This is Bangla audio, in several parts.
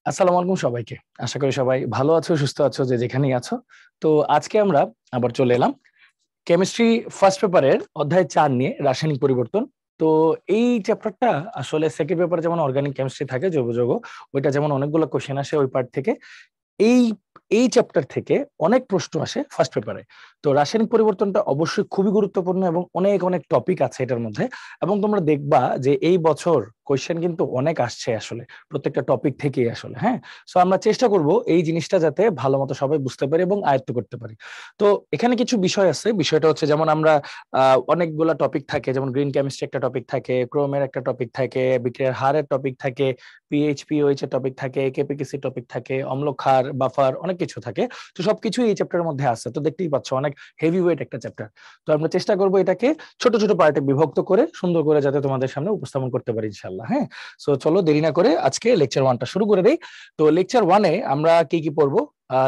আসসালামু আলাইকুম সবাইকে। আশা করি সবাই ভালো আছো, সুস্থ আছো, যে যেখানেই আছো। তো আজকে আমরা আবার চলে এলাম কেমিস্ট্রি ফার্স্ট পেপারের অধ্যায় 4 নিয়ে, রাসায়নিক পরিবর্তন। তো এই চ্যাপ্টারটা আসলে সেকেন্ড পেপারে যেমন অর্গানিক কেমিস্ট্রি থাকে, জৈব যৌগ, ওইটা যেমন অনেকগুলো কোশ্চেন আসে ওই পার্ট থেকে, এই এই চ্যাপ্টার থেকে অনেক প্রশ্ন আসে ফার্স্ট পেপারে। তো রাসায়নিক পরিবর্তনটা অবশ্যই খুবই গুরুত্বপূর্ণ এবং অনেক অনেক টপিক আছে এটার মধ্যে। এবং তোমরা দেখবা যে এই বছর কোশ্চেন কিন্তু অনেক আসছে আসলে প্রত্যেকটা টপিক থেকেই আসলে। হ্যাঁ, সো আমরা চেষ্টা করব এই জিনিসটা যাতে ভালো মতো সবাই বুঝতে পারি এবং আয়ত্ত করতে পারি। তো এখানে কিছু বিষয় আছে। বিষয়টা হচ্ছে যেমন আমরা অনেকগুলা টপিক থাকে, যেমন গ্রিন কেমিস্ট্রি একটা টপিক থাকে, ক্রোমের একটা টপিক থাকে, বিক্রিয়ার হারের টপিক থাকে, পিএইচ পিওএইচ এর টপিক থাকে, কেপিকেসি টপিক থাকে, অম্ল ক্ষার বাফার, অনেক কিছু থাকে। তো সবকিছু এই চ্যাপ্টারের মধ্যে আছে। তো দেখতেই পাচ্ছ অনেক হেভি ওয়েট একটা চ্যাপ্টার। তো আমরা চেষ্টা করবো এটাকে ছোট ছোট পার্টে বিভক্ত করে সুন্দর করে যাতে তোমাদের সামনে উপস্থাপন করতে পারি ইনশাল্লাহ। হ্যাঁ, সো চলো দেরি না করে আজকে লেকচার 1টা শুরু করে দেই। তো লেকচার 1-এ আমরা কি কি পড়বো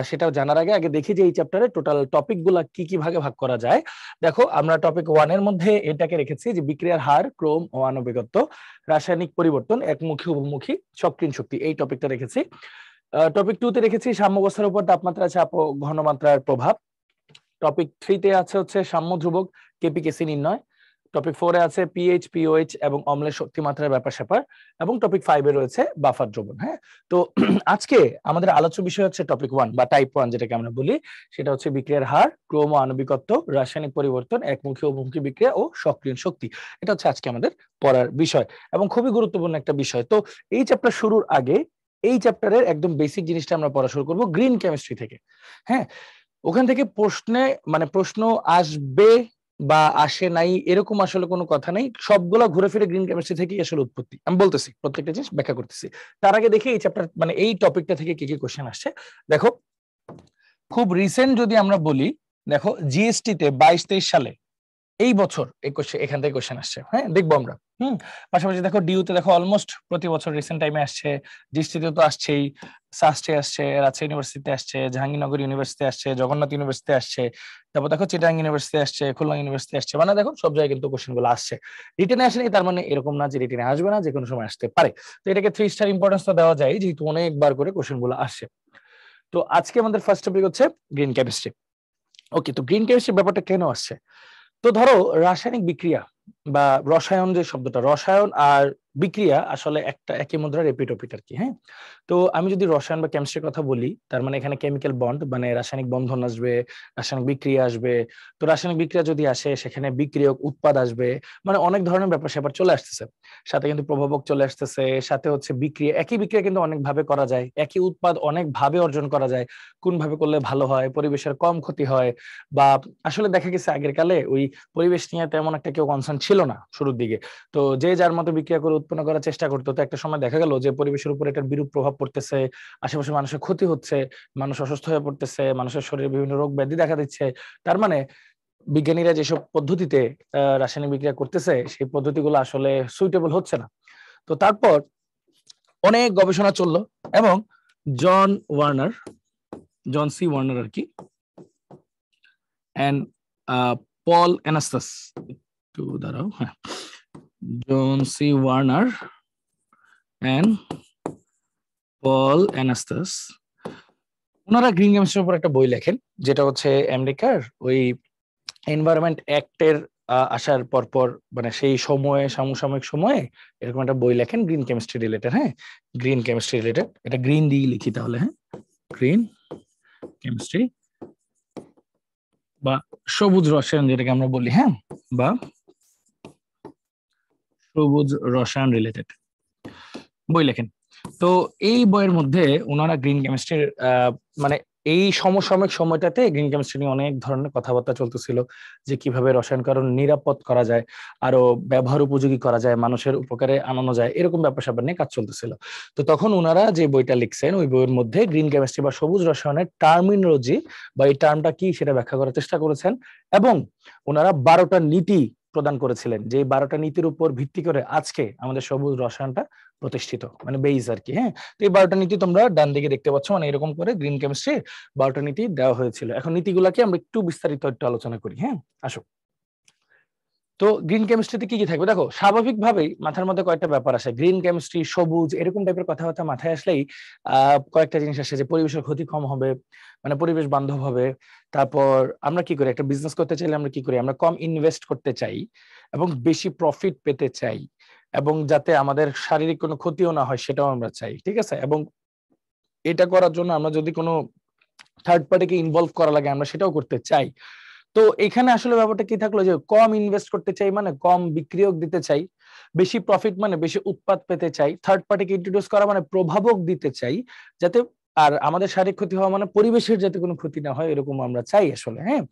সেটাও জানার আগে আগে দেখি যে এই চ্যাপ্টারে টোটাল টপিক গুলা কি কি ভাগে ভাগ করা যায়। দেখো, আমরা টপিক 1-এর মধ্যে এটাকে রেখেছি যে বিক্রিয়ার হার, ক্রোম ও আণবিকত্ব, রাসায়নিক পরিবর্তন, একমুখী বহুমুখী, সক্রিয় শক্তি, এই টপিকটা রেখেছি। টপিক 2-তে রেখেছি সাম্যাবস্থার উপর তাপমাত্রা, চাপ ও ঘনমাত্রার প্রভাব। টপিক 3-তে আছে হচ্ছে সাম্য ধ্রুবক, কেপিকেসি নির্ণয়। টপিক 4-এ আছে পিএইচ পিওএইচ এবং অম্লের শক্তিমাত্রার ব্যাপার স্যাপার। এবং টপিক 5-এ রয়েছে বাফার দ্রবণ। হ্যাঁ, তো আজকে আমাদের আলোচ্য বিষয় হচ্ছে টপিক 1 বা টাইপ 1 যেটাকে আমরা বলি। সেটা হচ্ছে বিক্রিয়ার হার, ক্রোম ও আণবিকত্ব, রাসায়নিক পরিবর্তন, একমুখী ও বহুমুখী বিক্রিয়া ও সক্রিয় শক্তি। এটা হচ্ছে আজকে আমাদের পড়ার বিষয় এবং খুবই গুরুত্বপূর্ণ একটা বিষয়। তো এই চ্যাপ্টার শুরুর আগে এই চ্যাপ্টারের একদম বেসিক জিনিসটা আমরা পড়া শুরু করবো গ্রিন কেমিস্ট্রি থেকে। হ্যাঁ, ওখান থেকে প্রশ্ন আসবে বা আসে নাই এরকম আসলে কোনো কথা নেই, সবগুলা ঘুরে ফিরে গ্রিন কেমিস্ট্রি থেকেই আসলে উৎপত্তি। আমি বলতেছি, প্রত্যেকটা জিনিস ব্যাখ্যা করতেছি। তার আগে দেখি এই চ্যাপ্টার মানে এই টপিকটা থেকে কি কি কোশ্চেন আসছে। দেখো, খুব রিসেন্ট যদি আমরা বলি, দেখো জিএসটি তে 22-23 সালে এই বছর এখান থেকে কোশ্চেন আসছে। হ্যাঁ, দেখবো আমরা। পাশাপাশি দেখো ডিউতে দেখো অলমোস্ট প্রতি বছর রিসেন্ট টাইমে আসছে, দৃষ্টিতে তো আসছেই, সাস্টে আসছে, রাজশাহী ইউনিভার্সিটিতে আসছে, জাহাঙ্গীরনগর ইউনিভার্সিটি আসছে, জগন্নাথ ইউনিভার্সিটি আসছে, তারপর দেখো চিটাগাং ইউনিভার্সিটি আসছে, খুলনা ইউনিভার্সিটি আসছে। মানে দেখো সব জায়গায় কিন্তু কোশ্চেন গুলো আসছে। রিটেনে আসেনি তার মানে এরকম না যে রিটেনে আসবে না, যে কোনো সময় আসতে পারে। তো এটাকে 3 স্টার ইম্পর্টেন্স তো দেওয়া যায় যেহেতু অনেকবার করে কোশ্চেন গুলো আসছে। তো আজকে আমাদের ফার্স্ট টপিক হচ্ছে গ্রিন কেমিস্ট্রি। ওকে, তো গ্রিন কেমিস্ট্রি ব্যাপারটা কেন আসছে? তো ধরো, রাসায়নিক বিক্রিয়া বা রসায়ন, যে শব্দটা, রসায়ন আর বিক্রিয়া আসলে একটা একই মুদ্রার এপিঠ ওপিঠ আর কি। হ্যাঁ, তো আমি যদি রসায়ন বা কেমিস্ট্রির কথা বলি, তার মানে এখানে কেমিক্যাল বন্ড মানে রাসায়নিক বন্ধন আসবে, রাসায়নিক বিক্রিয়া আসবে। তো রাসায়নিক বিক্রিয়া যদি আসে সেখানে বিক্রিয়ক উৎপাদ আসবে, মানে অনেক ধরনের ব্যাপার স্যাপার চলে আসতেছে। সাথে কিন্তু প্রভাবক চলে আসতেছে, সাথে হচ্ছে বিক্রিয়া, একই বিক্রিয়া কিন্তু অনেক ভাবে করা যায়, একই উৎপাদ অনেক ভাবে অর্জন করা যায়। কোন ভাবে করলে ভালো হয়, পরিবেশের কম ক্ষতি হয়, বা আসলে দেখা গেছে আগের কালে ওই পরিবেশ নিয়ে তেমন একটা কেউ কনসার্ন ছিল না শুরুর দিকে। তো যে যার মতো বিক্রিয়া করে উৎপন্ন করার চেষ্টা করতো। তো একটা সময় দেখা গেল যে পরিবেশের উপর এটার বিরূপ প্রভাব পড়তেছে, আশেপাশে মানুষের ক্ষতি হচ্ছে, মানুষ অসুস্থ হয়ে পড়তেছে, মানুষের শরীরে বিভিন্ন রোগ ব্যাধি দেখা দিচ্ছে। তার মানে বিজ্ঞানীরা যেসব পদ্ধতিতে রাসায়নিক বিক্রিয়া করতেছে সেই পদ্ধতিগুলো আসলে সুইটেবল হচ্ছে না। তো তারপর অনেক গবেষণা চললো এবং জন ওয়ার্নার, জন সি ওয়ার্নার আর কি, এন্ড পল অ্যানাস্টাস, একটু দাঁড়াও, হ্যাঁ, জন সি ওয়ার্নার এন্ড পল অ্যানাস্টাস, ওনারা গ্রিন কেমিস্ট্রির উপর একটা বই লেখেন, যেটা হচ্ছে আমেরিকার ওই এনভায়রনমেন্ট অ্যাক্টের আসার পরপর, মানে সেই সময়ে সমসাময়িক সময়ে এরকম একটা বই লেখেন গ্রিন কেমিস্ট্রি রিলেটেড। হ্যাঁ, গ্রিন কেমিস্ট্রি রিলেটেড, এটা গ্রিন দিয়ে লিখি তাহলে। হ্যাঁ, গ্রিন কেমিস্ট্রি বা সবুজ রসায়ন যেটাকে আমরা বলি। হ্যাঁ, বা সবুজ রসায়ন রিলেটেড বই লেখেন। তো এই বইয়ের মধ্যে ওনারা গ্রিন কেমিস্ট্রির মানে এই সমসাময়িক সময়টাতে গ্রিন কেমিস্ট্রি নিয়ে অনেক ধরনের কথাবার্তা চলতেছিল, যে কিভাবে রসায়নকরণ নিরাপদ করা যায়, আরো ব্যবহার উপযোগী করা যায়, মানুষের উপকারে আনানো যায়, এরকম ব্যাপার স্যাপার নিয়ে কাজ চলতেছিল। তো তখন ওনারা যে বইটা লিখছেন ওই বইয়ের মধ্যে গ্রিন কেমিস্ট্রি বা সবুজ রসায়নের টার্মিনোলজি বা এই টার্মটা কি সেটা ব্যাখ্যা করার চেষ্টা করেছেন। এবং ওনারা 12টা নীতি প্রদান করেছিলেন, যে 12টা নীতির উপর ভিত্তি করে আজকে আমাদের সবুজ রসায়নটা প্রতিষ্ঠিত, মানে বেইজ আর কি। হ্যাঁ, তো এই 12টা নীতি তোমরা ডান দিকে দেখতে পাচ্ছ, মানে এরকম করে গ্রিন কেমিস্ট্রির 12টা নীতি দেওয়া হয়েছিল। এখন নীতিগুলাকে আমরা একটু বিস্তারিত একটু আলোচনা করি। হ্যাঁ, আসো। তো গ্রিন কেমিস্ট্রিতে কি কি থাকবে দেখো, স্বাভাবিকভাবেই মাথার মধ্যে কয়েকটা ব্যাপার আসে। গ্রিন কেমিস্ট্রি, সবুজ, এরকম টাইপের কথাবার্তা মাথায় আসলেই কয়েকটা জিনিস আসে, যে পরিবেশের ক্ষতি কম হবে, মানে পরিবেশ বান্ধব হবে। তারপর আমরা কি করি, একটা বিজনেস করতে চাইলে আমরা কি করি, আমরা কম ইনভেস্ট করতে চাই এবং বেশি প্রফিট পেতে চাই, এবং যাতে আমাদের শারীরিক কোনো ক্ষতিও না হয় সেটাও আমরা চাই, ঠিক আছে। এবং এটা করার জন্য আমরা যদি কোনো থার্ড পার্টিকে ইনভলভ করা লাগে আমরা সেটাও করতে চাই। তো এখানে আসলে ব্যাপারটা কি থাকলো, যে কম ইনভেস্ট করতে চাই মানে কম বিক্রিয়ক দিতে চাই, বেশি প্রফিট মানে বেশি উৎপাদ পেতে চাই, থার্ড পার্টিকে ইন্ট্রোডিউস করা মানে প্রভাবক দিতে চাই, যাতে আর আমাদের শারীরিক ক্ষতি হওয়া মানে পরিবেশের যাতে কোনো ক্ষতি না হয়, এরকম আমরা চাই আসলে। হ্যাঁ,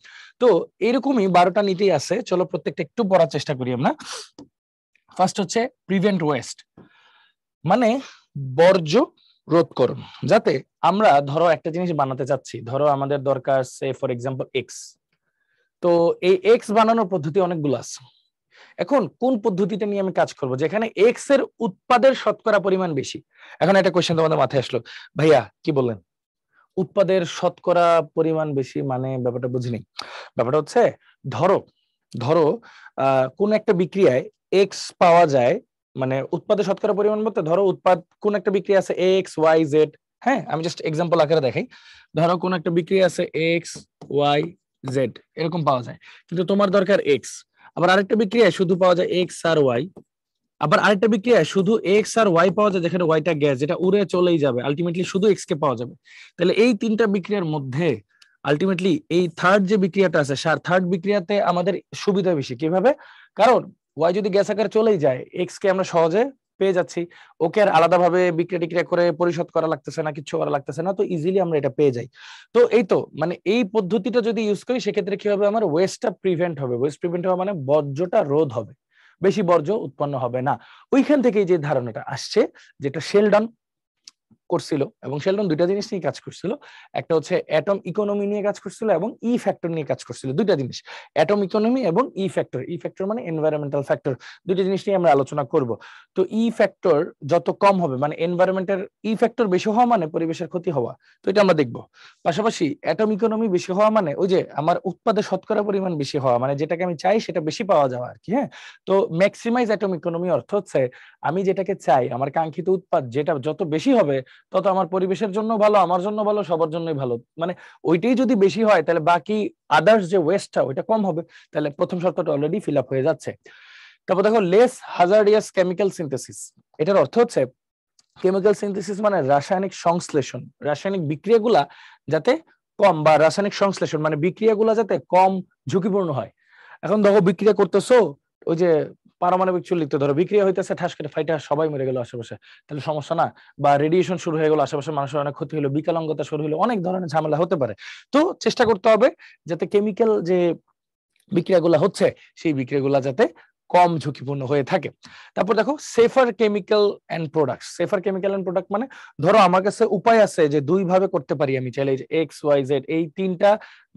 তো এরকমই 12টা নীতি আছে, চলো প্রত্যেকটা একটু পড়ার চেষ্টা করি আমরা। ফার্স্ট হচ্ছে প্রিভেন্ট ওয়েস্ট, মানে বর্জ্য রোধ করুন। যাতে আমরা ধরো একটা জিনিস বানাতে চাচ্ছি, ধরো আমাদের দরকার সে ফর এক্সাম্পল এক্স, তো এই এক্স বানানোর পদ্ধতি অনেকগুলো আছে। এখন কোন পদ্ধতিটা নিয়ে আমি কাজ করব যেখানে এক্স এর উৎপাদের শতকরা পরিমাণ বেশি? এখন একটা কোশ্চেন তোমাদের মাথায় আসলো, ভাইয়া কি বললেন উৎপাদের শতকরা পরিমাণ বেশি, মানে ব্যাপারটা বুঝিনি। ব্যাপারটা হচ্ছে, ধরো ধরো কোন একটা বিক্রিয়ায় এক্স পাওয়া যায়, মানে উৎপাদের শতকরা পরিমাণ বলতে ধরো উৎপাদ কোন একটা বিক্রিয়া আছে এক্স ওয়াই জেড। হ্যাঁ, আমি জাস্ট এক্সাম্পল আকারে দেখাই। ধরো কোন একটা বিক্রিয়া আছে এক্স ওয়াই জেড এরকম পাওয়া যায়, কিন্তু তোমার দরকার এক্স। আবার আরেকটা বিক্রিয়ায় শুধু পাওয়া যায় এক্স আর ওয়াই। আবার আরেকটা বিক্রিয়ায় শুধু এক্স আর ওয়াই পাওয়া যায়, যেখানে ওয়াইটা গ্যাস, যেটা উড়ে চলেই যাবে, আলটিমেটলি শুধু এক্স কে পাওয়া যাবে। তাহলে এই তিনটা বিক্রিয়ার মধ্যে আলটিমেটলি এই থার্ড যে বিক্রিয়াটা আছে, থার্ড বিক্রিয়াতে আমাদের সুবিধা বেশি। কিভাবে? কারণ ওয়াই যদি গ্যাস আকারে চলেই যায়, এক্স কে আমরা সহজে পেয়ে যাচ্ছি, ওকে আর আলাদাভাবে বিক্রিয়া টিক্রিয়া করে পরিশোধ করা লাগতেছে না, কিছু করা লাগতেছে না, তো ইজিলি আমরা এটা পেয়ে যাই। তো এই তো মানে এই পদ্ধতিটা যদি ইউজ করি সেক্ষেত্রে কি হবে, আমার ওয়েস্টটা প্রিভেন্ট হবে। ওয়েস্ট প্রিভেন্ট হওয়া মানে বর্জ্যটা রোধ হবে, বেশি বর্জ্য উৎপন্ন হবে না। ওইখান থেকে যে ধারণাটা আসছে, যেটা শেলডন করছিল, এবং শেলডন দুইটা জিনিস নিয়ে কাজ করছিল। একটা হচ্ছে অ্যাটম ইকোনমি নিয়ে কাজ করছিল এবং ই ফ্যাক্টর নিয়ে কাজ করছিল। দুইটা জিনিস, অ্যাটম ইকোনমি এবং ই ফ্যাক্টর। ই ফ্যাক্টর মানে এনভায়রনমেন্টাল ফ্যাক্টর। দুইটা জিনিস নিয়ে আমরা আলোচনা করব। তো ই ফ্যাক্টর যত কম হবে, মানে এনভায়রনমেন্টের ই ফ্যাক্টর বেশি হওয়া মানে পরিবেশের ক্ষতি হওয়া, তো এটা আমরা দেখব। পাশাপাশি অ্যাটম ইকোনমি বেশি হওয়া মানে ওই যে আমার উৎপাদের শতকরা পরিমাণ বেশি হওয়া, মানে যেটাকে আমি চাই সেটা বেশি পাওয়া যাওয়া আর কি। হ্যাঁ, তো ম্যাক্সিমাইজ অ্যাটম ইকোনমি অর্থ হচ্ছে আমি যেটাকে চাই, আমার কাঙ্ক্ষিত উৎপাদ যেটা যত বেশি হবে তত আমার পরিবেশের জন্য ভালো, আমার জন্য ভালো, সবার জন্যই ভালো। মানে ওইটাই যদি বেশি হয় তাহলে বাকি আদার্স যে ওয়েস্টটা ওইটা কম হবে। তাহলে প্রথম শর্তটা অলরেডি ফিল আপ হয়ে যাচ্ছে। তারপর দেখো লেস হাজার্ডিয়াস কেমিক্যাল সিনথেসিস। এটার অর্থ হচ্ছে কেমিক্যাল সিনথেসিস মানে রাসায়নিক সংশ্লেষণ, রাসায়নিক বিক্রিয়াগুলা যাতে কম, বা রাসায়নিক সংশ্লেষণ মানে বিক্রিয়াগুলা যাতে কম ঝুঁকিপূর্ণ হয়। এখন দেখো বিক্রিয়া করতেছো, ওই যে পারমাণবিক চুল্লিতে ধরো বিক্রিয়া হইতেছে, ঠাস করে ফাইটা সবাই মরে গেল আশেপাশে, তাহলে সমস্যা না? বা রেডিয়েশন শুরু হয়ে গেল, আশেপাশে মানুষের অনেক ক্ষতি হলো, বিকলাঙ্গতা শুরু হলো, অনেক ধরনের ঝামেলা হতে পারে। তো চেষ্টা করতে হবে যাতে কেমিক্যাল যে বিক্রিয়াগুলো হচ্ছে সেই বিক্রিয়াগুলো যাতে কম ঝুঁকিপূর্ণ হয়ে থাকে। তারপর দেখো safer chemical and product. Safer chemical and product মানে ধরো আমার কাছে উপায় আছে যে দুই ভাবে করতে পারি, আমি চাইলে এক্স ওয়াই জেড এই তিনটা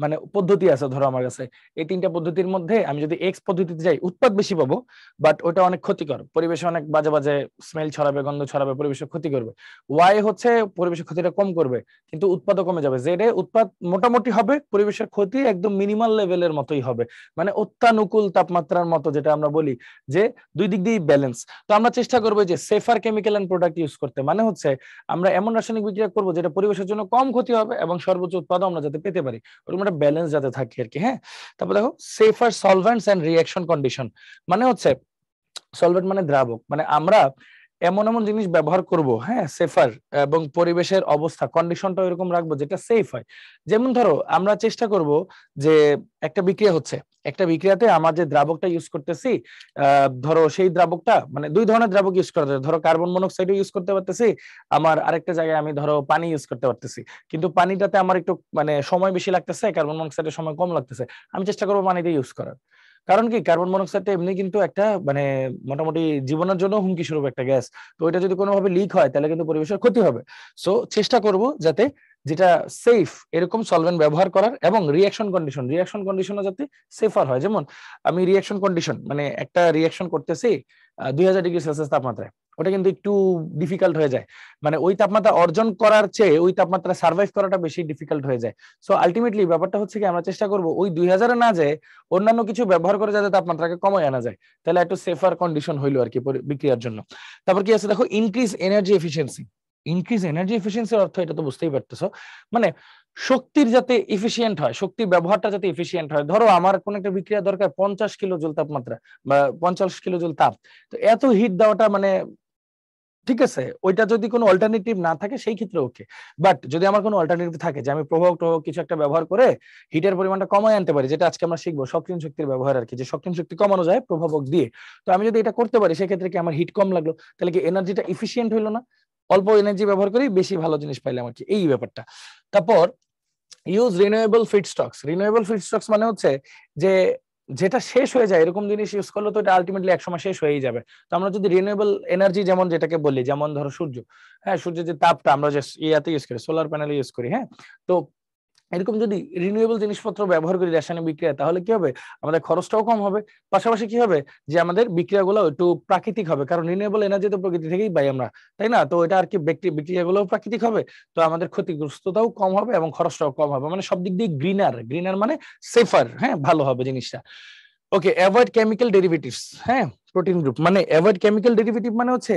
মানে পদ্ধতি আছে ধরো আমার কাছে। এই তিনটা পদ্ধতির মধ্যে আমি যদি এক্স পদ্ধতিতে যাই উৎপাদ বেশি পাবো, বাট ওটা অনেক ক্ষতিকর, পরিবেশে অনেক বাজে বাজে স্মেল ছড়াবে, গন্ধ ছড়াবে, পরিবেশের ক্ষতি করবে। ওয়াই হচ্ছে পরিবেশের ক্ষতিটা কম করবে কিন্তু উৎপাদও কমে যাবে। জেড এ উৎপাদ মোটামুটি হবে, পরিবেশের ক্ষতি একদম মিনিমাল লেভেলের মতোই হবে, মানে অত্যানুকূল তাপমাত্রার মতো, যেটা আমরা বলি যে দুই দিক দিয়ে ব্যালেন্স। তো আমরা চেষ্টা করবো যে safer chemical and product use করতে, মানে হচ্ছে আমরা এমন রাসায়নিক বিক্রিয়া করবো যেটা পরিবেশের জন্য কম ক্ষতি হবে এবং সর্বোচ্চ উৎপাদন আমরা যাতে পেতে পারি, ওরকম একটা ব্যালেন্স যাতে থাকে আর কি। হ্যাঁ, তারপর দেখো সেফার সলভেন্টস এন্ড রিঅ্যাকশন কন্ডিশন, মানে হচ্ছে সলভেন্ট মানে দ্রাবক, মানে আমরা এমন এমন জিনিস ব্যবহার করব, হ্যাঁ সেফার, এবং পরিবেশের অবস্থা কন্ডিশনটা এরকম রাখবো যেটা সেফ হয়। যেমন ধরো আমরা চেষ্টা করব যে একটা বিক্রিয়া হচ্ছে, একটা বিক্রিয়াতে আমার যে দ্রাবকটা ইউজ করতেছি, ধরো সেই দ্রাবকটা মানে দুই ধরনের দ্রাবক ইউজ করা যায়, ধরো কার্বন মনোক্সাইড ইউজ করতে পারতেছি, আমার আরেকটা জায়গায় আমি ধরো পানি ইউজ করতে পারতেছি, কিন্তু পানিটাতে আমার একটু মানে সময় বেশি লাগতেছে, কার্বন মনোক্সাইডের সময় কম লাগতেছে, আমি চেষ্টা করবো পানিতে ইউজ করার। কারণ কি, কার্বন মনোক্সাইডটা এমনি কিন্তু একটা মানে মোটামুটি জীবনের জন্য হুমকি স্বরূপ একটা গ্যাস। তো এটা যদি কোনোভাবে লিক হয় তাহলে কিন্তু পরিবেশের ক্ষতি হবে। সো চেষ্টা করব যাতে যেটা সেফ এরকম সলভেন্ট ব্যবহার করার, এবং রিঅ্যাকশন কন্ডিশনও যাতে সেফার হয়। যেমন আমি রিঅ্যাকশন কন্ডিশন মানে একটা রিঅ্যাকশন করতেছি 2000°C তাপমাত্রায়, ওটা কিন্তু একটু ডিফিকাল্ট হয়ে যায়, মানে ওই তাপমাত্রা অর্জন করার চেয়ে ওই তাপমাত্রা সার্ভাইভ করাটা বেশি ডিফিকাল্ট হয়ে যায়। সো আলটিমেটলি ব্যাপারটা হচ্ছে কি আমরা চেষ্টা করব ওই 2000-এ না যায় অন্যান্য কিছু ব্যবহার করে যাতে তাপমাত্রাকে কমায় আনা যায়, তাহলে একটু সেফার কন্ডিশন হইলো আর কি বিক্রিয়ার জন্য। তারপর কি আছে দেখো, increase energy efficiency. Increase energy এফিসিয়েন্সির অর্থ এটা তো বুঝতেই পারতেছো, মানে শক্তির যাতে এফিসিয়েন্ট হয়, শক্তির ব্যবহারটা যাতে এফিসিয়েন্ট হয়। ধরো আমার কোন একটা বিক্রিয়া দরকার 50 কিলো জুল তাপমাত্রা বা 50 কিলো জুল তাপ, তো এত হিট দেওয়াটা মানে ঠিক আছে, ওইটা যদি কোনো অল্টারনেটিভ না থাকে সেই ক্ষেত্রে ওকে। বাট যদি আমার কোনো অল্টারনেটিভ থাকে যে আমি প্রভাবক কিছু একটা ব্যবহার করে হিটের পরিমাণটা কমায় আনতে পারি, যেটা আজকে আমরা শিখবো সক্রিয় শক্তির ব্যবহার আর কি, যে সক্রিয় শক্তি কমানো যায় প্রভাবক দিয়ে। তো আমি যদি এটা করতে পারি সেক্ষেত্রে কি আমার হিট কম লাগলো, তাহলে কি এনার্জিটা এফিসিয়েন্ট হইলো না? অল্প এনার্জি ব্যবহার করি বেশি ভালো জিনিস পাইলাম আর কি, এই ব্যাপারটা। তারপর ইউজ রিনিউয়েবল ফিডস্টকস। রিনিউয়েবল ফিডস্টকস মানে হচ্ছে যে যেটা শেষ হয়ে যায় এরকম জিনিস ইউজ করলে তো এটা আলটিমেটলি একসময় শেষ হয়েই যাবে। তো আমরা যদি রিনিউয়েবল এনার্জি যেমন যেটাকে বলি, যেমন ধরো সূর্য, হ্যাঁ সূর্যের যে তাপটা আমরা যে ইয়াতে ইউজ করি, সোলার প্যানেলে ইউজ করি, হ্যাঁ, তো এরকম যদি রিনিউয়েবল জিনিসপত্র ব্যবহার করি রাসায়নিক বিক্রিয়া, তাহলে কি হবে, আমাদের খরচটাও কম হবে, পাশাপাশি কি হবে যে আমাদের বিক্রিয়াগুলো একটু প্রাকৃতিক হবে, কারণ রিনিউয়েবল এনার্জি তো প্রকৃতি থেকেই পাই আমরা, তাই না? তো এটা আর কি বিক্রিয়াগুলো প্রাকৃতিক হবে, তো আমাদের ক্ষতিগ্রস্ততাও কম হবে এবং খরচটাও কম হবে, মানে সব দিক দিয়ে গ্রিনার। গ্রিনার মানে সেফার, হ্যাঁ, ভালো হবে জিনিসটা। ওকে, অ্যাভয়েড কেমিক্যাল ডেরিভেটিভস। হ্যাঁ, প্রোটিন গ্রুপ মানে অ্যাভয়েড কেমিক্যাল ডেরিভেটিভ মানে হচ্ছে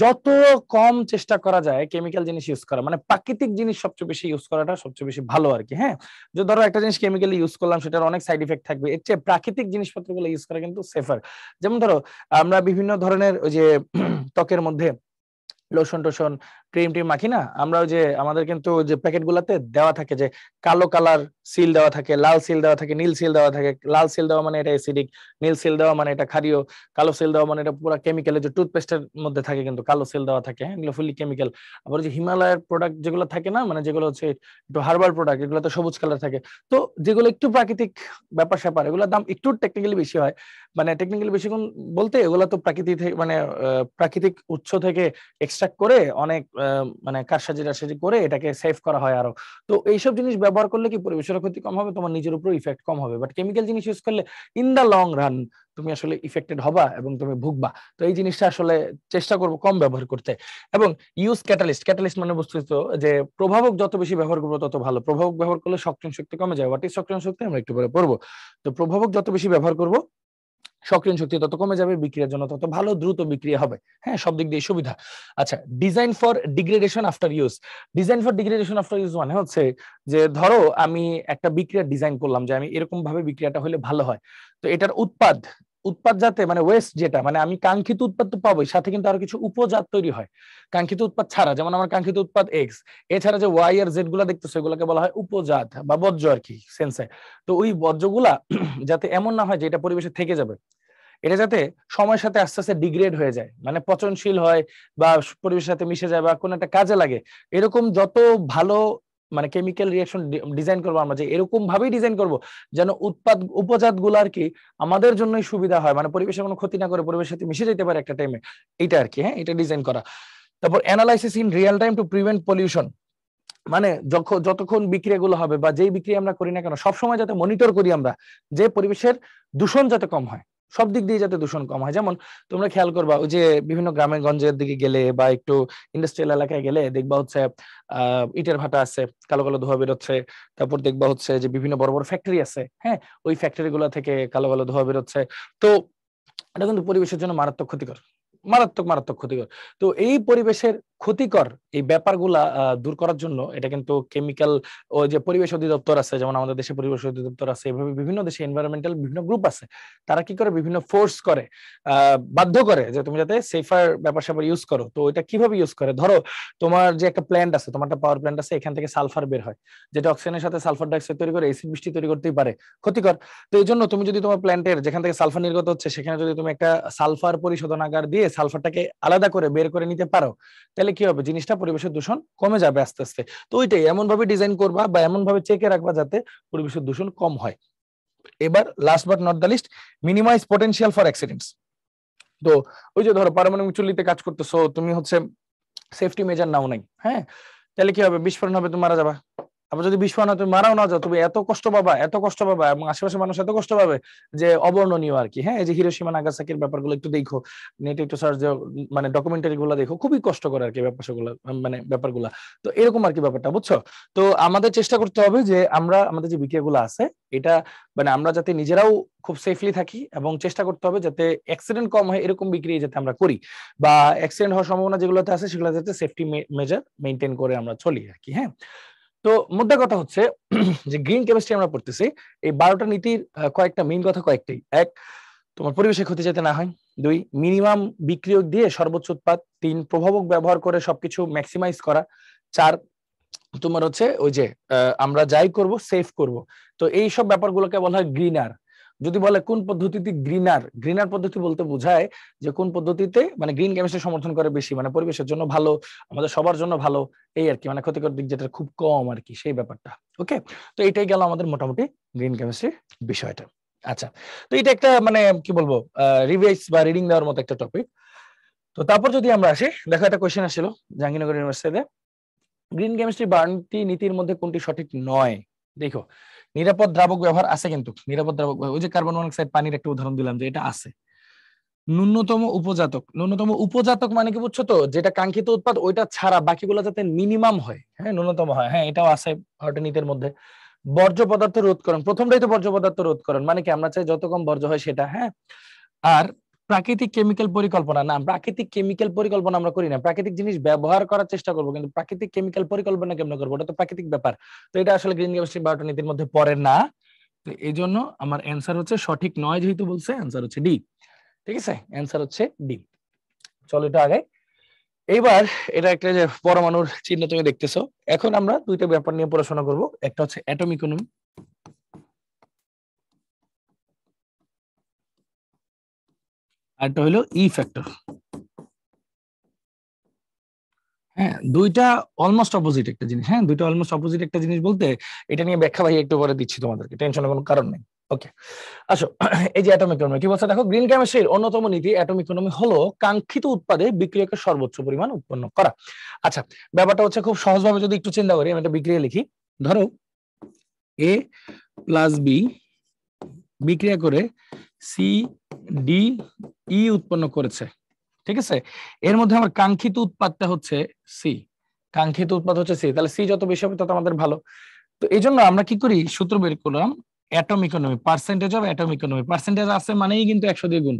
যত কম চেষ্টা করা যায় কেমিক্যাল জিনিস ইউজ করা, মানে প্রাকৃতিক জিনিস সবচেয়ে বেশি ইউজ করাটা সবচেয়ে বেশি ভালো আর কি। হ্যাঁ, যে ধরো একটা জিনিস কেমিক্যালি ইউজ করলাম সেটার অনেক সাইড ইফেক্ট থাকবে, এর চেয়ে প্রাকৃতিক জিনিসপত্রগুলো ইউজ করা কিন্তু সেফার। যেমন ধরো আমরা বিভিন্ন ধরনের ওই যে ত্বকের মধ্যে লোশন টোশন ক্রিম টিম মাখি না আমরা, ওই যে আমাদের কিন্তু যে প্যাকেট গুলাতে দেওয়া থাকে যে কালো কালার সিল দেওয়া থাকে, লাল সিল দেওয়া থাকে, নীল সিল দেওয়া থাকে। লাল সিল দেওয়া মানে এটা অ্যাসিডিক, নীল সিল দেওয়া মানে এটা ক্ষারীয়, কালো সিল দেওয়া মানে এটা পুরো কেমিক্যাল। যে টুথপেস্টের মধ্যে থাকে কিন্তু কালো সিল দেওয়া থাকে, হ্যাঁ, এগুলো ফুলি কেমিক্যাল। আবার যে হিমালয়ের প্রোডাক্ট যেগুলো থাকে না, মানে যেগুলো হচ্ছে একটু হার্বাল প্রোডাক্ট, এগুলো তো সবুজ কালার থাকে। তো যেগুলো একটু প্রাকৃতিক ব্যাপার স্যাপার, এগুলোর দাম একটু টেকনিক্যালি বেশি হয়। মানে টেকনিক্যালি বেশি কোন বলতে, এগুলো তো প্রাকৃতিক মানে প্রাকৃতিক উৎস থেকে এক্সট্রাক্ট করে অনেক মানে কারসাজি টারসাজি করে এটাকে সেভ করা হয় আরো। তো এইসব জিনিস ব্যবহার করলে কি পরিবেশের ক্ষতি কম হবে, তোমার নিজের উপর ইফেক্ট কম হবে। বাট কেমিক্যাল জিনিস ইউজ করলে ইন দা লং রান তুমি আসলে ইফেক্টেড হবা এবং তুমি ভুগবা। তো এই জিনিসটা আসলে চেষ্টা করবো কম ব্যবহার করতে। এবং ইউজ ক্যাটালিস্ট। ক্যাটালিস্ট মানে বুঝতেছ যে প্রভাবক যত বেশি ব্যবহার করবো তত ভালো। প্রভাবক ব্যবহার করলে সক্রিয় শক্তি কমে যায়। হোয়াট ইজ সক্রিয় শক্তি আমরা একটু পরে পড়বো। তো প্রভাবক যত বেশি ব্যবহার করবো সক্রিয় শক্তি তত কমে যাবে, বিক্রিয়ার জন্য তত ভালো, দ্রুত বিক্রিয়া হবে। হ্যাঁ, সব দিক দিয়ে সুবিধা। আচ্ছা, design for degradation after use. Design for degradation after use মানে হচ্ছে যে ধরো আমি একটা বিক্রিয়া ডিজাইন করলাম যে আমি এরকম ভাবে বিক্রিয়াটা হলে ভালো হয়। তো এটার উৎপাদ উৎপাদ যাতে মানে ওয়েস্ট যেটা, মানে আমি কাঙ্ক্ষিত উৎপাদ তো পাবোই, সাথে কিন্তু আরো কিছু উপজাত তৈরি হয় কাঙ্ক্ষিত উৎপাদ ছাড়া। যেমন আমার কাঙ্ক্ষিত উৎপাদ এক্স, এছাড়া যে ওয়াই আর জেড গুলা দেখতেছো এগুলোকে বলা হয় উপজাত বা বর্জ্য আর কি সেন্সে। তো ওই বর্জ্যগুলা যাতে এমন না হয় যে এটা পরিবেশে থেকে যাবে, এটা যাতে সময়ের সাথে আস্তে আস্তে ডিগ্রেড হয়ে যায়, মানে পচনশীল হয় বা পরিবেশের সাথে মিশে যায় বা কোনো একটা কাজে লাগে, এরকম যত ভালো মানে কেমিক্যাল রিঅ্যাকশন ডিজাইন করবো আমরা, যে এরকম ভাবেই ডিজাইন করব যেন উৎপাদ উপজাত গুলো আর কি আমাদের জন্যই সুবিধা হয়, মানে পরিবেশের কোনো ক্ষতি না করে পরিবেশের সাথে মিশে যেতে পারে একটা টাইমে, এইটা আর কি। হ্যাঁ, এটা ডিজাইন করা। তারপর analysis in real time to prevent pollution, মানে যতক্ষণ বিক্রিয়াগুলো হবে বা যেই বিক্রিয়া আমরা করি না কেন সবসময় যাতে মনিটর করি আমরা যে পরিবেশের দূষণ যাতে কম হয়, সব দিক দিয়ে যাতে দূষণ কম হয়। যেমন তোমরা খেয়াল করবা ওই যে বিভিন্ন গ্রামে গঞ্জের দিকে গেলে বা একটু ইন্ডাস্ট্রিয়াল এলাকায় গেলে দেখবা হচ্ছে ইটের ভাটা আছে, কালো কালো ধোঁয়া বেরোচ্ছে। তারপর দেখবা হচ্ছে যে বিভিন্ন বড় বড় ফ্যাক্টরি আছে, হ্যাঁ, ওই ফ্যাক্টরি গুলো থেকে কালো কালো ধোঁয়া বেরোচ্ছে। তো এটা কিন্তু পরিবেশের জন্য মারাত্মক ক্ষতিকর, মারাত্মক মারাত্মক ক্ষতিকর। তো এই পরিবেশের ক্ষতিকর এই ব্যাপারগুলা দূর করার জন্য এটা কিন্তু কেমিক্যাল, ওই যে পরিবেশ অধিদপ্তর আছে, যেমন আমাদের দেশে পরিবেশ অধিদপ্তর আছে, এভাবে বিভিন্ন দেশে এনভায়রনমেন্টাল বিভিন্ন গ্রুপ আছে, তারা কি করে বিভিন্ন ফোর্স করে বাধ্য করে যে তুমি যাতে সেফার ব্যাপার স্যাপার ইউজ করো। তো এটা কিভাবে ইউজ করে, ধরো তোমার যে একটা প্ল্যান্ট আছে, তোমার একটা পাওয়ার প্ল্যান্ট আছে, এখান থেকে সালফার বের হয়, যেটা অক্সিজেনের সাথে সালফার ডাইঅক্সাইড তৈরি করে এসিড বৃষ্টি তৈরি করতেই পারে, ক্ষতিকর। তো এই জন্য তুমি যদি তোমার প্ল্যান্টের যেখান থেকে সালফার নির্গত হচ্ছে সেখানে যদি তুমি একটা সালফার পরিশোধনাগার দিয়ে সালফারটাকে আলাদা করে বের করে নিতে পারো, তাহলে কি হবে, জিনিসটা পরিবেশের দূষণ কমে যাবে আস্তে আস্তে। তো ওইটাই এমন ভাবে ডিজাইন করবা বা এমন ভাবে চেকে রাখবা যাতে পরিবেশের দূষণ কম হয়। এবার last but not the least, minimise potential for accidents. তো ওই যে ধরো পারমাণবিক চুল্লিতে কাজ করতেছো, তুমি হচ্ছে সেফটি মেজার নাও নাই, হ্যাঁ, তাহলে কি হবে? বিস্ফোরণ হবে, তুমি মারা যাবা। আবার যদি বিস্ফোরণ হয় তুমি মারাও না যাও, তুমি এত কষ্ট পাবা, এত কষ্ট পাবা, এবং আশেপাশে মানুষ এত কষ্ট পাবে যে অবর্ণনীয় আর কি। হ্যাঁ, এই যে হিরোশিমা নাগাসাকির ব্যাপারগুলো একটু দেখো, নেটে একটু সার্চ দিও, মানে ডকুমেন্টারি গুলো দেখো, খুবই কষ্ট করে আর কি ব্যাপারগুলো, মানে ব্যাপারগুলা। তো এরকম আর কি ব্যাপারটা, বুঝছো? তো আমাদের চেষ্টা করতে হবে যে আমরা আমাদের যে বিক্রিয়াগুলো আছে এটা মানে আমরা যাতে নিজেরাও খুব সেফলি থাকি, এবং চেষ্টা করতে হবে যাতে অ্যাক্সিডেন্ট কম হয় এরকম বিক্রিয়া যাতে আমরা করি, বা অ্যাক্সিডেন্ট হওয়ার সম্ভাবনা যেগুলোতে আছে সেগুলো যাতে সেফটি মেজার মেনটেন করে আমরা চলি আর কি। হ্যাঁ, তো মোদ্দা কথা হচ্ছে যে গ্রিন কেমিস্ট্রি আমরা পড়তেছি, এই 12টা নীতির কয়েকটা মেইন কথা কয়েকটাই। এক, তোমার পরিবেশের ক্ষতি যাতে না হয়। 2, মিনিমাম বিক্রিয়ক দিয়ে সর্বোচ্চ উৎপাদ। 3, প্রভাবক ব্যবহার করে সবকিছু ম্যাক্সিমাইজ করা। 4, তোমার হচ্ছে ওই যে আমরা যাই করব সেফ করব। তো এই সব ব্যাপারগুলোকে বলা হয় গ্রিনার। যদি বলে কোন পদ্ধতিতে গ্রিনার, গ্রিনার পদ্ধতি বলতে বোঝায় যে কোন পদ্ধতিতে মানে গ্রিন কেমিস্ট্রি সমর্থন করে বেশি, মানে পরিবেশের জন্য ভালো, আমাদের সবার জন্য ভালো, এই আর কি, মানে ক্ষতিকর দিক যেটা খুব কম আর কি, সেই ব্যাপারটা। ওকে, তো এটাই গেল আমাদের মোটামুটি গ্রিন কেমিস্ট্রির বিষয়টা। আচ্ছা, তো এটা একটা মানে কি বলবো রিভাইজ বা রিডিং দেওয়ার মতো একটা টপিক। তো তারপর যদি আমরা আসি, দেখো একটা কোয়েশ্চেন আসছিল জাহাঙ্গীরনগর ইউনিভার্সিটিতে, গ্রিন কেমিস্ট্রি 12টি নীতির মধ্যে কোনটি সঠিক নয়? দেখো, নিরাপদ দ্রাবক ব্যবহার আছে, কিন্তু নিরাপদ দ্রাবক, ওই যে কার্বন মনোক্সাইড পানির একটা উদাহরণ দিলাম যে এটা আছে। ন্যূনতম উপজাতক, ন্যূনতম উপজাতক মানে কি বুঝছো তো, যেটা কাঙ্ক্ষিত উৎপাদ ওইটা ছাড়া বাকিগুলো যাতে মিনিমাম হয়, হ্যাঁ ন্যূনতম হয়, হ্যাঁ এটাও আছে 12টি নীতির মধ্যে। বর্জ্য পদার্থ রোধকরণ, প্রথমটাই তো বর্জ্য পদার্থ রোধকরণ, মানে কি আমরা চাই যত কম বর্জ্য হয় সেটা। হ্যাঁ, আর প্রাকৃতিক কেমিক্যাল পরিকল্পনা, না প্রাকৃতিক কেমিক্যাল পরিকল্পনা আমরা করি না, প্রাকৃতিক জিনিস ব্যবহার করার চেষ্টা করবো, কিন্তু প্রাকৃতিক কেমিক্যাল পরিকল্পনা কেমন করবো, ওটা তো প্রাকৃতিক ব্যাপার। তো এটা আসলে গ্রিন কেমিস্ট্রি 12টা নীতির মধ্যে পড়ে না। তো এই জন্য আমার অ্যান্সার হচ্ছে সঠিক নয়, যেহেতু বলছে অ্যান্সার হচ্ছে ডি। ঠিক আছে, অ্যান্সার হচ্ছে ডি। চলো এটা আগে। এইবার এটা একটা যে পরমাণুর চিহ্ন তুমি দেখতেছো, এখন আমরা দুইটা ব্যাপার নিয়ে পড়াশোনা করব, একটা হচ্ছে অ্যাটম ইকোনমি, আর একটা হলো ই ফ্যাক্টর। হ্যাঁ, দুইটা অলমোস্ট অপোজিট একটা জিনিস। হ্যাঁ, দুইটা অলমোস্ট অপোজিট একটা জিনিস বলতে এটা নিয়ে ব্যাখ্যা ভাই একটু পরে দিচ্ছি তোমাদেরকে, টেনশনের কোনো কারণ নেই। ওকে, আসো, এই যে অ্যাটম ইকোনমি কি বলছে দেখো, গ্রিন কেমিস্ট্রির অন্যতম নীতি অ্যাটম ইকোনমি হলো কাঙ্ক্ষিত উৎপাদে বিক্রিয়কের সর্বোচ্চ পরিমাণ উৎপন্ন করা। আচ্ছা, ব্যাপারটা হচ্ছে খুব সহজভাবে যদি একটু চিন্তা করি, আমি একটা বিক্রিয়া লিখি, ধরো এ প্লাস বি বিক্রিয়া করে সি ডি ই উৎপন্ন করেছে। ঠিক আছে, এর মধ্যে আমার কাঙ্ক্ষিত উৎপাদটা হচ্ছে সি, কাঙ্ক্ষিত উৎপাদ হচ্ছে সি, তাহলে সি যত বেশি হবে তত আমাদের ভালো। তো এই জন্য আমরা কি করি, সূত্র বের করলাম atom economy, percentage of atom economy, percentage আছে মানেই কিন্তু 100 দিয়ে গুণ।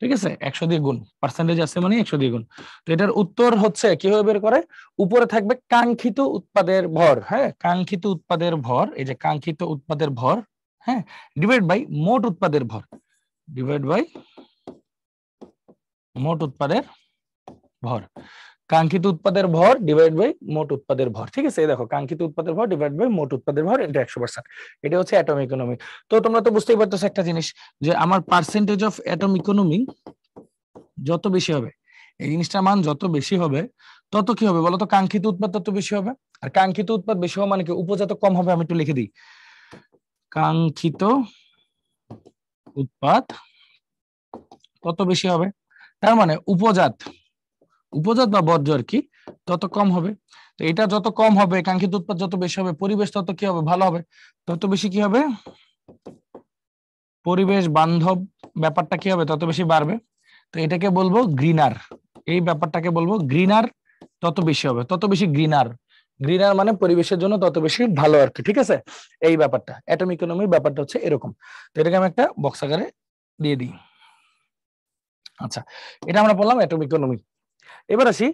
ঠিক আছে, 100 দিয়ে গুণ, পার্সেন্টেজ আছে মানে 100 দিয়ে গুণ। তো এটার উত্তর হচ্ছে কিভাবে বের করে, উপরে থাকবে কাঙ্ক্ষিত উৎপাদের ভর, হ্যাঁ কাঙ্ক্ষিত উৎপাদের ভর, এই যে কাঙ্ক্ষিত উৎপাদের ভর, হ্যাঁ ডিভাইড বাই মোট উৎপাদের ভর, ডিভাইড বাই মোট উৎপাদের ভর, কাঙ্ক্ষিত উৎপাদের ভর ডিভাইড বাই মোট উৎপাদের ভর। ঠিক আছে, দেখো কাঙ্ক্ষিত উৎপাদের ভর ডিভাইড বাই মোট উৎপাদের ভর, এটা 100%। এটা হচ্ছে অ্যাটম ইকোনমি। তো তোমরা তো বুঝতেই পারতেছো একটা জিনিস, যে আমার পার্সেন্টেজ অফ অ্যাটম ইকোনমি যত বেশি হবে, এই জিনিসটার মান যত বেশি হবে তত কি হবে বলতো, কাঙ্ক্ষিত উৎপাদ তত বেশি হবে। আর কাঙ্ক্ষিত উৎপাদ বেশি হওয়া মানে কি, উপজাত কম হবে। আমি একটু লিখে দিই, কাঙ্ক্ষিত উৎপাদ তত বেশি হবে, তার মানে উপজাত, উপজাত বা বর্জ্য আর কি তত কম হবে। তো এটা যত কম হবে, কাঙ্ক্ষিত উৎপাদ যত বেশি হবে, পরিবেশ তত কি হবে, ভালো হবে, তত বেশি কি হবে, পরিবেশ বান্ধব ব্যাপারটা কি হবে, তত বেশি বাড়বে। তো এটাকে বলবো গ্রিনার, এই ব্যাপারটাকে বলবো গ্রিনার, তত বেশি হবে, তত বেশি গ্রিনার, গ্রিনার মানে পরিবেশের জন্য তত বেশি ভালো আর কি। ঠিক আছে, এই ব্যাপারটা অ্যাটম ইকোনমির ব্যাপারটা হচ্ছে এরকম। তো এটাকে আমি একটা বক্স আকারে দিয়ে দিই। আচ্ছা, এটা আমরা বললাম অ্যাটম ইকোনমি। এবার আসি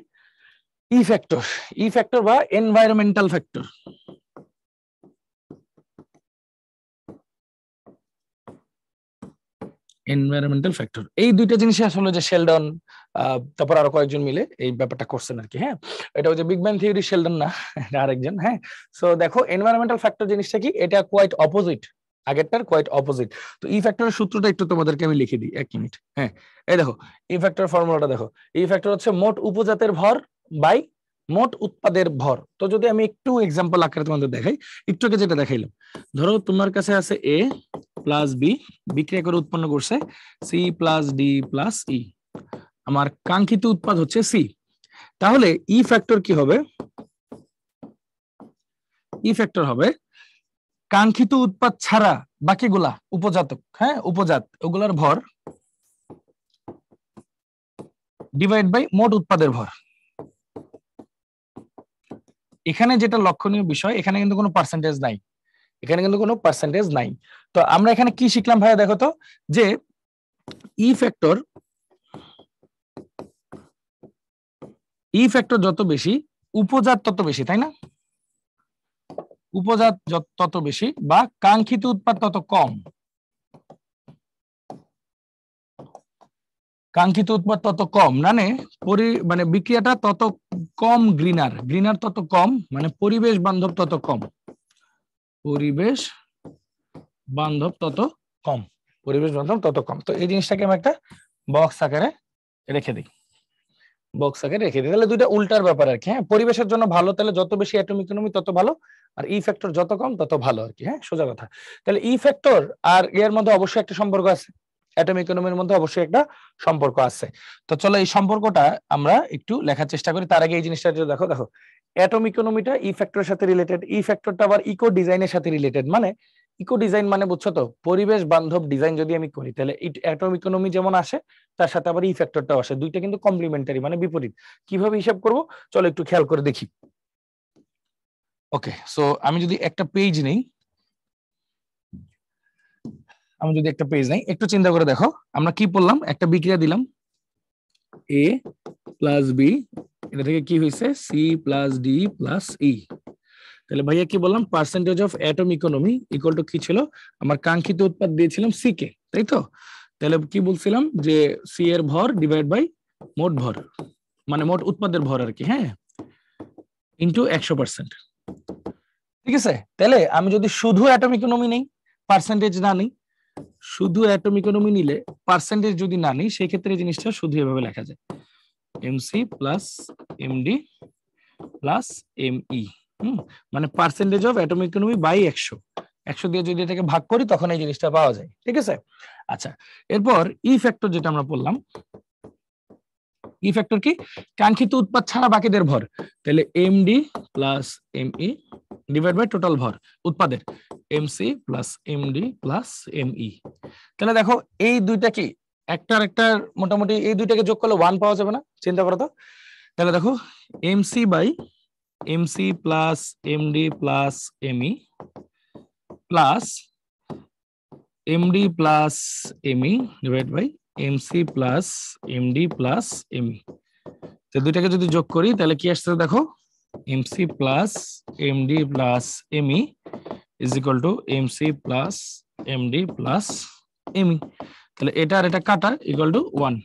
ই ফ্যাক্টর, ই ফ্যাক্টর বা এনভায়রনমেন্টাল ফ্যাক্টর। এনভায়রনমেন্টাল ফ্যাক্টর, এই দুইটা জিনিসই আসলে যে শেলডন তারপর আরো কয়েকজন মিলে এই ব্যাপারটা করছেন আর কি। হ্যাঁ, এটা হচ্ছে বিগ ব্যাং থিওরি, শেলডন না, এটা আরেকজন। হ্যাঁ, সো দেখো এনভায়রনমেন্টাল ফ্যাক্টর জিনিসটা কি, এটা কোয়াইট অপোজিট, আগেরটার কোয়াইট অপোজিট। তো ই ফ্যাক্টরের সূত্রটা একটু তোমাদেরকে আমি লিখে দিই, 1 মিনিট। হ্যাঁ, এই দেখো ই ফ্যাক্টর ফর্মুলাটা দেখো, ই ফ্যাক্টর হচ্ছে মোট উপজাতের ভর বাই মোট উৎপাদের ভর। তো যদি আমি একটু এক্সাম্পল আকারে তোমাদের দেখাই, একটু আগে যেটা দেখাইলাম, ধরো তোমার কাছে আছে এ প্লাস বি বিক্রিয়া করে উৎপন্ন করছে C plus D plus E, আমার কাঙ্ক্ষিত উৎপাদ হচ্ছে সি। তাহলে ই ফ্যাক্টর কি হবে, ই ফ্যাক্টর হবে কাঙ্ক্ষিত উৎপাদ ছাড়া বাকিগুলা উপজাতক, হ্যাঁ উপজাত, ওগুলার ভর ডিভাইড বাই মোট উৎপাদের ভর। এখানে যেটা লক্ষণীয় বিষয়, এখানে কিন্তু কোনো পার্সেন্টেজ নাই, এখানে কিন্তু কোনো পার্সেন্টেজ নাই। তো আমরা এখানে কি শিখলাম ভাইয়া দেখো তো, যে ই ফ্যাক্টর যত বেশি উপজাত তত বেশি, তাই না? উপজাত তত বেশি বা কাঙ্ক্ষিত উৎপাদ তত কম, কাঙ্ক্ষিত উৎপাদ তত কম মানে মানে বিক্রিয়াটা তত কম গ্রিনার তত কম, মানে পরিবেশ বান্ধব তত কম, পরিবেশ বান্ধব তত কম, পরিবেশ বান্ধব তত কম। তো এই জিনিসটাকে আমি একটা বক্স আকারে রেখে দিই, তাহলে দুইটা উল্টার ব্যাপার আর কি। হ্যাঁ, পরিবেশের জন্য ভালো, তাহলে যত বেশি অ্যাটম ইকোনমি তত ভালো, আর ই ফ্যাক্টর যত কম তত ভালো আর কি। হ্যাঁ, সোজা কথা। তাহলে ই ফ্যাক্টর আর এর মধ্যে অবশ্যই একটা সম্পর্ক আছে, অ্যাটম ইকোনমির মধ্যে অবশ্যই একটা সম্পর্ক আছে। তো চলো এই সম্পর্কটা আমরা একটু লেখার চেষ্টা করি। তার আগে এই জিনিসটা দেখো, অ্যাটম ইকোনমিটা ই ফ্যাক্টরের সাথে রিলেটেড, ই ফ্যাক্টরটা আবার ইকো ডিজাইনের সাথে রিলেটেড। মানে ইকো ডিজাইন মানে বুঝছো তো, পরিবেশ বান্ধব ডিজাইন যদি আমি করি তাহলে অ্যাটম ইকোনমি যেমন আসে তার সাথে আবার ই ফ্যাক্টরটাও আসে, দুইটা কিন্তু কমপ্লিমেন্টারি মানে বিপরীত। কিভাবে হিসাব করব চলো একটু খেয়াল করে দেখি। ওকে, সো আমি যদি একটা পেজ নেই, একটু চিন্তা করে দেখো, আমরা কি বললাম, একটা বিক্রিয়া দিলাম এ প্লাস বি, এটা থেকে কি হয়েছে C plus D plus E. তাহলে ভাইয়া কি বললাম, percentage of atom economy equal to কি ছিল, আমার কাঙ্ক্ষিত উৎপাদ দিয়েছিলাম সি কে, তাই তো? তাহলে কি বলছিলাম যে সি এর ভর ডিভাইড বাই মোট ভর, মানে মোট উৎপাদের ভর আর কি, হ্যাঁ, ইন্টু 100%। ঠিক আছে, তাহলে আমি যদি শুধু অ্যাটম ইকোনমি নেই, পার্সেন্টেজ না নেই, শুধু অ্যাটম ইকোনমি নিলে পার্সেন্টেজ যদি না নিই, সেই ক্ষেত্রে জিনিসটা শুধু এভাবে লেখা যায়, MC plus MD plus ME, মানে percentage of atom economy by 100 দিয়ে যদি এটাকে ভাগ করি তখন এই জিনিসটা পাওয়া যায়। ঠিক আছে, আচ্ছা, এরপর ই ফ্যাক্টর যেটা আমরা বললাম, ই ফ্যাক্টর কি, কাঙ্ক্ষিত উৎপাদ ছাড়া বাকিদের ভর, তাহলে MD plus ME divide by total ভর উৎপাদের, MC plus MD plus ME. তাহলে দেখো এই দুইটা কি একটার মোটামুটি এই দুইটাকে যোগ করলে 1 পাওয়া যাবে না? চিন্তা করো তো। তাহলে দেখো MC by MC plus MD plus ME plus MD plus ME divide by MC plus MD plus ME. তো দুইটাকে যদি যোগ করি তাহলে কি আসছে দেখো, MC plus MD plus ME is equal to MC plus MD plus ME. তাহলে এটা আর এটা কাটা ইকুয়াল টু 1।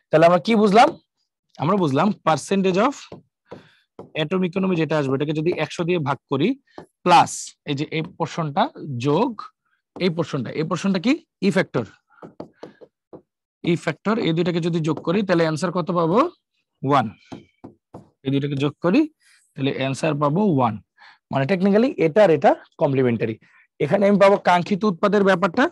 তাহলে আমরা কি বুঝলাম, আমরা বুঝলাম পার্সেন্টেজ অফ অ্যাটম ইকোনমি যেটা আসবে এটাকে যদি 100 দিয়ে ভাগ করি, প্লাস এই যে এই পোরশনটা যোগ এই পোরশনটা কি ই ফ্যাক্টর, এই দুইটাকে যদি যোগ করি তাহলে অ্যান্সার কত পাবো 1। এই দুইটাকে যোগ করি তাহলে অ্যান্সার পাবো 1, মানে টেকনিক্যালি এটা আর এটা কমপ্লিমেন্টারি। এখানে আমি পাবো কাঙ্ক্ষিত উৎপাদের ব্যাপারটা,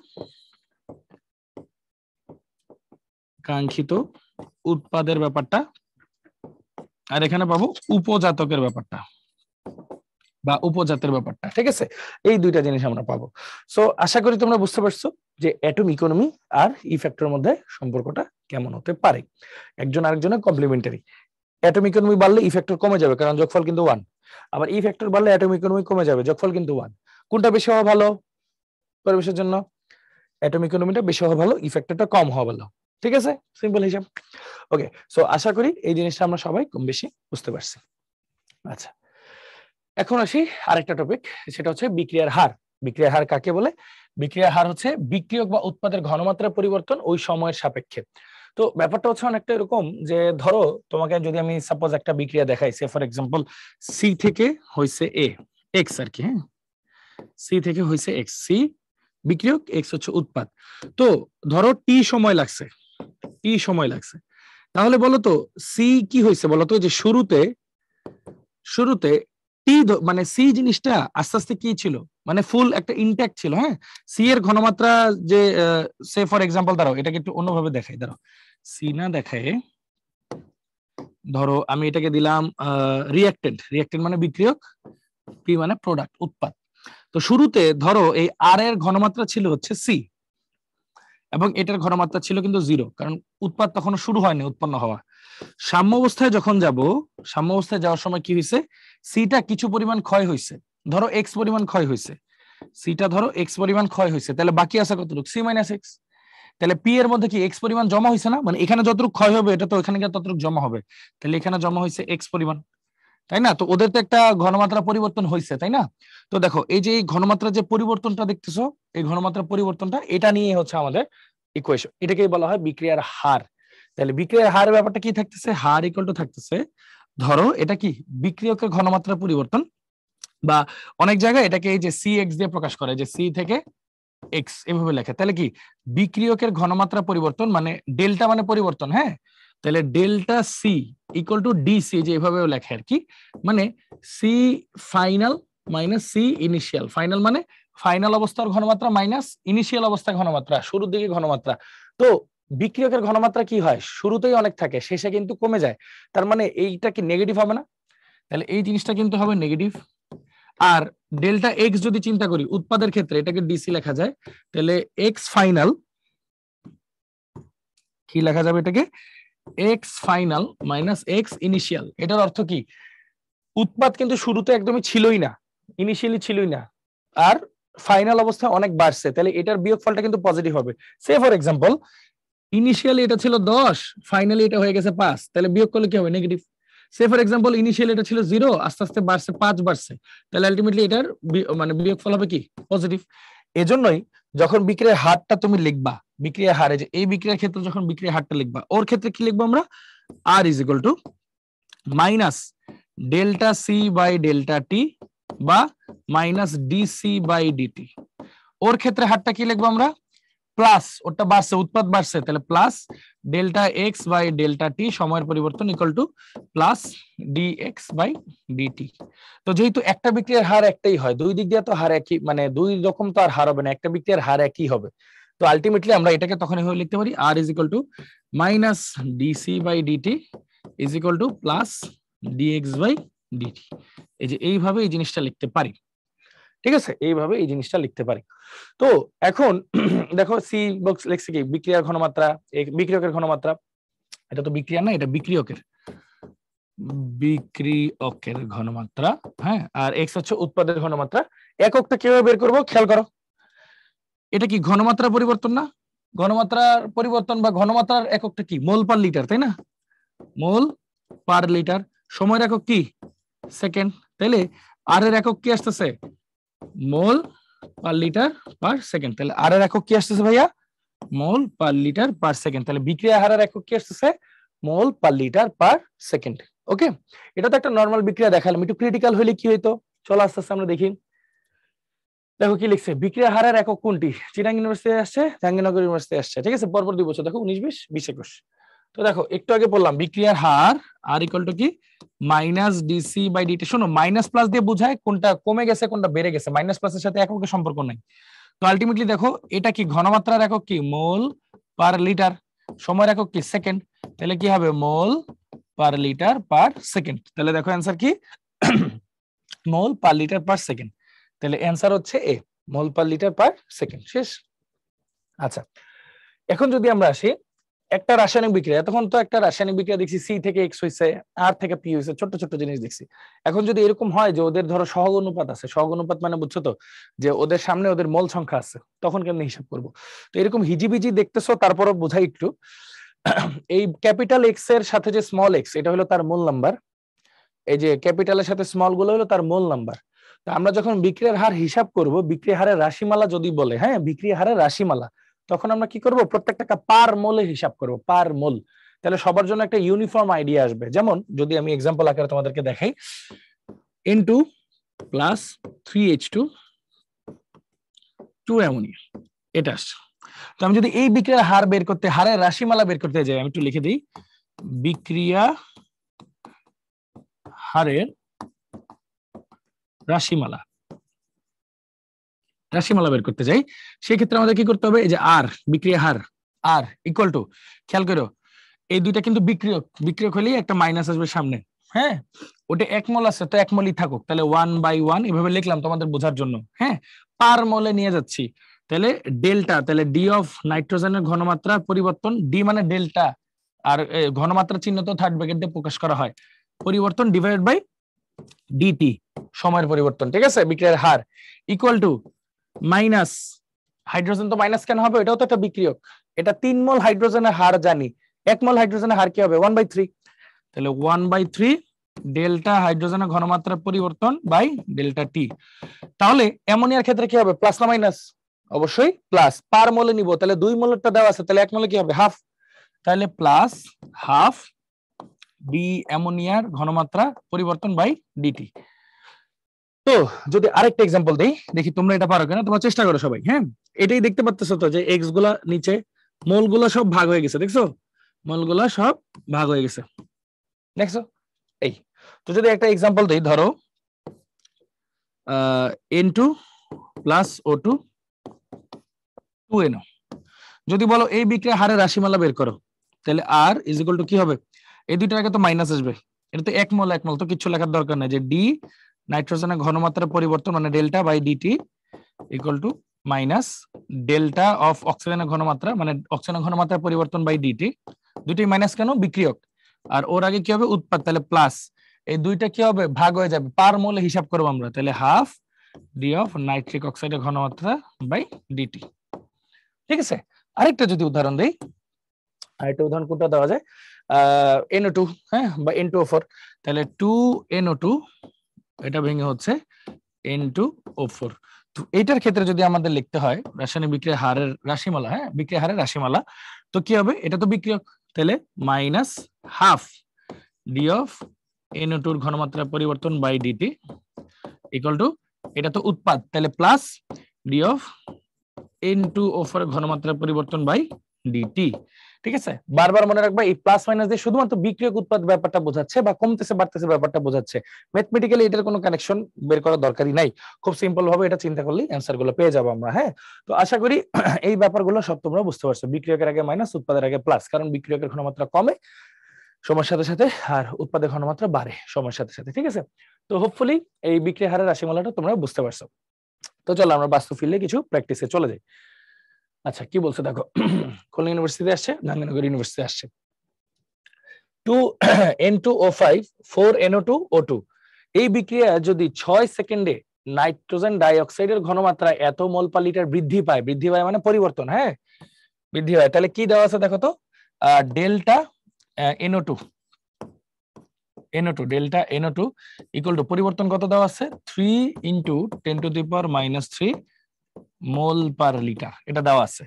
আর এখানে পাবো উপজাতকের ব্যাপারটা বা উপজাতের ব্যাপারটা। ঠিক আছে, এই দুইটা জিনিস আমরা পাবো। সো আশা করি তোমরা বুঝতে পারছো যে অ্যাটম ইকোনমি আর ই ফ্যাক্টরের মধ্যে সম্পর্কটা কেমন হতে পারে, একজন আরেকজনের কমপ্লিমেন্টারি। অ্যাটম ইকোনমি বাড়লে ই ফ্যাক্টর কমে যাবে, কারণ যোগফল কিন্তু 1, আবার ই ফ্যাক্টর বাড়লে অ্যাটম ইকোনমি কমে যাবে, যোগফল কিন্তু 1। কোনটা বেশি হওয়া ভালো পরিবেশের জন্য? অ্যাটম ইকোনমিটা বেশি হওয়া ভালো, ই ফ্যাক্টরটা কম হওয়া ভালো। ঠিক আছে, সিম্পল হিসাব। ওকে, সো আশা করি এই জিনিসটা আমরা সবাই কম বেশি বুঝতে পারছি। আচ্ছা, এখন আসি আরেকটা টপিক, সেটা হচ্ছে বিক্রিয়ার হার। বিক্রিয়ার হার কাকে বলে? বিক্রিয়ার হার হচ্ছে বিক্রিয়ক বা উৎপাদের ঘনমাত্রার পরিবর্তন ওই সময়ের সাপেক্ষে। তো ব্যাপারটা হচ্ছে অনেকটা এরকম যে ধরো তোমাকে যদি আমি সাপোজ একটা বিক্রিয়া দেখাই, সে ফর এক্সাম্পল সি থেকে হইছে এ এক্স আর কি, হ্যাঁ, সি থেকে হইছে এক্স, সি বিক্রিয়ক, এক্স হচ্ছে উৎপাদ। তো ধরো টি সময় লাগছে, তাহলে বলো তো সি কি হয়েছে বলো তো, যে শুরুতে টি মানে সি জিনিসটা আস্তে আস্তে কি ছিল, মানে ফুল একটা ইনট্যাক্ট ছিল। হ্যাঁ, সি এর ঘনমাত্রা যে সে ফর এক্সাম্পল দাঁড়াও এটাকে একটু অন্যভাবে দেখাই, দাঁড়াও সি না দেখায়, ধরো আমি এটাকে দিলাম রিঅ্যাক্টেন্ট মানে বিক্রিয়ক, P পি মানে প্রোডাক্ট, উৎপাদ। তো শুরুতে ধরো এই আর এর ঘনমাত্রা ছিল হচ্ছে সি, এবং এটার ঘনমাত্রা ছিল কিন্তু 0, কারণ উৎপাদ তখনও শুরু হয়নি উৎপন্ন হওয়া। সাম্য অবস্থায় যখন যাব, সাম্য অবস্থায় যাওয়ার সময় কি হয়েছে, সিটা কিছু পরিমাণ ক্ষয় হয়েছে, ধরো এক্স পরিমাণ ক্ষয় হয়েছে, সিটা ধরো এক্স পরিমাণ ক্ষয় হয়েছে, তাহলে বাকি আছে কতটুকু, সি মাইনাস এক্স। তাহলে পি এর মধ্যে কি এক্স পরিমাণ জমা হয়েছে না, মানে এখানে যতটুকু ক্ষয় হবে এটা তো এখানে গিয়ে ততটুকু জমা হবে, তাহলে এখানে জমা হয়েছে এক্স পরিমাণ, তাই না? তো ওদের তো একটা ঘনমাত্রা পরিবর্তন হয়েছে, তাই না? তো দেখো এই যে এই ঘনমাত্রা যে পরিবর্তনটা দেখতেছো, এই ঘনমাত্রা পরিবর্তনটা এটা নিয়ে হচ্ছে আমাদের ইকুয়েশন, এটাকেই বলা হয় বিক্রিয়ার হার। তাহলে বিক্রিয়ার হার ব্যাপারটা কি থাকতেছে, হার ইকুয়াল টু থাকতেছে, ধরো এটা কি বিক্রিয়কের ঘনমাত্রা পরিবর্তন, বা অনেক জায়গায় এটাকে এই যে সি এক্স দিয়ে প্রকাশ করে, যে সি থেকে এক্স এভাবে লেখে, তাহলে কি বিক্রিয়কের ঘনমাত্রা পরিবর্তন মানে ডেল্টা মানে পরিবর্তন, হ্যাঁ, তাহলে delta C equal to DC, যে এভাবেও লেখে আর কি, মানে C final minus C initial. Final মানে ফাইনাল অবস্থার ঘনমাত্রা মাইনাস ইনিশিয়াল অবস্থার ঘনমাত্রা, শুরুর দিকে ঘনমাত্রা। তো বিক্রিয়কের ঘনমাত্রা কি হয়, শুরুতেই অনেক থাকে, শেষে কিন্তু কমে যায়, তার মানে এইটা কি নেগেটিভ হবে না, তাহলে এই জিনিসটা কিন্তু হবে নেগেটিভ। আর ডেল্টা এক্স যদি চিন্তা করি উৎপাদের ক্ষেত্রে, এটাকে ডিসি লেখা যায়, তাহলে এক্স ফাইনাল কি লেখা যাবে, এটাকে x final minus x initial. এটার অর্থ কি, উৎপাদ কিন্তু শুরুতে একদমই ছিলই না, ইনিশিয়ালি ছিলই না, আর ফাইনাল অবস্থায় অনেক বাড়ছে, তাহলে এটার বিয়োগফলটা কিন্তু পজিটিভ হবে। সে ফর এক্সাম্পল ইনিশিয়ালি এটা ছিল 10, ফাইনালি এটা হয়ে গেছে 5, তাহলে বিয়োগ করলে কি হবে, negative. Say for example initially এটা ছিল 0, আস্তে আস্তে বাড়ছে 5 বাড়ছে, তাহলে আলটিমেটলি এটার মানে বিয়োগফল হবে কি, পজিটিভ। এজন্যই যখন বিক্রিয়ার হারটা তুমি লিখবা, বিক্রিয়ার হারে যে এই বিক্রিয়ার ক্ষেত্রে যখন বিক্রিয়ার হারটা লিখবা, ওর ক্ষেত্রে কি লিখবো আমরা, R is equal to minus delta C by delta T বা মাইনাস ডিসি বাই ডিটি। ওর ক্ষেত্রে হারটা কি লিখবো আমরা, প্লাস, ওটা বাড়ছে উৎপাদ বাড়ছে, তাহলে plus delta X by delta T সময়ের পরিবর্তন equal to plus D X by DT. তো যেহেতু একটা বিক্রিয়ার হার একটাই হয়, দুই দিক দিয়ে তো হার একই, মানে দুই রকম তো আর হার হবে না, একটা বিক্রিয়ার হার একই হবে। তো আলটিমেটলি আমরা এটাকে তখন এভাবে লিখতে পারি, R is equal to minus DC by DT is equal to plus DX by DT. এই যে এইভাবে এই জিনিসটা লিখতে পারি, ঠিক আছে, এইভাবে এই জিনিসটা লিখতে পারি। তো এখন দেখো সি বক্স লেখছে কি, বিক্রিয়ার ঘনমাত্রা, বিক্রিয়কের ঘনমাত্রা, এটা তো বিক্রিয়া না, এটা বিক্রিয়কের, বিক্রিয়কের ঘনমাত্রা, হ্যাঁ, আর এক্স হচ্ছে উৎপাদের ঘনমাত্রা। এককটা কিভাবে বের করবো খেয়াল করো, এটা কি ঘনমাত্রা পরিবর্তন না, ঘনমাত্রার পরিবর্তন বা ঘনমাত্রার এককটা কি, মোল পার লিটার, তাই না, মোল পার লিটার। সময়ের একক কি, সেকেন্ড, তাইলে আর এর একক কি আসতেছে, মোল পার লিটার পার সেকেন্ড, তাহলে আর এর একক কি আসতেছে ভাইয়া, মোল পার লিটার পার সেকেন্ড, তাহলে বিক্রিয়া হারের একক কি আসতেছে, মোল পার লিটার পার সেকেন্ড। ওকে, এটা তো একটা নরমাল বিক্রিয়া দেখালাম, একটু ক্রিটিক্যাল হলে কি হইতো, চলো আস্তে আস্তে আমরা দেখি। দেখো কি লিখছে, বিক্রিয়া হারের একক কোনটি, চিটাং ইউনিভার্সিটি আসছে, জাহাঙ্গীরনগর ইউনিভার্সিটি আসছে, ঠিক আছে, পরপর 2 বছর, দেখো 19 20 20 21। তো দেখো একটু আগে বললাম বিক্রিয়ার হার আর ইকুয়াল টু কি, মাইনাস ডিসি বাই ডিটি। শোনো, মাইনাস প্লাস দিয়ে বোঝায় কোনটা কমে গেছে কোনটা বেড়ে গেছে, মাইনাস প্লাসের সাথে এককের সম্পর্ক নাই। তো আলটিমেটলি দেখো এটা কি, ঘনমাত্রার একক কি, মোল পার লিটার, সময়ের একক কি, সেকেন্ড, তাহলে কি হবে, মোল পার লিটার পার সেকেন্ড। তাহলে দেখো অ্যান্সার কি, মোল পার লিটার পার সেকেন্ড, তাহলে অ্যান্সার হচ্ছে এ, মোল পার লিটার পার সেকেন্ড। শেষ। আচ্ছা, এখন যদি আমরা আসি একটা রাসায়নিক বিক্রিয়া, তখন তো একটা রাসায়নিক বিক্রিয়া দেখছি সি থেকে এক্স হয়েছে, আর থেকে পি হয়েছে, ছোট ছোট জিনিস দেখছি। এখন যদি এরকম হয় যে ওদের ধরো সহগ অনুপাত আছে, সহগ অনুপাত মানে বুঝছো তো, যে ওদের সামনে ওদের মোল সংখ্যা আছে, তখন কেমনে হিসাব করব। তো এরকম হিজিবিজি দেখতেছো, তারপরও বোঝাই একটু, এই ক্যাপিটাল এক্স এর সাথে যে স্মল এক্স, এটা হলো তার মোল নাম্বার, এই যে ক্যাপিটালের সাথে স্মল গুলো হলো তার মোল নাম্বার। তো আমরা যখন বিক্রিয়ার হার হিসাব করব, বিক্রিয়া হারের রাশিমালা যদি বলে, হ্যাঁ, বিক্রিয়া হারের রাশিমালা, তখন আমরা কি করব, প্রত্যেকটাকে পার মোলে হিসাব করব, পার মোল। তাহলে সবার জন্য একটা ইউনিফর্ম আইডিয়া আসবে। যেমন যদি আমি এক্সাম্পল আকারে তোমাদেরকে দেখাই, N2 প্লাস 3H2 2 অ্যামোনিয়া, এটা আসছে। তো আমি যদি এই বিক্রিয়ার হার বের করতে, হারের রাশিমালা বের করতে যাই, আমি একটু লিখে দিই, বিক্রিয়া হারের রাশিমালা, রাশিমালা বের করতে যাই, সেক্ষেত্রে আমাদের কি করতে হবে, এই যে আর বিক্রিয়া হার, আর ইকুয়াল টু, খেয়াল করো এই দুইটা কিন্তু বিক্রিয়ক, বিক্রিয়ক হলেই একটা মাইনাস আসবে সামনে, হ্যাঁ, ওটা 1 মোল আছে তো 1 মোলই থাকুক, তাহলে 1/1 এভাবে লিখলাম তোমাদের বোঝার জন্য। হ্যাঁ, পার মোলে নিয়ে যাচ্ছি, তাহলে ডেল্টা, তাহলে ডি অফ নাইট্রোজেনের ঘনমাত্রা পরিবর্তন, ডি মানে ডেল্টা, আর ঘনমাত্রা চিহ্ন তো থার্ড ব্র্যাকেট দিয়ে প্রকাশ করা হয়, পরিবর্তন ডিভাইডেড বাই ডিটি, সময়ের পরিবর্তন, ঠিক আছে, বিক্রিয়ার হার, ইকুয়াল টু মাইনাস, হাইড্রোজেন তো মাইনাস কেন হবে, এটাও তো একটা বিক্রিয়ক, এটা 3 মোল হাইড্রোজেনের হার জানি, 1 মোল হাইড্রোজেনের হার কি হবে 1/3, তাহলে 1/3 ডেল্টা হাইড্রোজেনের ঘনমাত্রা পরিবর্তন বাই ডেল্টা টি। তাহলে অ্যামোনিয়ার ক্ষেত্রে কি হবে, প্লাস না মাইনাস, অবশ্যই প্লাস, পার মোলে নিব, তাহলে 2 মোলেরটা দেওয়া আছে, তাহলে 1 মোলে কি হবে হাফ, তাহলে প্লাস হাফ ডি অ্যামোনিয়ার ঘনমাত্রা পরিবর্তন বাই ডিটি। তো যদি আরেকটা এক্সাম্পল দেই, দেখি তোমরা এটা পারো কিনা, তোমরা চেষ্টা করো সবাই। হ্যাঁ, এটাই দেখতে পাচ্তেছো তো যে এক্স গুলা নিচে, মোল গুলা সব ভাগ হয়ে গেছে, দেখছো, মোল গুলা সব ভাগ হয়ে গেছে, দেখছো। এই তো যদি একটা এক্সাম্পল দেই, ধরো N2 প্লাস O2 2NO, যদি বলো এই বিক্রিয়া হারের রাশিমালা বের করো, তাহলে আর ইজ ইকুয়াল টু কি হবে, এই দুইটার আগে তো মাইনাস আসবে, এটা তো 1 মোল 1 মোল, তো কিছু লেখার দরকার নাই, যে ডি নাইট্রোজেনের ঘনমাত্রা পরিবর্তন মানে delta by DT equal to minus delta of অক্সিজেনের ঘনমাত্রা মানে অক্সিজেনের ঘনমাত্রা পরিবর্তন বাই ডিটি, দুইটাই মাইনাস কেন, বিক্রিয়ক, আর ওর আগে কি হবে উৎপাদ, তাহলে প্লাস, এই দুইটা কি হবে ভাগ হয়ে যাবে, পার মোলে হিসাব করবো আমরা, তাহলে হাফ ডি অফ নাইট্রিক অক্সাইডের ঘনমাত্রা বাই ডিটি, ঠিক আছে। আরেকটা যদি উদাহরণ দেই, আরেকটা উদাহরণ কোনটা দেওয়া যায়, NO2, হ্যাঁ, বা N2O4, তাহলে 2NO2 এটা ভেঙে হচ্ছে N2O4। তো এইটার ক্ষেত্রে যদি আমাদের লিখতে হয় রাসায়নিক বিক্রিয়ার হারের রাশিমালা, হ্যাঁ, বিক্রিয়া হারের রাশিমালা, তো কি হবে, এটা তো বিক্রিয়ক, তাহলে minus half D of NO2 এর ঘনমাত্রা পরিবর্তন বাই ডিটি ইকুয়াল টু, এটা তো উৎপাদ, তাহলে প্লাস ডি অফ N2O4 এর ঘনমাত্রা পরিবর্তন বাই ডিটি, ঠিক আছে। বারবার মনে রাখবা এই প্লাস মাইনাস দিয়ে শুধুমাত্র বিক্রিয়ক উৎপাদ ব্যাপারটা বোঝাচ্ছে বা কমতেছে বাড়তেছে ব্যাপারটা বোঝাচ্ছে, ম্যাথমেটিক্যালি এটার কোনো কানেকশন বের করার দরকারই নাই, খুব সিম্পল ভাবে এটা চিন্তা করলেই অ্যান্সার গুলো পেয়ে যাবো আমরা। হ্যাঁ, তো আশা করি এই ব্যাপারগুলো সব তোমরা বুঝতে পারছো, বিক্রিয়কের আগে মাইনাস, উৎপাদের আগে প্লাস, কারণ বিক্রিয়কের ঘনমাত্রা কমে সময়ের সাথে সাথে, আর উৎপাদের ঘনমাত্রা বাড়ে সময়ের সাথে সাথে, ঠিক আছে। তো হোপফুলি এই বিক্রিয়া হারের রাশিমালাটা তোমরা বুঝতে পারছো। তো চলো আমরা বাস্তব ফিল্ডে কিছু প্র্যাকটিসে চলে যাই। আচ্ছা, কি বলছে দেখো, খুলনা ইউনিভার্সিটি আসছে, জাহাঙ্গীরনগর ইউনিভার্সিটি আসছে, 2N2O5 4NO2O2, এই বিক্রিয়া যদি 6 সেকেন্ডে নাইট্রোজেন ডাইঅক্সাইডের ঘনমাত্রা এত মোল পার লিটার বৃদ্ধি পায়, বৃদ্ধি পায় মানে পরিবর্তন, হ্যাঁ, বৃদ্ধি হয়, তাহলে কি দেওয়া আছে দেখো তো, delta NO2 delta NO2 equal to পরিবর্তন কত দেওয়া আছে, 3 × 10⁻³ মোল পার লিটার, এটা দেওয়া আছে,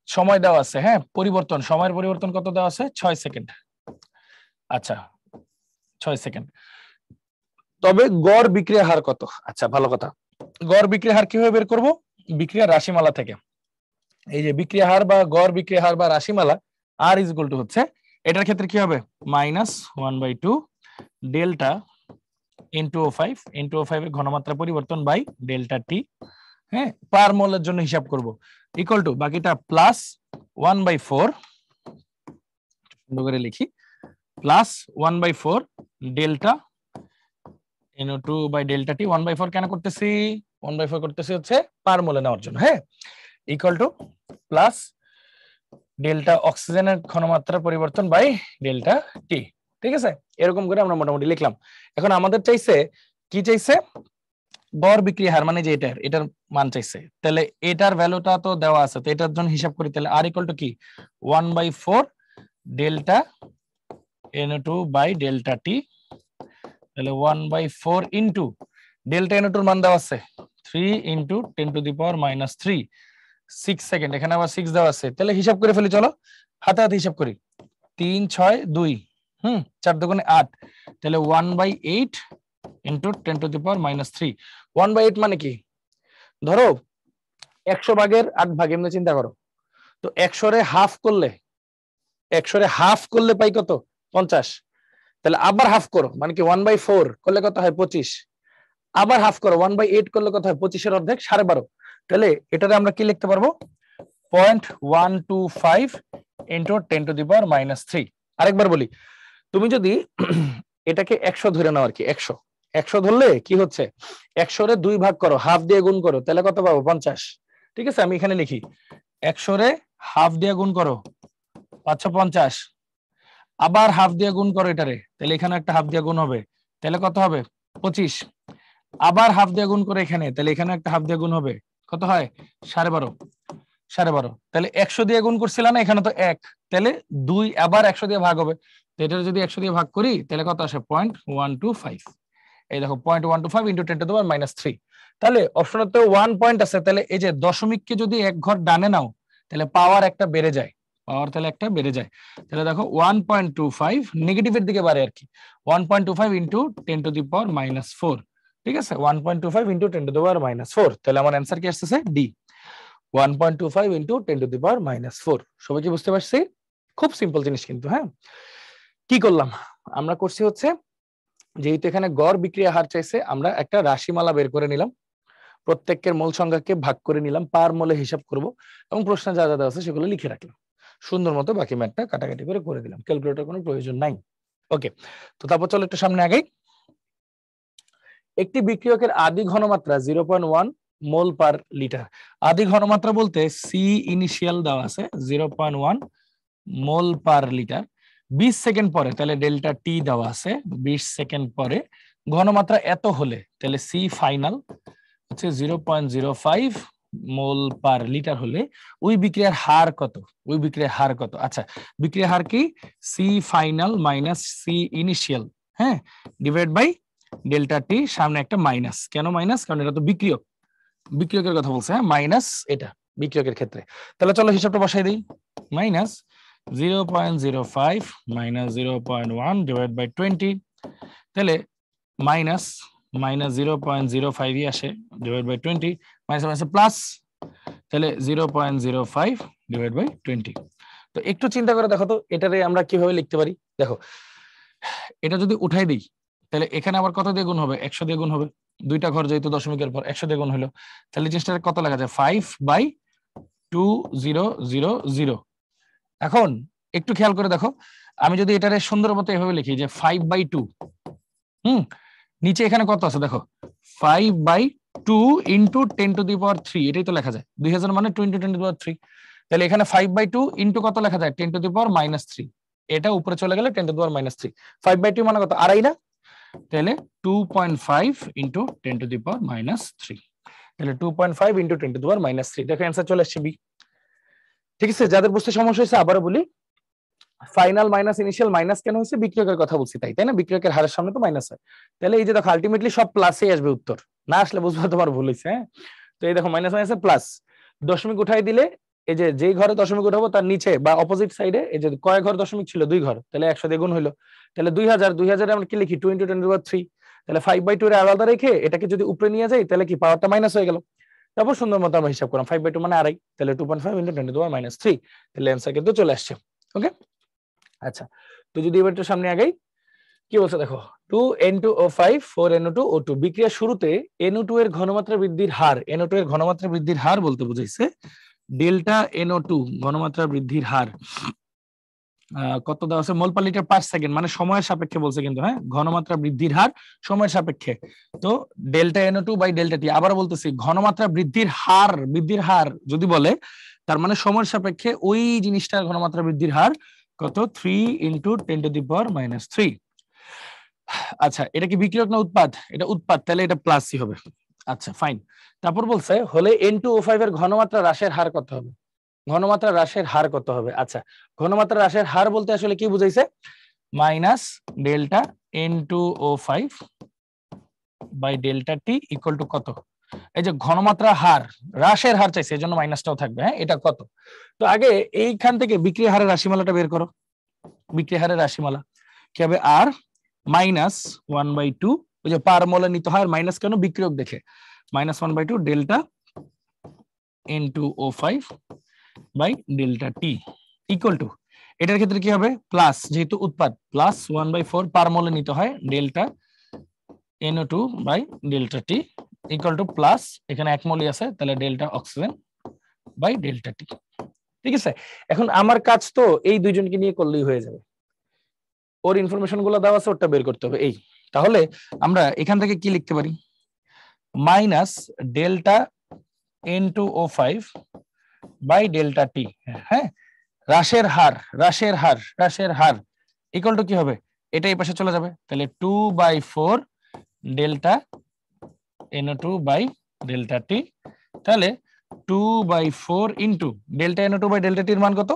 সময় দেওয়া আছে, হ্যাঁ, পরিবর্তন, সময়ের পরিবর্তন কত দেওয়া আছে 6 সেকেন্ড, আচ্ছা 6 সেকেন্ড, তবে গড় বিক্রিয়া হার কত, আচ্ছা ভালো কথা, গড় বিক্রিয়া হার কিভাবে বের করব, বিক্রিয়া রাশিমালা থেকে, এই যে বিক্রিয়া হার বা গড় বিক্রিয়া হার বা রাশিমালা, আর ইজ ইকুয়াল টু হচ্ছে, এটার ক্ষেত্রে কি হবে -1/2 ডেল্টা N2O5 এর ঘনমাত্রা পরিবর্তন বাই ডেল্টা টি, হ্যাঁ, পার মোলের জন্য হিসাব করব, ইকুয়াল টু বাকিটা প্লাস 1/4, সুন্দর করে লিখি, plus 1/4 delta NO2 by delta T, 1/4 কেন করতেছি, 1/4 করতেছি হচ্ছে পার মোলে নেওয়ার জন্য, হ্যাঁ, ইকুয়াল টু প্লাস ডেল্টা অক্সিজেনের ঘনমাত্রা পরিবর্তন বাই ডেল্টা টি, ঠিক আছে। এরকম করে আমরা মোটামুটি লিখলাম। এখন আমাদের চাইছে কি, চাইছে গড় বিক্রিয়া হার, মানে যে এটার মান চাইছে, তাহলে এটার ভ্যালুটা তো দেওয়া আছে, তো এটার জন্য হিসাব করি, তাহলে আর ইকুয়াল টু কি 1/4 ডেল্টা NO2 বাই ডেল্টা টি, তাহলে 1/4 ইন্টু ডেল্টা NO2 এর মান দেওয়া আছে 3 × 10⁻³ 6 সেকেন্ড, এখানে আবার 6 দেওয়া আছে, তাহলে হিসাব করে ফেলি, চলো হাতে হাতে হিসাব করি, 3 6 2, 4 2 8, তাহলে 1/8 × 10⁻³ 1/8 মানে কি, ধরো 100 ভাগের 8 ভাগ, এমনি চিন্তা করো, তো 100 রে হাফ করলে পাই কত 50, তাহলে আবার হাফ করো, মানে কি 1/4 করলে কত হয় 25, আবার হাফ করো 1/8 করলে কত হয় 25 এর অর্ধেক 12.5, তাহলে এটারে আমরা কি লিখতে পারবো 0.125 × 10⁻³ আরেকবার বলি, তুমি যদি এটাকে 100 ধরে নাও আর কি। 100 ধরলে কি হচ্ছে, 100 রে 2 ভাগ করো, হাফ দিয়ে গুণ করো, তাহলে কত পাবো? 50। ঠিক আছে, আমি এখানে লিখি 100 রে হাফ দিয়ে গুণ করো 550, আবার হাফ দিয়ে গুণ করো এটারে, তাহলে এখানে একটা হাফ দিয়ে গুণ হবে, তাহলে কত হবে? 25। আবার হাফ দিয়ে গুণ করে এখানে, তাহলে এখানে একটা হাফ দিয়ে গুণ হবে, কত হয়? 12.5। তাহলে 100 দিয়ে গুণ করছিলাম না, এখানে তো 1, তাহলে 2 আবার 100 দিয়ে ভাগ হবে, তো এটা যদি 100 দিয়ে ভাগ করি তাহলে কত আসে? 0.125। এই দেখো 0.125 ইন্টু 10⁻³ তাহলে অপশনে তো 1 পয়েন্ট আছে, তাহলে এই যে দশমিককে যদি এক ঘর ডানে নাও তাহলে পাওয়ার একটা বেড়ে যায়, তাহলে একটা বেড়ে যায়। তাহলে দেখো 1.25 নেগেটিভের দিকে বাড়ে আর কি, 1.25 ইন্টু 10⁻⁻4। ঠিক আছে, 1.25 ইন্টু 10⁻⁻4, তাহলে আমার অ্যান্সার কি আসতেছে? D, 1.25 into 10⁻⁻4। সবাই কি বুঝতে পারছি? খুব সিম্পল জিনিস কিন্তু। হ্যাঁ, কি করলাম আমরা? করছি হচ্ছে, যেহেতু এখানে গড় বিক্রিয়া হার চাইছে, আমরা একটা রাশিমালা বের করে নিলাম, প্রত্যেকের মোল সংখ্যাকে ভাগ করে নিলাম, পার মোলে হিসাব করব, এবং প্রশ্নে যা যা দেওয়া আছে সেগুলো লিখে রাখলাম সুন্দর মতো, বাকি ম্যাথটা কাটাকাটি করে দিলাম, ক্যালকুলেটর কোনো প্রয়োজন নাই। ওকে, তো তারপর চলো একটু সামনে আগাই। একটি বিক্রিয়কের আদি ঘনমাত্রা 0.1 মোল পার লিটার। আদি ঘনমাত্রা বলতে সি ইনিশিয়াল দেওয়া আছে 0.1 মোল পার লিটার, 20 সেকেন্ড পরে, তাহলে ডেল্টা টি দেওয়া আছে 20 সেকেন্ড পরে ঘনমাত্রা এত হলে, তাহলে সি ফাইনাল হচ্ছে 0.05 মোল পার লিটার হলে ওই বিক্রিয়ার হার কত? ওই বিক্রিয়ার হার কত? আচ্ছা, বিক্রিয়ার হার কি? C final minus C initial, হ্যাঁ, ডিভাইড বাই ডেল্টা টি, সামনে একটা মাইনাস। কেন মাইনাস? কারণ এটা তো বিক্রিয়ক, বিক্রিয়কের কথা বলছে, হ্যাঁ, মাইনাস এটা বিক্রিয়কের ক্ষেত্রে। তাহলে চলো হিসাবটা বসাই দিই, মাইনাস 0.05 মাইনাস 0.1 ডিভাইড বাই 20, তাহলে মাইনাস 0.05 আসে divide by 20, minus minus plus, তাহলে 0.05 ডিভাইড বাই 20। তো একটু চিন্তা করে দেখো তো এটারে আমরা কিভাবে লিখতে পারি। দেখো, এটা যদি উঠাই দিই তাহলে এখানে আবার কত দিয়ে গুণ হবে? 100 দিয়ে গুণ হবে, দুইটা ঘর যেহেতু দশমিকের পর 100 দিয়ে গুণ হলো, তাহলে জিনিসটা কত লেখা যায়? 5/2000। এখন একটু খেয়াল করে দেখো, আমি যদি এটারে সুন্দর মতো এভাবে লিখি যে 5/2, নিচে এখানে কত আছে দেখো, 5/2 ইন্টু 10⁻³ এটাই তো লেখা যায়, 2000 মানে 20 10⁻³, তাহলে এখানে 5/2 ইন্টু কত লেখা যায়? 10⁻³ এটা উপরে চলে গেলে 10⁻³ 5/2 মানে কত? আড়াই না? তাহলে 2.5 ইন্টু 10⁻³ তাহলে 2.5 ইন্টু 10⁻³ দেখো অ্যান্সার চলে আসছে বি। ঠিক আছে, যাদের বুঝতে সমস্যা হয়েছে আবারও বলি, ফাইনাল মাইনাস ইনিশিয়াল মাইনাস কেন হয়েছে? বিক্রিয়কের কথা বলছি তাই না? বিক্রিয়কের হারের সামনে তো মাইনাস হয়, তাহলে এই যে দেখো আলটিমেটলি সব প্লাসেই আসবে উত্তর, না আসলে বুঝবা তোমার ভুল হয়েছে। হ্যাঁ, তো এই দেখো মাইনাস মাইনাসে প্লাস, দশমিক উঠাই দিলে এই যে যেই ঘরে দশমিক উঠাবো তার নিচে বা অপোজিট সাইডে এই যে কয় ঘর দশমিক ছিল? 2 ঘর, তাহলে 100 দিয়ে গুণ হইলো, তাহলে 2000 আমরা কি লিখি? 2 ইন্টু 10⁻³ তাহলে 5/2 এর আলাদা রেখে এটাকে যদি উপরে নিয়ে যাই তাহলে কি পাওয়ারটা মাইনাস হয়ে গেল। তারপর সুন্দর মতো আমরা হিসাব করলাম 5/2 মানে আড়াই, তাহলে 2.5 ইন্টু 10⁻³ তাহলে অ্যান্সার কিন্তু চলে আসছে। ওকে, আচ্ছা, তো যদি এবার একটু সামনে আগাই, কি বলছে দেখো, 2N2O5 4NO2O2 বিক্রিয়ার শুরুতে NO2 এর ঘনমাত্রা বৃদ্ধির হার, NO2 এর ঘনমাত্রা বৃদ্ধির হার বলতে বুঝাইছে ডেল্টা NO2 ঘনমাত্রা বৃদ্ধির হার কত দেওয়া আছে? মোল পার লিটার পার সেকেন্ড, মানে সময়ের সাপেক্ষে বলছে কিন্তু, হ্যাঁ, ঘনমাত্রা বৃদ্ধির হার সময়ের সাপেক্ষে, তো ডেল্টা NO2 বাই ডেল্টা টি। আবার বলতেছি ঘনমাত্রা বৃদ্ধির হার যদি বলে তার মানে সময়ের সাপেক্ষে ওই জিনিসটার ঘনমাত্রা বৃদ্ধির হার কত? 3 ইন্টু 10⁻³ আচ্ছা, এটা কি বিক্রিয়ক না উৎপাদ? এটা উৎপাদ, তাহলে এটা প্লাসই হবে। আচ্ছা ফাইন, তারপর বলছে হলে N2O5 এর ঘনমাত্রা হ্রাসের হার কত হবে? ঘনমাত্রা হ্রাসের হার কত হবে? আচ্ছা, ঘনমাত্রা হ্রাসের হার বলতে আসলে কি বুঝাইছে? Minus delta N2O5 by delta T equal to কত? এই যে ঘনমাত্রা হার, হ্রাসের হার চাইছে, এই জন্য মাইনাসটাও থাকবে। হ্যাঁ, এটা কত? তো আগে এইখান থেকে বিক্রিয়া হারের রাশিমালাটা বের করো। বিক্রিয়া হারের রাশিমালা কি হবে? আর মাইনাস 1/2, ওই যে পার মোলে নিতে হয়, মাইনাস কেন? বিক্রিয়ক দেখে, minus 1/2 delta N2O5 by delta T equal to, এটার ক্ষেত্রে কি হবে? প্লাস, যেহেতু উৎপাদ, প্লাস 1/4 পার মোলে নিতে হয় delta NO2 by delta T equal to plus, এখানে এক মোলই আছে তাহলে delta oxygen by delta T. ঠিক আছে, এখন আমার কাজ তো এই দুইজনকে নিয়ে করলেই হয়ে যাবে। ওর ইনফরমেশন গুলো দেওয়া আছে, ওটা বের করতে হবে। এই তাহলে আমরা এখান থেকে কি লিখতে পারি, minus delta N2O5 by delta T. হ্যাঁ, হ্রাসের হার ইকুয়াল টু কি হবে, এটা এই পাশে চলে যাবে, তাহলে 2/4 ডেল্টা NO2 বাই ডেল্টা টি। তাহলে 2/4 into delta NO2 by delta টির মান কত,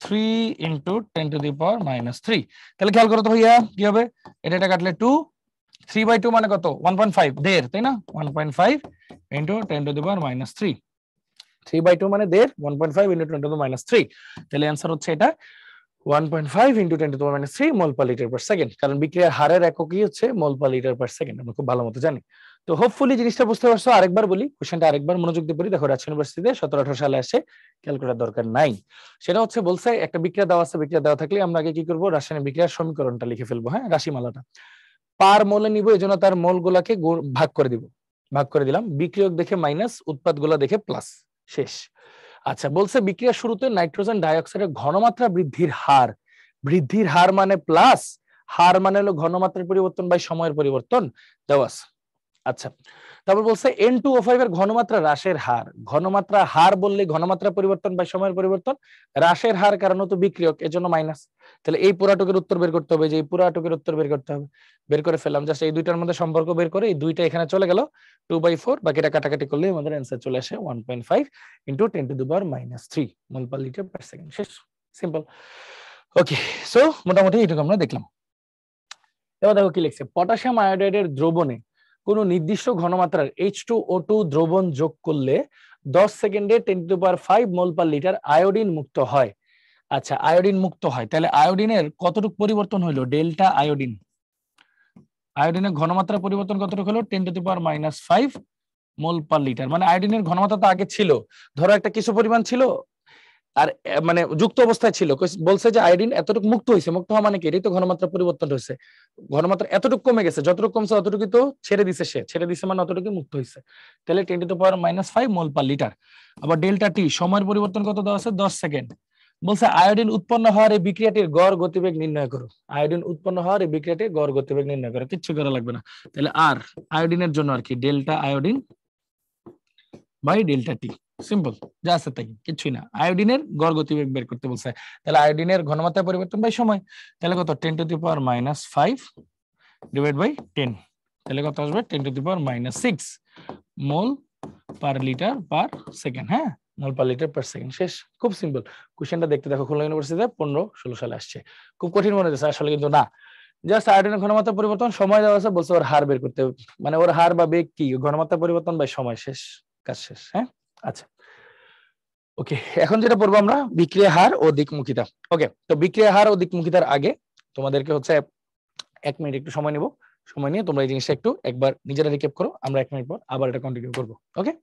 3 ইন্টু 10⁻³ তাহলে খেয়াল করো তো ভাইয়া কি হবে, এটা কাটলে 2, 3/2 মানে কত, 1.5, দেড়, তাই না? 1.5 ইন্টু 10⁻³ 3/2 মানে দেড়, 1.5 ইন্টু 10⁻³ তাহলে অ্যান্সার হচ্ছে এটা 1.5 ইন্টু 10⁻³ মোল পার লিটার পার সেকেন্ড, কারণ বিক্রিয়ার হারের এককই হচ্ছে মোল পার লিটার পার সেকেন্ড, আমরা খুব ভালো মতো জানি। তো হোপফুলি জিনিসটা বুঝতে পারছো। আরেকবার বলি, কোশ্চেনটা আরেকবার মনোযোগ দিয়ে পড়ি। দেখো, রাজশাহী ইউনিভার্সিটিতে 17-18 সালে আসে, ক্যালকুলেটর দরকার নাই। সেটা হচ্ছে বলছে একটা বিক্রিয়া দেওয়া আছে, বিক্রিয়া দেওয়া থাকলে আমরা আগে কি করবো, রাসায়নিক বিক্রিয়ার সমীকরণটা লিখে ফেলবো, হ্যাঁ, রাশিমালাটা পার মোলে নিব, এজন্য তার মোল গুলাকে ভাগ করে দিব, ভাগ করে দিলাম, বিক্রিয়ক দেখে মাইনাস, উৎপাদ গুলা দেখে প্লাস, শেষ। আচ্ছা, বলছে বিক্রিয়ার শুরুতে নাইট্রোজেন ডাইঅক্সাইডের ঘনমাত্রা বৃদ্ধির হার মানে প্লাস, হার মানে হলো ঘনমাত্রার পরিবর্তন বাই সময়ের পরিবর্তন দেওয়া আছে। আচ্ছা, তারপর বলছে N2O5 এর ঘনমাত্রা হ্রাসের হার, ঘনমাত্রা হার বললে ঘনমাত্রা পরিবর্তন বাই সময়ের পরিবর্তন, হ্রাসের হার কারণ তো বিক্রিয়ক, এজন্য মাইনাস। তাহলে এই পুরাটুকের উত্তর বের করতে হবে, যে এই পুরাটুকের উত্তর বের করতে হবে, বের করে ফেললাম। জাস্ট এই দুইটার মধ্যে সম্পর্ক বের করে এই দুইটা এখানে চলে গেল, 2/4, বাকিটা কাটাকাটি করলে আমাদের অ্যান্সার চলে আসে 1.5 ইন্টু 10⁻³ মোল পার লিটার পার সেকেন্ড। শেষ, সিম্পল। ওকে, সো মোটামুটি এইটুকু আমরা দেখলাম। এবার দেখো কি লিখছে, পটাশিয়াম আয়োডাইডের দ্রবণে কোন নির্দিষ্ট ঘনমাত্রার H2O2 দ্রবণ যোগ করলে 10 সেকেন্ডে 10⁵ মোল পার লিটার আয়োডিন মুক্ত হয়। আচ্ছা, আয়োডিন মুক্ত হয়, তাহলে আয়োডিনের কতটুকু পরিবর্তন হলো, ডেল্টা আয়োডিনের ঘনমাত্রা পরিবর্তন কতটুকু হলো, 10⁻⁵ মোল পার লিটার। মানে আয়োডিনের ঘনমাত্রা তো আগে ছিল, ধরো একটা কিছু পরিমাণ ছিল, আর মানে যুক্ত অবস্থায় ছিল, বলছে যে আয়োডিন এতটুকু মুক্ত হয়েছে, মুক্ত হওয়া মানে কি, এটাই তো ঘনমাত্রা পরিবর্তন হয়েছে, ঘনমাত্রা এতটুকু কমে গেছে, যতটুকু কমছে অতটুকু তো ছেড়ে দিছে, ছেড়ে দিছে মানে অতটুকু মুক্ত হয়েছে, তাহলে 10⁻⁵ মোল পার লিটার। আবার ডেল্টা টি সময়ের পরিবর্তন কত দেওয়া আছে, 10 সেকেন্ড। বলছে আয়োডিন উৎপন্ন হওয়ার এই বিক্রিয়াটির গড় গতিবেগ নির্ণয় করো, আয়োডিন উৎপন্ন হওয়ার এই বিক্রিয়াটির গড় গতিবেগ নির্ণয় করো, কিচ্ছু করা লাগবে না। তাহলে আর আয়োডিনের জন্য আর কি, delta iodine by delta T, simple, যা আছে তাই, কিছুই না। আয়োডিনের গড় গতিবেগ বের করতে বলছে, তাহলে আয়োডিনের ঘনমাত্রা পরিবর্তন বাই সময়, তাহলে কত, 10⁻⁻5 ডিভাইড বাই 10, তাহলে কত আসবে, 10⁻⁻6 মোল পার লিটার পার সেকেন্ড। হ্যাঁ, মোল পার লিটার পার সেকেন্ড। শেষ, খুব সিম্পল। কোশ্চেনটা দেখতে দেখো, খুলনা ইউনিভার্সিটিতে 15-16 সালে আসছে, খুব কঠিন মনে হচ্ছে, আসলে কিন্তু না। জাস্ট আয়োডিনের ঘনমাত্রা পরিবর্তন, সময় দেওয়া আছে, বলছে ওর হার বের করতে, মানে ওর হার বা বেগ কি, ঘনমাত্রা পরিবর্তন বাই সময়, শেষ, কাজ শেষ। হ্যাঁ, আচ্ছা, ওকে, এখন যেটা পড়বো আমরা, বিক্রিয়া হার ও দিকমুখিতা। ওকে, তো বিক্রিয়া হার ও দিকমুখিতার আগে তোমাদেরকে হচ্ছে 1 মিনিট একটু সময় নিব, সময় নিয়ে তোমরা এই জিনিসটা একটু একবার নিজেরা রিক্যাপ করো, আমরা 1 মিনিট পর আবার এটা কন্টিনিউ করবো। ওকে,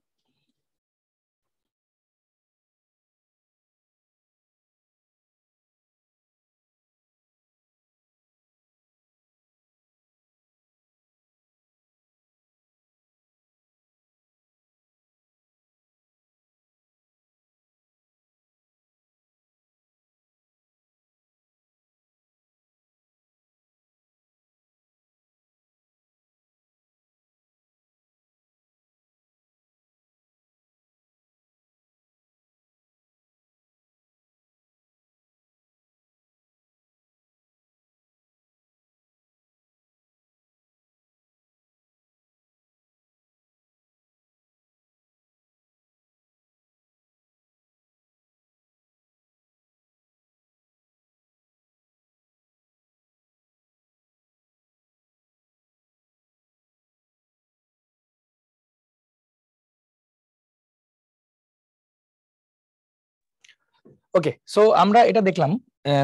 ওকে, সো আমরা এটা দেখলাম।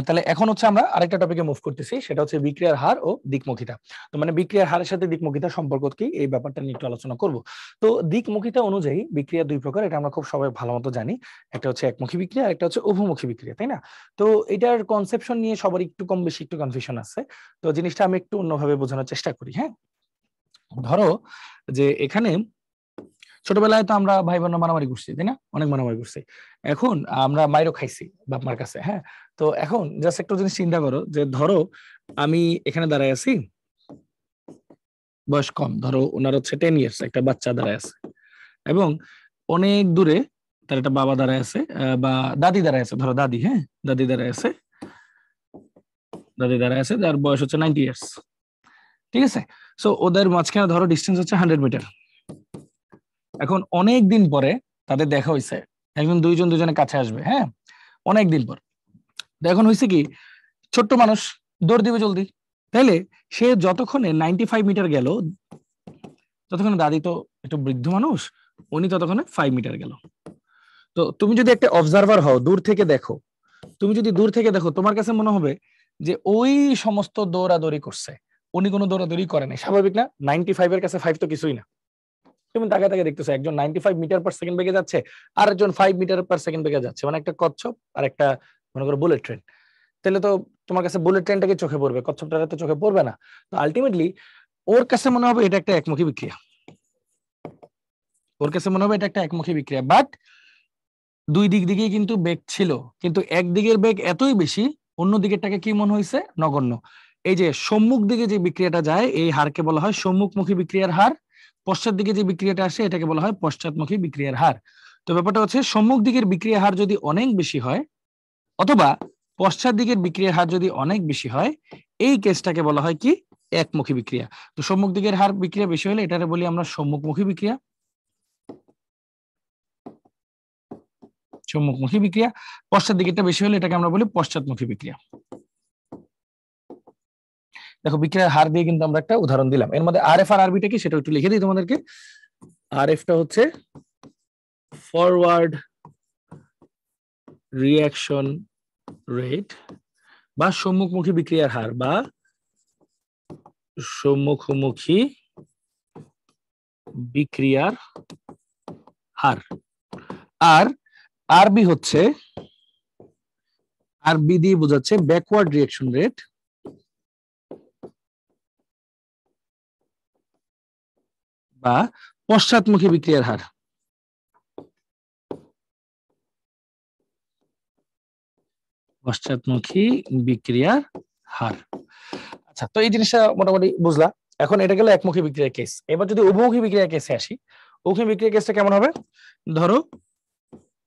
তাহলে এখন হচ্ছে আমরা আরেকটা টপিকে মুভ করতেছি, সেটা হচ্ছে বিক্রিয়ার হার ও দিকমুখিতা। তো মানে বিক্রিয়ার হারের সাথে দিকমুখিতার সম্পর্ক কি, এই ব্যাপারটা নিয়ে একটু আলোচনা করব। তো দিকমুখিতা অনুযায়ী বিক্রিয়া দুই প্রকার, এটা আমরা খুব সবাই ভালো মতো জানি। একটা হচ্ছে একমুখী বিক্রিয়া, আর একটা হচ্ছে উভমুখী বিক্রিয়া, তাই না? তো এটার কনসেপশন নিয়ে সবার একটু কম বেশি একটু কনফিউশন আছে, তো জিনিসটা আমি একটু অন্যভাবে বোঝানোর চেষ্টা করি। হ্যাঁ, ধরো যে এখানে ছোটবেলায় তো আমরা ভাই বোন মারামারি করছি, তাই না? অনেক মারামারি করছি। এখন আমরা মাইরও খাইছি বাপ মার কাছে। হ্যাঁ, তো এখন জাস্ট একটা জিনিস চিন্তা করো যে ধরো আমি এখানে দাঁড়ায় আছি, বয়স কম, ধরো ওনার হচ্ছে 10 ইয়ার্স, একটা বাচ্চা দাঁড়ায় আছে, এবং অনেক দূরে তার একটা বাবা দাঁড়ায় আছে বা দাদি দাঁড়ায় আছে, ধরো দাদি, হ্যাঁ দাদি দাঁড়ায় আছে, যার বয়স হচ্ছে 90 ইয়ার্স। ঠিক আছে, সো ওদের মাঝখানে ধরো ডিস্টেন্স হচ্ছে 100 মিটার। এখন অনেক দিন পরে তাদের দেখা হয়েছে, একজন দুইজন দুজনের কাছে আসবে, হ্যাঁ অনেক দিন পর। এখন হয়েছে কি, ছোট্ট মানুষ দৌড় দিবে জলদি, তাইলে সে যতক্ষণে 95 মিটার গেল, ততক্ষণে দাদি তো একটু বৃদ্ধ মানুষ, উনি ততক্ষণে 5 মিটার গেল। তো তুমি যদি একটা অবজারভার হও, দূর থেকে দেখো, তুমি যদি দূর থেকে দেখো, তোমার কাছে মনে হবে যে ওই সমস্ত দৌড়াদৌড়ি করছে, উনি কোনো দৌড়াদৌড়ি করে নাই। স্বাভাবিক না? 95-এর কাছে 5 তো কিছুই না। তুমি তাকে তাকে দেখতেছো, একজন 95 মিটার/সেকেন্ড বেগে যাচ্ছে, আর একজন 5 মিটার/সেকেন্ড বেগে যাচ্ছে, মানে একটা কচ্ছপ আর একটা মনে করো বুলেট ট্রেন। তাহলে তো তোমার কাছে বুলেট ট্রেনটাকে চোখে পড়বে, কচ্ছপটাকে তো চোখে পড়বে না। তো আলটিমেটলি ওর কাছে মনে হবে এটা একটা একমুখী বিক্রিয়া, ওর কাছে মনে হবে এটা একটা একমুখী বিক্রিয়া। বাট দুই দিক দিকেই কিন্তু বেগ ছিল, কিন্তু একদিকের বেগ এতই বেশি, অন্য দিকেরটাকে কি মনে হয়েছে? নগণ্য। এই যে সম্মুখ দিকে যে বিক্রিয়াটা যায়, এই হারকে বলা হয় সম্মুখমুখী বিক্রিয়ার হার। পশ্চাৎ দিকে যে বিক্রিয়াটা আসে, এটাকে বলা হয় পশ্চাৎমুখী বিক্রিয়ার হার। তো ব্যাপারটা হচ্ছে, সম্মুখ দিকের বিক্রিয়ার হার যদি অনেক বেশি হয়, অথবা পশ্চাৎ দিকের বিক্রিয়ার হার যদি অনেক বেশি হয়, এই কেসটাকে বলা হয় কি? একমুখী বিক্রিয়া। তো সম্মুখ দিকের হার বিক্রিয়া বেশি হলে এটাকে বলি আমরা সম্মুখমুখী বিক্রিয়া, সম্মুখমুখী বিক্রিয়া। পশ্চাৎ দিকেরটা বেশি হলে এটাকে আমরা বলি পশ্চাৎমুখী বিক্রিয়া। দেখো বিক্রিয়ার হার দিয়ে কিন্তু আমরা একটা উদাহরণ দিলাম। এর মধ্যে আরএফ আর আরবিটা কি সেটা একটু লিখে দিই তোমাদেরকে। আরএফটা হচ্ছে ফরওয়ার্ড রিঅ্যাকশন রেট, বা সম্মুখমুখী বিক্রিয়ার হার, বা সম্মুখমুখী বিক্রিয়ার হার। আর আরবি হচ্ছে, আরবি দিয়ে বোঝাচ্ছে ব্যাকওয়ার্ড রিঅ্যাকশন রেট, বা পশ্চাৎমুখী বিক্রিয়ার হার। পশ্চাৎমুখী বিক্রিয়ার হার। আচ্ছা, তো এই জিনিসটা মোটামুটি বুঝলা। এখন এটা গেল একমুখী বিক্রিয়ার কেস। এবার যদি উভমুখী বিক্রিয়ার কেসে আসি, উভমুখী বিক্রিয়ার কেসটা কেমন হবে? ধরো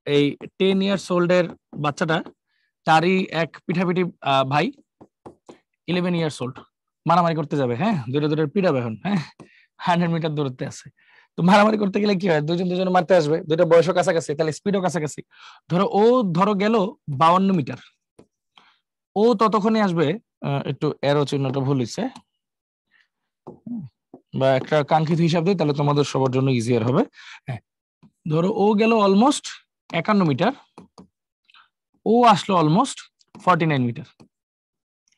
এই 10 ইয়ার্স ওল্ডের বাচ্চাটা, তারই এক পিঠাপিঠি ভাই 11 ইয়ার্স ওল্ড, মারামারি করতে যাবে, হ্যাঁ দূরে দূরে পিটাবে এখন, হ্যাঁ 100 মিটার দূরত্বে আছে। তো মারামারি করতে গেলে কি হয়, দুজন দুজন মারতে আসবে, দুইটা বয়সও কাছাকাছি, তাহলে স্পিডও কাছাকাছি। ধরো গেল 52 মিটার, ও ততক্ষণে আসবে, একটু এরো চিহ্নটা ভুল হয়েছে, বা একটা কাঙ্ক্ষিত হিসাব দিই, তাহলে তোমাদের সবার জন্য ইজিয়ার হবে। হ্যাঁ, ধরো ও গেল অলমোস্ট 51 মিটার, ও আসলো অলমোস্ট 49 মিটার।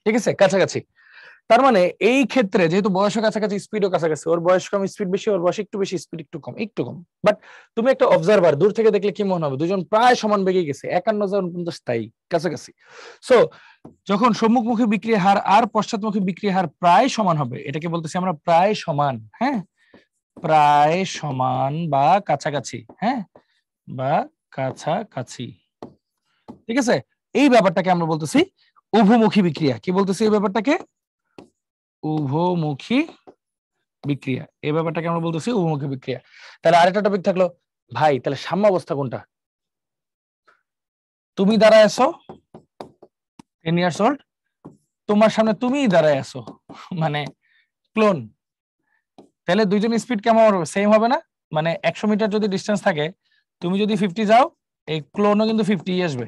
ঠিক আছে, কাছাকাছি। তার মানে এই ক্ষেত্রে যেহেতু বয়সও কাছাকাছি, স্পিডও কাছাকাছি, ওর বয়স কম স্পিড বেশি, ওর বয়স একটু বেশি স্পিড একটু কম, একটু কম। বাট তুমি একটা অবজারভার, দূর থেকে দেখলে কি মনে হবে? দুজন প্রায় সমান বেগে গেছে, 51 জন তাই কাছাকাছি। সো যখন সম্মুখমুখী বিক্রিয়া হার আর পশ্চাৎমুখী বিক্রিয়া হার প্রায় সমান হবে, এটাকে বলতেছি আমরা প্রায় সমান। হ্যাঁ, প্রায় সমান বা কাছাকাছি, হ্যাঁ বা কাছাকাছি। ঠিক আছে, এই ব্যাপারটাকে আমরা বলতেছি উভমুখী বিক্রিয়া। কি বলতেছি এই ব্যাপারটাকে? উভমুখী বিক্রিয়া। এই ব্যাপারটাকে আমরা বলতেছি উভমুখী বিক্রিয়া। তাহলে আরেকটা টপিক থাকলো, ভাই তাহলে সাম্যাবস্থা কোনটা? তুমি দাঁড়ায় আছো 10 ইয়ার্স ওল্ড, তোমার সামনে তুমিই দাঁড়ায় আছো, মানে ক্লোন। তাহলে দুইজন স্পিড কেমন হবে? সেম হবে না? মানে 100 মিটার যদি ডিস্টেন্স থাকে, তুমি যদি 50 যাও, এই ক্লোনও কিন্তু 50 আসবে।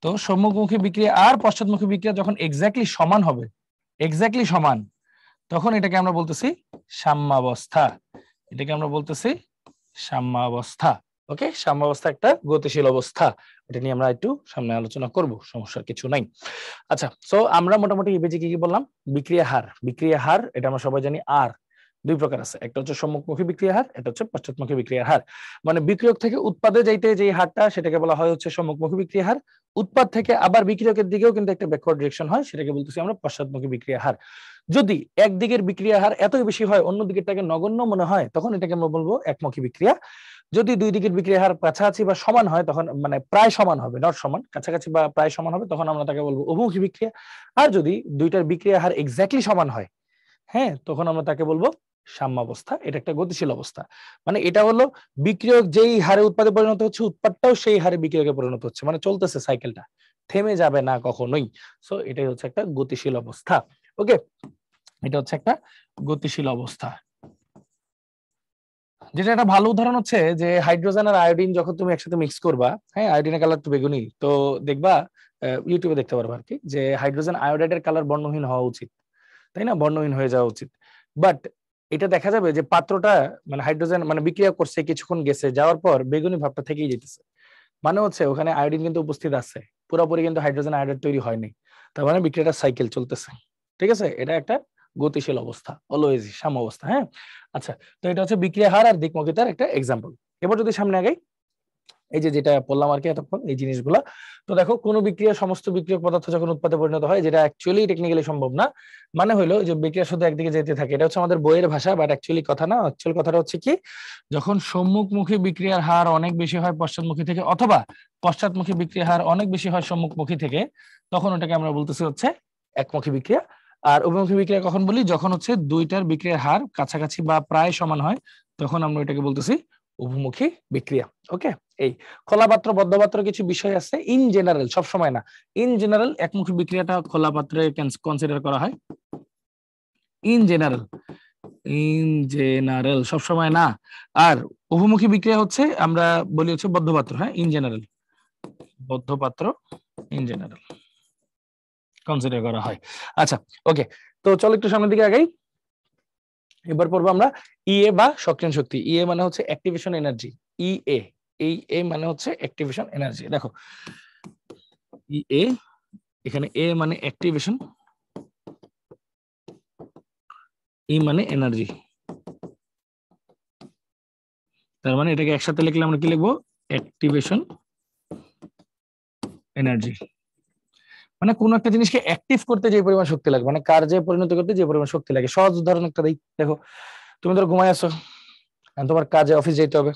তো সম্মুখমুখী বিক্রিয়া আর পশ্চাৎমুখী বিক্রিয়া যখন এক্স্যাক্টলি সমান হবে, এক্স্যাক্টলি সমান, তখন এটাকে আমরা বলতেছি সাম্যাবস্থা। এটাকে আমরা বলতেছি সাম্যাবস্থা। ওকে, সাম্যাবস্থা একটা গতিশীল অবস্থা, এটা নিয়ে আমরা একটু সামনে আলোচনা করব, সমস্যার কিছু নাই। আচ্ছা, সো আমরা মোটামুটি ইবেজি কি কি বললাম? বিক্রিয়া হার, বিক্রিয়া হার এটা আমরা সবাই জানি আর দুই প্রকার আছে, একটা হচ্ছে সম্মুখমুখী বিক্রিয়া হার, এটা হচ্ছে পশ্চাৎমুখী বিক্রিয়ার হার। মানে বিক্রিয়ক থেকে উৎপাদে যাইতে যে হারটা, সেটাকে বলা হয় হচ্ছে সম্মুখমুখী বিক্রিয়া হার। উৎপাদ থেকে আবার বিক্রিয়কের দিকেও কিন্তু একটা ব্যাকওয়ার্ড ডিরেকশন হয়, সেটাকে বলতেছি আমরা পশ্চাৎমুখী বিক্রিয়া হার। যদি একদিকের বিক্রিয়া হার এতই বেশি হয়, অন্য দিকেরটাকে নগণ্য মনে হয়, তখন এটাকে আমরা বলবো একমুখী বিক্রিয়া। যদি দুই দিকের বিক্রিয়ার হার কাছাকাছি বা সমান হয় তখন মানে প্রায় সমান হবে, নট সমান, কাছাকাছি বা প্রায় সমান হবে, তখন আমরা তাকে বলবো উভমুখী বিক্রিয়া। আর যদি দুইটার বিক্রিয়ার হার এক্স্যাক্টলি সমান হয়, হ্যাঁ, তখন আমরা তাকে বলবো সাম্যাবস্থা। এটা একটা গতিশীল অবস্থা। মানে এটা হলো বিক্রিয়ক যেই হারে উৎপাদে পরিণত হচ্ছে, উৎপাদটাও সেই হারে বিক্রিয়কে পরিণত হচ্ছে, মানে চলতেছে সাইকেলটা, থেমে যাবে না কখনোই। সো এটাই হচ্ছে একটা গতিশীল অবস্থা। ওকে, এটা হচ্ছে একটা গতিশীল অবস্থা। যেটা একটা ভালো উদাহরণ হচ্ছে যে হাইড্রোজেন আর আয়োডিন যখন তুমি একসাথে মিক্স করবা, হ্যাঁ, আয়োডিনের কালার তো বেগুনি, তো দেখবা ইউটিউবে দেখতে পারবা আর কি, যে হাইড্রোজেন আয়োডাইডের কালার বর্ণহীন হওয়া উচিত, তাই না, বর্ণহীন হয়ে যাওয়া উচিত। বাট এটা দেখা যাবে যে পাত্রটা মানে হাইড্রোজেন মানে বিক্রিয়া করছে, কিছুক্ষণ গেছে, যাওয়ার পর বেগুনি ভাবটা থেকেই যেতেছে, মানে হচ্ছে ওখানে আয়োডিন কিন্তু উপস্থিত আছে, পুরোপুরি কিন্তু হাইড্রোজেন আয়োডাইড তৈরি হয়নি, তার মানে বিক্রিয়াটা সাইকেল চলতেছে। ঠিক আছে, এটা একটা গতিশীল অবস্থা, অলওয়েজ সাম্য অবস্থা। হ্যাঁ, আচ্ছা, তো এটা হচ্ছে বিক্রিয়া হার আর দিকমুখিতার একটা এক্সাম্পল। এবার যদি সামনে আগাই, এই যে যেটা বললাম আর কি এতক্ষণ, এই জিনিসগুলা, তো দেখো কোন বিক্রিয়া সমস্ত বিক্রিয়ক পদার্থ যখন উৎপাদে পরিণত হয়, যেটা অ্যাকচুয়ালি টেকনিক্যালি সম্ভব না, মানে হলো যে বিক্রিয়া শুধু একদিকে যেতে থাকে, এটা হচ্ছে আমাদের বইয়ের ভাষা, বাট অ্যাকচুয়ালি কথা না। অ্যাকচুয়াল কথাটা হচ্ছে কি, যখন সম্মুখমুখী বিক্রিয়ার হার অনেক বেশি হয় পশ্চাৎমুখী থেকে, অথবা পশ্চাৎমুখী বিক্রিয়ার হার অনেক বেশি হয় সম্মুখমুখী থেকে, তখন ওটাকে আমরা বলতেছি হচ্ছে একমুখী বিক্রিয়া। আর উভয়মুখী বিক্রিয়া কখন বলি, যখন হচ্ছে দুইটার বিক্রিয়ার হার কাছাকাছি বা প্রায় সমান হয়, তখন আমরা ওইটাকে বলতেছি উভমুখী বিক্রিয়া। ওকে, এই খোলা পাত্র বদ্ধ পাত্র কিছু বিষয় আছে, ইন জেনারেল, সব সময় না, ইন জেনারেল একমুখী বিক্রিয়াটা খোলা পাত্রে কনসিডার করা হয়, ইন জেনারেল, ইন জেনারেল সব সময় না। আর উভমুখী বিক্রিয়া হচ্ছে আমরা বলি হচ্ছে বদ্ধ পাত্র, হ্যাঁ, ইন জেনারেল, বদ্ধ পাত্র ইন জেনারেল কনসিডার করা হয়। আচ্ছা, ওকে, তো চলো একটু সামনের দিকে আগাই। এবার পড়বো আমরা ইএ বা সক্রিয়ণ শক্তি। ইএ মানে হচ্ছে অ্যাক্টিভেশন এনার্জি, ইএ, এই এ মানে হচ্ছে অ্যাক্টিভেশন এনার্জি। দেখো ইএ, এখানে এ মানে অ্যাক্টিভেশন, ই মানে এনার্জি, তার মানে এটাকে একসাথে লিখলে আমরা কি লিখবো, অ্যাক্টিভেশন এনার্জি। মানে কোন একটা জিনিসকে অ্যাক্টিভ করতে যে পরিমাণ শক্তি লাগে, মানে কার্যে পরিণত করতে যে পরিমাণ শক্তি লাগে। সহজ উদাহরণ একটা দিই, দেখো তুমি ধরো ঘুমায় আছো, তোমার কাজে অফিস যেতে হবে,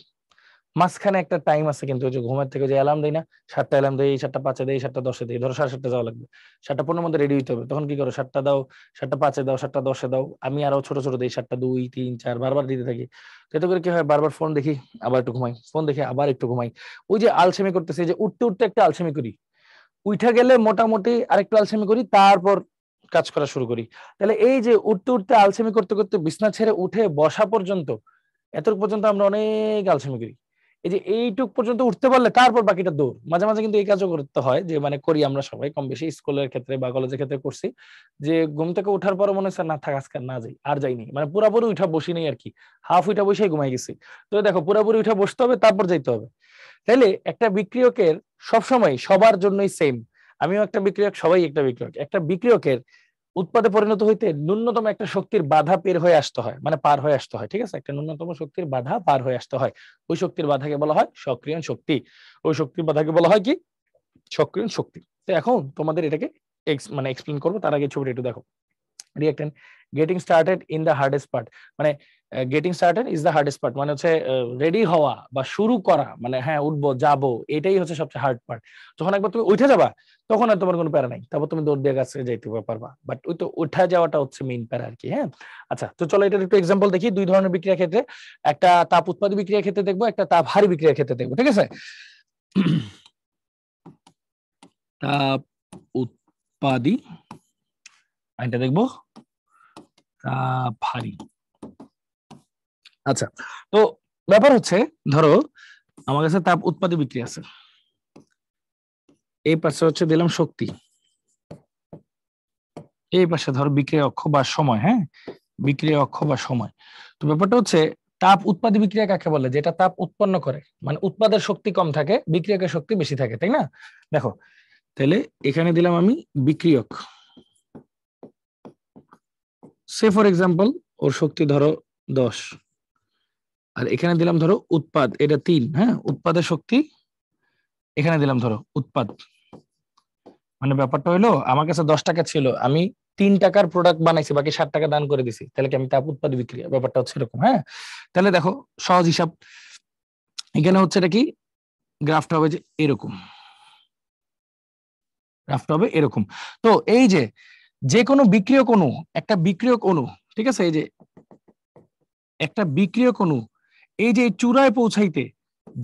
মাঝখানে একটা টাইম আছে, কিন্তু ওই যে ঘুমের থেকে যে অ্যালার্ম দেয় না, 7টা অ্যালার্ম দেয়, 7টা 5-এ দেয়, 7টা 10-এ দেয়, ধরো 7:30 যাওয়া লাগবে, 7টা 15 মধ্যে রেডি হইতে হবে, তখন কি করো, 7টা দাও, 7টা 5-এ দাও, 7টা 10-এ দাও, আমি আরো ছোট ছোট দিই, 7টা 2, 3, 4 বারবার দিতে থাকি। এতে করে কি হয়, বারবার ফোন দেখি, আবার একটু ঘুমাই, ফোন দেখি, আবার একটু ঘুমাই, ওই যে আলসেমি করতেছি, যে উঠতে উঠতে একটা আলসেমি করি, উঠা গেলে মোটামুটি আরেকটু আলসেমি করি, তারপর কাজ করা শুরু করি। তাহলে এই যে উঠতে উঠতে আলসেমি করতে করতে বিছনা ছেড়ে উঠে বসা পর্যন্ত, এতটুকু পর্যন্ত আমরা অনেক আলসেমি করি। এই যে এইটুক পর্যন্ত উঠতে পারলে তারপর বাকিটা দৌড়। মাঝে মাঝে কিন্তু এই কাজও করতে হয়, যে মানে করি আমরা সবাই কম বেশি, স্কুলের ক্ষেত্রে বা কলেজের ক্ষেত্রে করছি, যে ঘুম থেকে ওঠার পর মনে হচ্ছে না থাক আজকে না যাই, আর যাইনি, মানে পুরাপুরি উঠা বসি নেই আর কি, হাফ উঠা বসেই ঘুমাই গেছি। তো দেখো পুরাপুরি উঠা বসতে হবে, তারপর যাইতে হবে। তাইলে একটা বিক্রিয়কের সবসময় সবার জন্যই সেম, আমিও একটা বিক্রিয়ক, সবাই একটা বিক্রিয়ক, একটা বিক্রিয়কের উৎপাদে পরিণত হইতে ন্যূনতম একটা শক্তির বাধা পের হয়ে আসতে হয়, মানে পার হয়ে আসতে হয়। ঠিক আছে, একটা ন্যূনতম শক্তির বাধা পার হয়ে আসতে হয়, ওই শক্তির বাধাকে বলা হয় সক্রিয়ণ শক্তি, ওই শক্তির বাধাকে বলা হয় কি, সক্রিয়ণ শক্তি। তো এখন তোমাদের এটাকে মানে এক্সপ্লেন করবো, তার আগে ছবিটা একটু দেখো। Reactant getting started in the hardest part, মানে getting started is the hardest part, মানে হচ্ছে রেডি হওয়া বা শুরু করা, মানে হ্যাঁ উঠবো যাবো, এটাই হচ্ছে সবচেয়ে হার্ড পার্ট। যখন একবার তুমি উঠে যাবা, তখন আর তোমার কোনো প্যারা নাই, তারপর তুমি দৌড় দিয়ে কাছে যাইতে পারবা, বাট ওই তো উঠা যাওয়াটা হচ্ছে মেইন প্যারা আর কি। হ্যাঁ, আচ্ছা, তো চলো এটার একটু এক্সাম্পল দেখি। দুই ধরনের বিক্রিয়া ক্ষেত্রে, একটা তাপ উৎপাদী বিক্রিয়া ক্ষেত্রে দেখবো, একটা তাপ হারি বিক্রিয়া ক্ষেত্রে দেখবো। ঠিক আছে, তাপ উৎপাদী, এটা দেখবো তাপ হারি। আচ্ছা, তো ব্যাপার হচ্ছে, ধরো আমার কাছে তাপ উৎপাদী বিক্রিয়া আছে, এই পাশে হচ্ছে দিলাম শক্তি, এই পাশে ধরো বিক্রিয়া অক্ষ বা সময়। হ্যাঁ, বিক্রিয়া অক্ষ বা সময়। তো ব্যাপারটা হচ্ছে তাপ উৎপাদী বিক্রিয়া কাকে বলে, যেটা তাপ উৎপন্ন করে, মানে উৎপাদের শক্তি কম থাকে, বিক্রিয়কের শক্তি বেশি থাকে, তাই না? দেখো তাহলে এখানে দিলাম আমি বিক্রিয়ক, সে ফর এক্সাম্পল ওর শক্তি ধরো 10, আর এখানে দিলাম ধরো উৎপাদ, এটা 3। হ্যাঁ, উৎপাদের শক্তি এখানে দিলাম ধরো উৎপাদ, মানে ব্যাপারটা হলো আমার কাছে 10 টাকা ছিল, আমি 3 টাকার প্রোডাক্ট বানাইছি, বাকি 60 টাকা দান করে দিছি, তাহলে কি আমি তাপ উৎপাদ বিক্রিয়া, ব্যাপারটা হচ্ছে এরকম। হ্যাঁ, তাহলে দেখো সহজ হিসাব, এখানে হচ্ছে এটা কি, গ্রাফটা হবে যে এরকম, গ্রাফটা হবে এরকম। তো এই যে যে কোনো বিক্রিয়ক অণু, একটা বিক্রিয়ক অণু, ঠিক আছে, এই যে একটা বিক্রিয়ক অণু এই যে চূড়ায় পৌঁছাইতে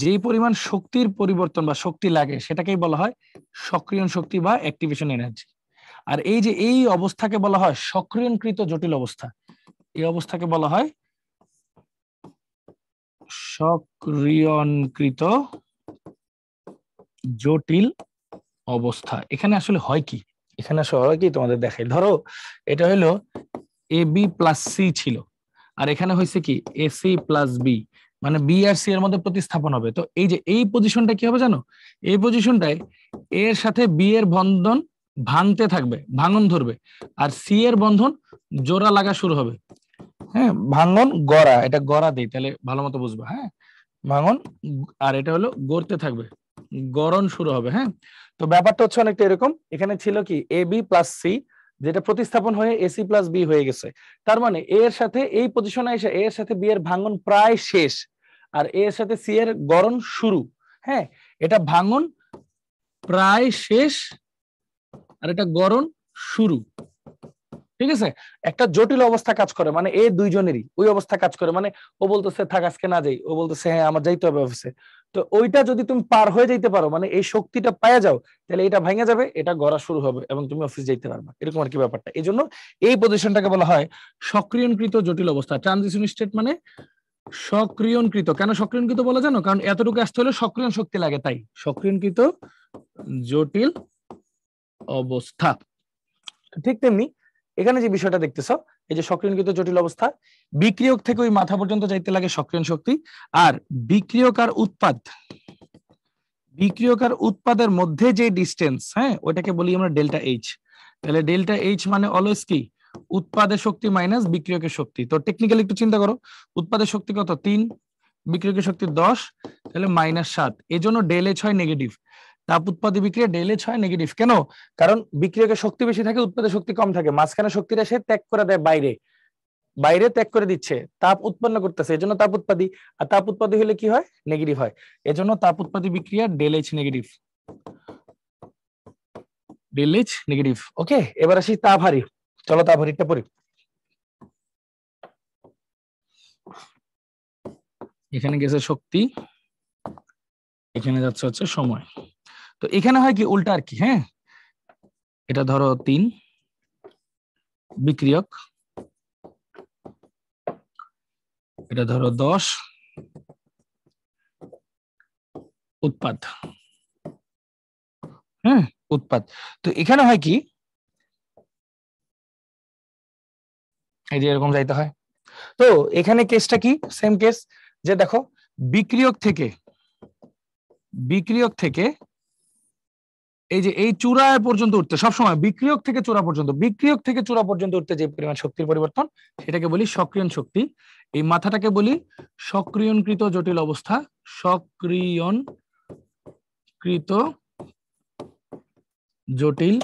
যেই পরিমাণ শক্তির পরিবর্তন বা শক্তি লাগে সেটাকেই বলা হয় সক্রিয়ণ শক্তি বা অ্যাক্টিভেশন এনার্জি। আর এই যে এই অবস্থাকে বলা হয় সক্রিয়ণকৃত জটিল অবস্থা। এই অবস্থাকে বলা হয় সক্রিয়ণকৃত জটিল অবস্থা। এখানে আসলে হয় কি, এখানে আসলে হয় কি তোমাদের দেখাই। ধরো এটা হলো এ বি প্লাস সি ছিল, আর এখানে হয়েছে কি এ সি প্লাস বি, মানে বি আর সি এর মধ্যে প্রতিস্থাপন হবে। তো এই যে এই পজিশনটা কি হবে জানো, এই পজিশনটায় এর সাথে বি এর বন্ধন ভাঙতে থাকবে, ভাঙন ধরবে, আর সি এর বন্ধন জোড়া লাগা শুরু হবে। হ্যাঁ, ভাঙন গড়া, এটা গড়া দেই তাহলে ভালো মতো বুঝবা। হ্যাঁ, ভাঙন, আর এটা হলো গড়তে থাকবে, গড়ন শুরু হবে। হ্যাঁ, তো ব্যাপারটা হচ্ছে অনেকটা এরকম। এখানে ছিল কি এ বি প্লাস সি, যেটা প্রতিস্থাপন হয়ে এসি প্লাস বি হয়ে গেছে। তার মানে এ এর সাথে এই পজিশনে এসে এ এর সাথে বি এর ভাঙন প্রায় শেষ, আর এ এর সাথে সি এর গড়ন শুরু। হ্যাঁ, এটা ভাঙন প্রায় শেষ আর এটা গড়ন শুরু। ঠিক আছে, একটা জটিল অবস্থা কাজ করে, মানে এই দুইজনেরই ওই অবস্থা কাজ করে। মানে ও বলতেছে থাক আজকে না যাই, ও বলতেছে হ্যাঁ আমার যাইতে হবে অফিসে। তো ওইটা যদি তুমি পার হয়ে যাইতে পারো, মানে এই শক্তিটা পাওয়া যাও, তাহলে এটা ভেঙে যাবে, এটা গড়া শুরু হবে এবং তুমি অফিস যাইতে পারবে, এরকম আর কি ব্যাপারটা। এই জন্য এই পজিশনটাকে বলা হয় সক্রিয়ণকৃত জটিল অবস্থা। ট্রানজিশন স্টেট মানে সক্রিয়ণকৃত। কেন সক্রিয়ণকৃত বলা জানো, কারণ এতটুকু আসতে হলে সক্রিয়ণ শক্তি লাগে, তাই সক্রিয়ণকৃত জটিল অবস্থা। ঠিক তেমনি এখানে যে বিষয়টা দেখতেছ, এই যে সক্রিয়ণকৃত জটিল অবস্থা, বিক্রিয়ক থেকে ওই মাথা পর্যন্ত যাইতে লাগে সক্রিয়ণ শক্তি, আর বিক্রিয়ক আর উৎপাদ, বিক্রিয়ক আর উৎপাদের মধ্যে যে ডিস্টেন্স, হ্যাঁ, ওইটাকে বলি আমরা ডেল্টা এইচ। তাহলে ডেল্টা এইচ মানে অলওয়েজ কি, উৎপাদের শক্তি মাইনাস বিক্রিয়কের শক্তি। তো টেকনিক্যালি একটু চিন্তা করো, উৎপাদের শক্তি কত 3, বিক্রিয়কের শক্তি 10, তাহলে -7। এই জন্য ডেল এইচ হয় নেগেটিভ। তাপ উৎপাদী বিক্রিয়া ডেল এইচ হয় নেগেটিভ। কেন? কারণ বিক্রিয়কের শক্তি বেশি থাকে, উৎপাদের শক্তি কম থাকে, মাঝখানে শক্তিটা সে ত্যাগ করে দেয় বাইরে, বাইরে ত্যাগ করে দিচ্ছে, তাপ উৎপন্ন করতেছে, এজন্য তাপ উৎপাদী। আর তাপ উৎপাদী হলে কি হয়, নেগেটিভ হয়। এজন্য তাপ উৎপাদী বিক্রিয়া del H negative, del H negative. Okay, এবার আসি তাপ হারি। চলো তাপ হারিটা পড়ি। এখানে গেছে শক্তি, এখানে যাচ্ছে হচ্ছে সময়। তো এখানে হয় কি উল্টা আর কি। হ্যাঁ, এটা ধরো 3 বিক্রিয়ক, এটা ধরো 10 উৎপাদ। হ্যাঁ, উৎপাদ। তো এখানে হয় কি, এই যে এরকম যাইতে হয়। তো এখানে কেসটা কি, সেম কেস, যে দেখো বিক্রিয়ক থেকে, বিক্রিয়ক থেকে এই যে এই চূড়া পর্যন্ত উঠতে সবসময় বিক্রিয়ক থেকে চূড়া পর্যন্ত, বিক্রিয়ক থেকে চূড়া পর্যন্ত উঠতে যে পরিমাণ শক্তির পরিবর্তন, সেটাকে বলি সক্রিয়ণ শক্তি। এই মাথাটাকে বলি সক্রিয়ণকৃত জটিল অবস্থা, সক্রিয়ণকৃত জটিল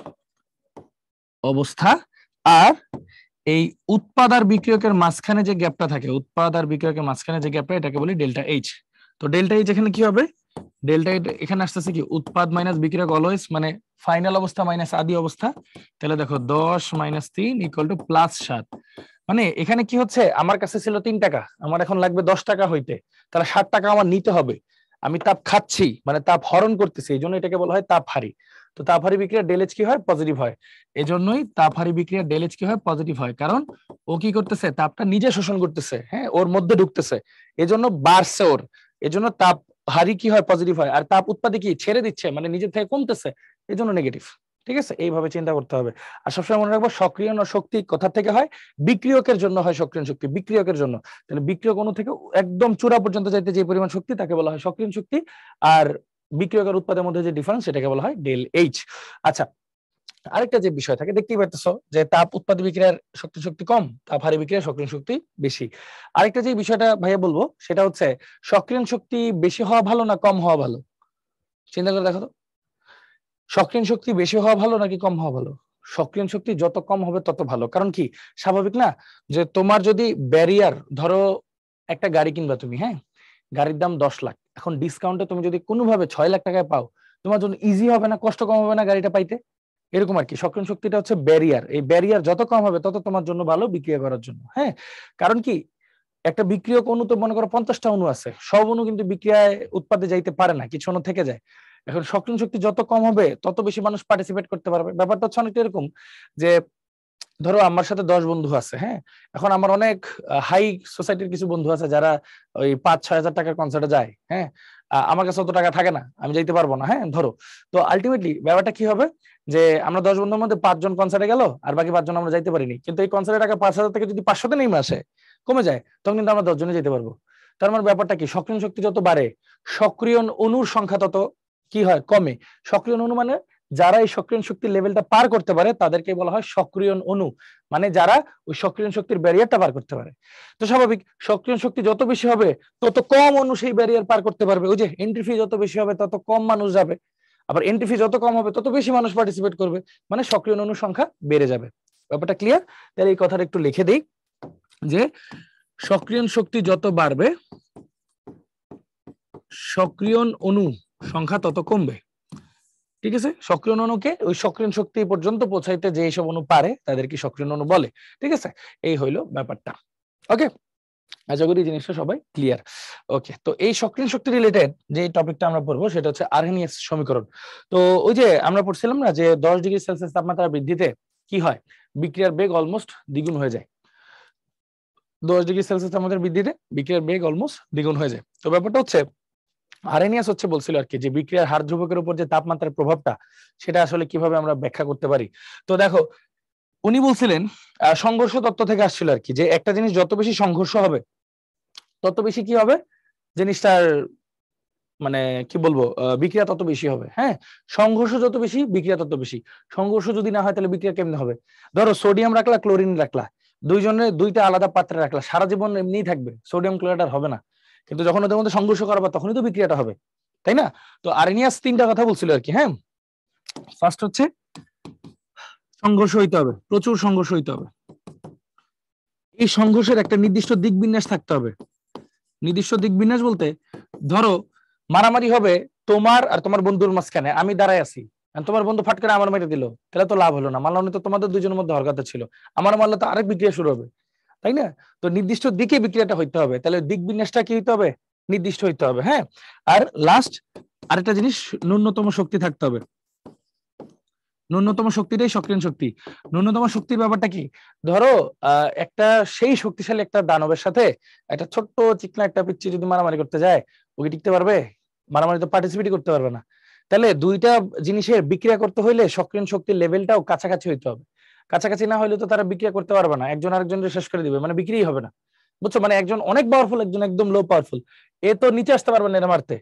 অবস্থা। আর এই উৎপাদ আর বিক্রিয়কের মাঝখানে যে গ্যাপটা থাকে, উৎপাদ আর বিক্রিয়কের মাঝখানে যে গ্যাপটা, এটাকে বলি ডেল্টা এইচ। তো ডেল্টা এইচ এখানে কি হবে, ডেল্টা এইচ এখানে আসতেছে কি উৎপাদ মাইনাস বিক্রিয়ক অলওয়েজ, মানে ফাইনাল অবস্থা মাইনাস আদি অবস্থা। তাহলে দেখো 10 - 3 = +7। মানে এখানে কি হচ্ছে, আমার কাছে ছিল 3 টাকা, আমার এখন লাগবে 10 টাকা হইতে, তাহলে 60 টাকা আমার নিতে হবে। আমি তাপ খাচ্ছি, মানে তাপ হরণ করতেছি, এই জন্য এটাকে বলা হয় তাপ হারি। তো তাপ হারি বিক্রিয়া ডেল এইচ কি হয়, পজিটিভ হয়। এই জন্যই তাপ হারি বিক্রিয়া ডেল এইচ কি হয়, পজিটিভ হয়। কারণ ও কি করতেছে, তাপটা নিজে শোষণ করতেছে, হ্যাঁ, ওর মধ্যে ঢুকতেছে, এজন্য বাড়ছে ওর, এজন্য তাপ হারি কি হয়, পজিটিভ হয়। আর তাপ উৎপাদে কি ছেড়ে দিচ্ছে, মানে নিজের থেকে কমতেছে, এই জন্য নেগেটিভ। ঠিক আছে, এইভাবে চিন্তা করতে হবে। আর সবসময় মনে রাখবো সক্রিয়ণ শক্তি কোথা থেকে হয়, বিক্রিয়কের জন্য হয় সক্রিয়ণ শক্তি, বিক্রিয়কের জন্য। তাহলে বিক্রিয়ক অণু থেকে একদম চূড়া পর্যন্ত যাইতে যে পরিমাণ শক্তি, তাকে বলা হয় সক্রিয়ণ শক্তি। আর বিক্রিয়ক আর উৎপাদের মধ্যে যে ডিফারেন্স, সেটাকে বলা হয় ডেল এইচ। আচ্ছা, আরেকটা যে বিষয় থাকে, দেখতেই পাচ্ছ যে তাপ উৎপাদ বিক্রিয়ার শক্তি কম, তাপ হারি বিক্রিয়ার সক্রিয়ণ শক্তি বেশি। আরেকটা যে বিষয়টা ভাইয়া বলবো, সেটা হচ্ছে সক্রিয়ণ শক্তি বেশি হওয়া ভালো না কম হওয়া ভালো, চিন্তা করে দেখো তো। সক্রিয়ণ শক্তি বেশি হওয়া ভালো নাকি কম হওয়া ভালো? সক্রিয়ণ শক্তি যত কম হবে তত ভালো। কারণ কি, স্বাভাবিক না, যে তোমার যদি ব্যারিয়ার, ধরো একটা গাড়ি কিনবা তুমি, হ্যাঁ, গাড়ির দাম 10 লাখ, এখন ডিসকাউন্টে তুমি যদি কোনোভাবে 6 লাখ টাকায় পাও, তোমার জন্য ইজি হবে না, কষ্ট কম হবে না গাড়িটা পাইতে? এরকম আর কি। সক্রিয় শক্তিটা হচ্ছে ব্যারিয়ার, এই ব্যারিয়ার যত কম হবে তত তোমার জন্য ভালো বিক্রিয়া করার জন্য। হ্যাঁ, কারণ কি একটা বিক্রিয়ক অণু তো মনে করো 50টা অণু আছে, সব অণু কিন্তু বিক্রিয়ায় উৎপাদে যাইতে পারে না, কিছু অণু থেকে যায়। এখন সক্রিয় শক্তি যত কম হবে তত বেশি মানুষ পার্টিসিপেট করতে পারবে। ব্যাপারটা হচ্ছে অনেকটা এরকম যে ধরো আমার সাথে 10 বন্ধু আছে, হ্যাঁ, এখন আমার অনেক হাই সোসাইটির কিছু বন্ধু আছে যারা ওই 5-6 হাজার টাকার কনসার্টে যায়, হ্যাঁ, আমার কাছে অত টাকা থাকে না, আমি যাইতে পারবো না, হ্যাঁ ধরো। তো আলটিমেটলি ব্যাপারটা কি হবে যে আমরা 10 বন্ধুর মধ্যে 5 জন কনসার্টে গেল আর বাকি 5 জন আমরা যাইতে পারিনি, কিন্তু এই কনসার্টের টাকা 5,000 থেকে যদি 500তে নেমে আসে, কমে যায়, তখন কিন্তু আমরা 10 জনে যেতে পারবো। তার মানে ব্যাপারটা কি, সক্রিয় শক্তি যত বাড়ে সক্রিয় অণুর সংখ্যা তত কি হয়, কমে। সক্রিয় অণু মানে যারা এই সক্রিয় শক্তির লেভেলটা পার করতে পারে তাদেরকে বলা হয় সক্রিয় অণু, মানে যারা ওই সক্রিয় শক্তির ব্যারিয়ারটা পার করতে পারে। তো স্বাভাবিক, সক্রিয় শক্তি যত বেশি হবে তত কম অণু সেই ব্যারিয়ার পার করতে পারবে। ওই যে এন্ট্রি ফি যত বেশি হবে তত কম মানুষ যাবে, আবার এন্ট্রি ফি যত কম হবে তত বেশি মানুষ পার্টিসিপেট করবে, মানে সক্রিয় অণুর সংখ্যা বেড়ে যাবে। ব্যাপারটা ক্লিয়ার? তাহলে এই কথাটা একটু লিখে দেই যে সক্রিয় শক্তি যত বাড়বে সক্রিয় অণু সংখ্যা তত কমবে। ঠিক আছে, সক্রিয় অণুকে ওই সক্রিয় শক্তি পর্যন্ত পৌঁছাইতে যে এইসব অণু পারে তাদেরকে সক্রিয় অণু বলে। ঠিক আছে, এই হইলো ব্যাপারটা। ওকে, আশা করি জিনিসটা সবাই ক্লিয়ার। ওকে, তো এই সক্রিয় শক্তি রিলেটেড যে টপিকটা আমরা পড়বো সেটা হচ্ছে আর্হেনিয়াস সমীকরণ। তো ওই যে আমরা পড়ছিলাম না যে 10 ডিগ্রি সেলসিয়াস তাপমাত্রা বৃদ্ধিতে কি হয়, বিক্রিয়ার বেগ অলমোস্ট দ্বিগুণ হয়ে যায়। 10 ডিগ্রি সেলসিয়াস তাপমাত্রা বৃদ্ধিতে বিক্রিয়ার বেগ অলমোস্ট দ্বিগুণ হয়ে যায়। তো ব্যাপারটা হচ্ছে আর্হেনিয়াস হচ্ছে বলছিল আর কি যে বিক্রিয়ার হার ধ্রুবকের উপর যে তাপমাত্রার প্রভাবটা সেটা আসলে কিভাবে আমরা ব্যাখ্যা করতে পারি। তো দেখো উনি বলছিলেন সংঘর্ষ তত্ত্ব থেকে আসছিল আর কি, যে একটা জিনিস যত বেশি সংঘর্ষ হবে তত বেশি কি হবে জিনিসটার, মানে কি বলবো, বিক্রিয়া তত বেশি হবে। হ্যাঁ, সংঘর্ষ যত বেশি বিক্রিয়া তত বেশি। সংঘর্ষ যদি না হয় তাহলে বিক্রিয়া কেমনে হবে? ধরো সোডিয়াম রাখলা ক্লোরিন রাখলা, দুইজনের দুইটা আলাদা পাত্রে রাখলা, সারা জীবন এমনিই থাকবে, সোডিয়াম ক্লোরাইড আর হবে না, কিন্তু যখন ওদের মধ্যে সংঘর্ষ করাবা তখনই তো বিক্রিয়াটা হবে, তাই না? তো আর্হেনিয়াস 3টা কথা বলছিল আর কি। হ্যাঁ, ফার্স্ট হচ্ছে সংঘর্ষ হইতে হবে, প্রচুর সংঘর্ষ হইতে হবে। এই সংঘর্ষের একটা নির্দিষ্ট দিক বিন্যাস থাকতে হবে। নির্দিষ্ট দিক বিন্যাস বলতে ধরো মারামারি হবে তোমার আর তোমার বন্ধুর মাঝখানে, আমি দাঁড়ায় আছি, তোমার বন্ধু ফাট করে আমার মেরে দিল, তাহলে তো লাভ হলো না, মানলাম তো তোমাদের দুজনের মধ্যে হরকত ছিল, আমার মারলে তো আরেক বিক্রিয়া শুরু হবে, তাই না? তো নির্দিষ্ট দিকে বিক্রিয়াটা হইতে হবে, তাহলে দিক বিন্যাসটা কি হইতে হবে, নির্দিষ্ট হইতে হবে। হ্যাঁ, আর লাস্ট আরেকটা জিনিস, ন্যূনতম শক্তি থাকতে হবে। ন্যূনতম শক্তিটাই সক্রিয় শক্তি। ন্যূনতম শক্তির ব্যাপারটা কি, ধরো একটা সেই শক্তিশালী একটা দানবের সাথে একটা ছোট্ট চিকনা একটা পিচ্চি যদি মারামারি করতে যায়, ওকে টিকতে পারবে? মারামারি তো পার্টিসিপেটই করতে পারবে না। তাহলে দুইটা জিনিসের বিক্রিয়া করতে হইলে সক্রিয় শক্তির লেভেলটাও কাছাকাছি হইতে হবে। কাছাকাছি না হইলে তো তারা বিক্রিয়া করতে পারবে না, একজন আরেকজনের শেষ করে দিবে, মানে বিক্রিই হবে না। বুঝছো, মানে একজন অনেক পাওয়ারফুল, একজন একদম লো পাওয়ারফুল, এ তো নিচে আসতে পারবে না এরা মারতে,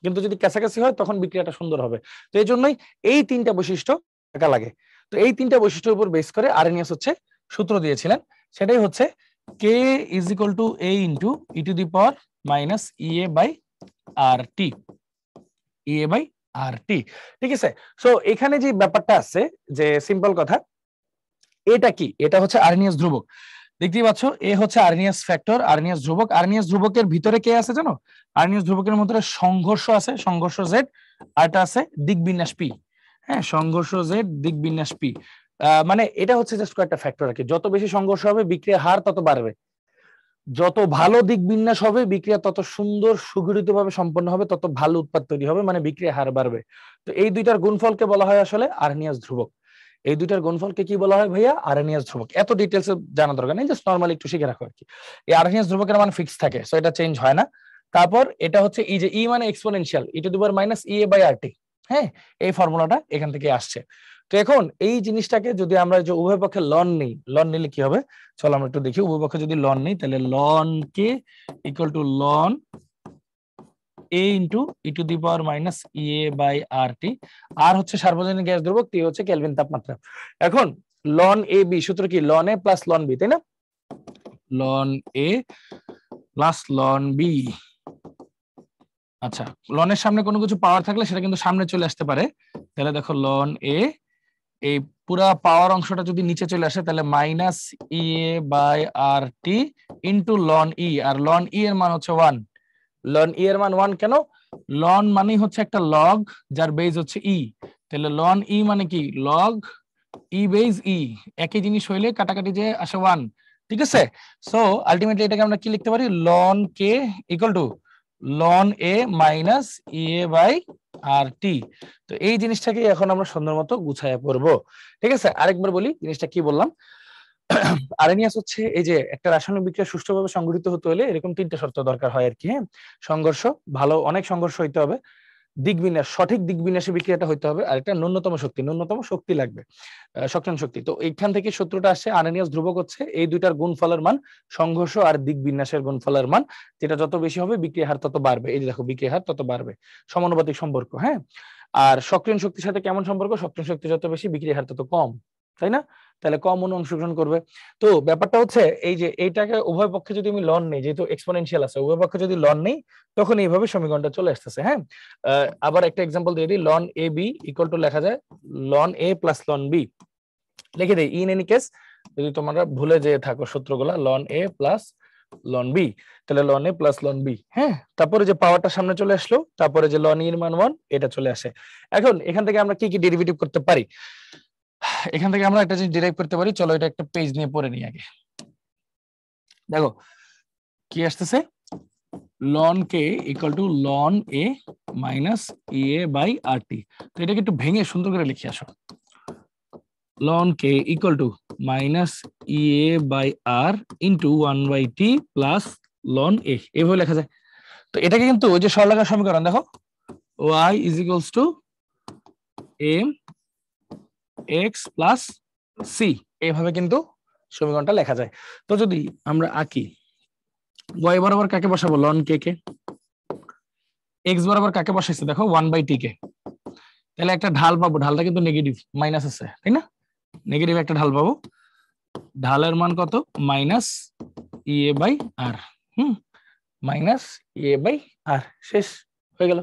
কিন্তু যদি কাছাকাছি হয় তখন বিক্রিয়াটা সুন্দর হবে। তো এই জন্যই এই 3টা বৈশিষ্ট্য থাকা লাগে। তো এই 3টা বৈশিষ্ট্যের উপর বেস করে আর্হেনিয়াস হচ্ছে সূত্র দিয়েছিলেন, সেটাই হচ্ছে K is equal to A into E to the power minus EA by R T, EA by R T. ঠিক আছে, সো এখানে যে ব্যাপারটা আছে যে সিম্পল কথা, এটা কি, এটা হচ্ছে আর্হেনিয়াস ধ্রুবক, দেখতেই পাচ্ছ, এ হচ্ছে আর্হেনিয়াস ফ্যাক্টর, আর্হেনিয়াস ধ্রুবক। আর্হেনিয়াস ধ্রুবকের ভিতরে কে আছে জানো? আর্হেনিয়াস ধ্রুবকের মধ্যে সংঘর্ষ আছে, সংঘর্ষ জেড, আর এটা আছে দিক বিন্যাস পি। হ্যাঁ, সংঘর্ষ জেড, দিক বিন্যাস পি, মানে এটা হচ্ছে জাস্ট কয়েকটা ফ্যাক্টর আর কি। যত বেশি সংঘর্ষ হবে বিক্রিয়ার হার তত বাড়বে, যত ভালো দিক বিন্যাস হবে বিক্রিয়া তত সুন্দর সুগঠিত ভাবে সম্পন্ন হবে, তত ভালো উৎপাদ তৈরি হবে, মানে বিক্রিয়ার হার বাড়বে। তো এই দুইটার গুণফলকে বলা হয় আসলে আর্হেনিয়াস ধ্রুবক। এই দুইটার গুণফলকে কি বলা হয় ভাইয়া? আর্হেনিয়াস ধ্রুবক। এত ডিটেলসে জানা দরকার নেই, জাস্ট নরমালি একটু শিখে রাখো আর কি। এই আর্হেনিয়াস ধ্রুবকের মান ফিক্স থাকে, সো এটা চেঞ্জ হয় না। তারপর এটা হচ্ছে ই, যে ই মানে exponential, e to the power minus E A by R T. হ্যাঁ, এই ফর্মুলাটা এখান থেকে আসছে। তো এখন এই জিনিসটাকে যদি আমরা যে উভয় পক্ষে লন নিই, লন নিলে কি হবে চলো আমরা একটু দেখি। উভয় পক্ষে যদি লন নিই তাহলে ln K equal to ln A into E to the power minus E A by R T. আর হচ্ছে সার্বজনীন গ্যাস ধ্রুবক, টি হচ্ছে কেলভিন তাপমাত্রা। এখন লন এ বি সূত্র কি, loan A plus ln B, তাই না? Loan A plus ln B. আচ্ছা, লনের সামনে কোনো কিছু পাওয়ার থাকলে সেটা কিন্তু সামনে চলে আসতে পারে। তাহলে দেখো লন এ, এই পুরা পাওয়ার অংশটা যদি নিচে চলে আসে তাহলে minus E A by R T into ln e, আর লন ই এর মান হচ্ছে 1, লন ই এর মান 1 কেন? লন মানে হচ্ছে একটা লগ যার বেজ হচ্ছে ই, তাহলে লন ই মানে কি লগ ই বেজ ই, একই জিনিস হইলে কাটাকাটি যে আসে 1, ঠিক আছে? সো আলটিমেটলি এটাকে আমরা কি লিখতে পারি, ln K equal to ln A minus E A by R T. তো এই জিনিসটাকে এখন আমরা সুন্দর মতো গুছাইয়া পড়বো, ঠিক আছে? আরেকবার বলি জিনিসটা কি বললাম। আরএনএস হচ্ছে এই যে একটা রাসায়নিক বিক্রিয়া সুষ্ঠুভাবে সংঘটিত হতে হলে এরকম 3টে শর্ত দরকার হয় আর কি, হ্যাঁ? সংঘর্ষ, ভালো অনেক সংঘর্ষ হইতে হবে, দিক বিন্যাস, সঠিক দিক বিন্যাসে বিক্রিয়াটা হইতে হবে, আর একটা ন্যূনতম শক্তি লাগবে, সক্ষম শক্তি। তো এইখান থেকে সূত্রটা আসে আরএনএস ধ্রুবক হচ্ছে এই দুইটার গুণফলের মান, সংঘর্ষ আর দিক বিন্যাসের গুণফলের মান, যেটা যত বেশি হবে বিক্রিয়া হার তত বাড়বে। এই যে দেখো বিক্রিয়া হার তত বাড়বে, সমানুপাতিক সম্পর্ক, হ্যাঁ? আর সক্রিয় শক্তির সাথে কেমন সম্পর্ক, সক্রিয় শক্তি যত বেশি বিক্রিয়া হার তত কম, তাই না? তাহলে কম অণু অংশগ্রহণ করবে। তো ব্যাপারটা হচ্ছে এই যে এইটাকে উভয় পক্ষে যদি আমি লন নেই, যেহেতু এক্সপোনেনশিয়াল আছে, উভয় পক্ষে যদি লন নেই তখন এইভাবে সমীকরণটা চলে আসতেছে, হ্যাঁ? আবার একটা এক্সাম্পল দিয়ে দিই, ln A B equal to লেখা যায় ln A plus ln B, লিখে দেই ইন এনি কেস যদি তোমরা ভুলে যেয়ে থাকো সূত্রগুলা, loan A plus ln B, তাহলে loan A plus ln B, হ্যাঁ? তারপরে যে পাওয়ারটা সামনে চলে আসলো, তারপরে যে লন এর মান 1 এটা চলে আসে। এখন এখান থেকে আমরা কি কি ডেরিভেটিভ করতে পারি, এখান থেকে আমরা একটা জিনিস ডিরাইভ করতে পারি, চলো এটা একটা পেজ নিয়ে পড়ে নিই আগে। দেখো কি আসতেছে, ln K equal to ln A minus E A by R T. তো এটাকে একটু ভেঙে সুন্দর করে লিখে আসো, ln K equal to minus E A by R into 1/t plus ln A, এভাবে লেখা যায়। তো এটাকে কিন্তু ওই যে সরলরেখার সমীকরণ দেখো, y is equals to M X plus C, এইভাবে কিন্তু সমীকরণটা লেখা যায়। তো যদি আমরা আঁকি, y বরাবর কাকে বসাবো, লন কে কে, x বরাবর কাকে বসাইছে দেখো 1/t কে, তাহলে একটা ঢাল পাবো, ঢালটা কিন্তু নেগেটিভ মাইনাস আছে, তাই না? নেগেটিভ একটা ঢাল পাবো, ঢালের মান কত, minus E A by R, minus E A by R, শেষ হয়ে গেল।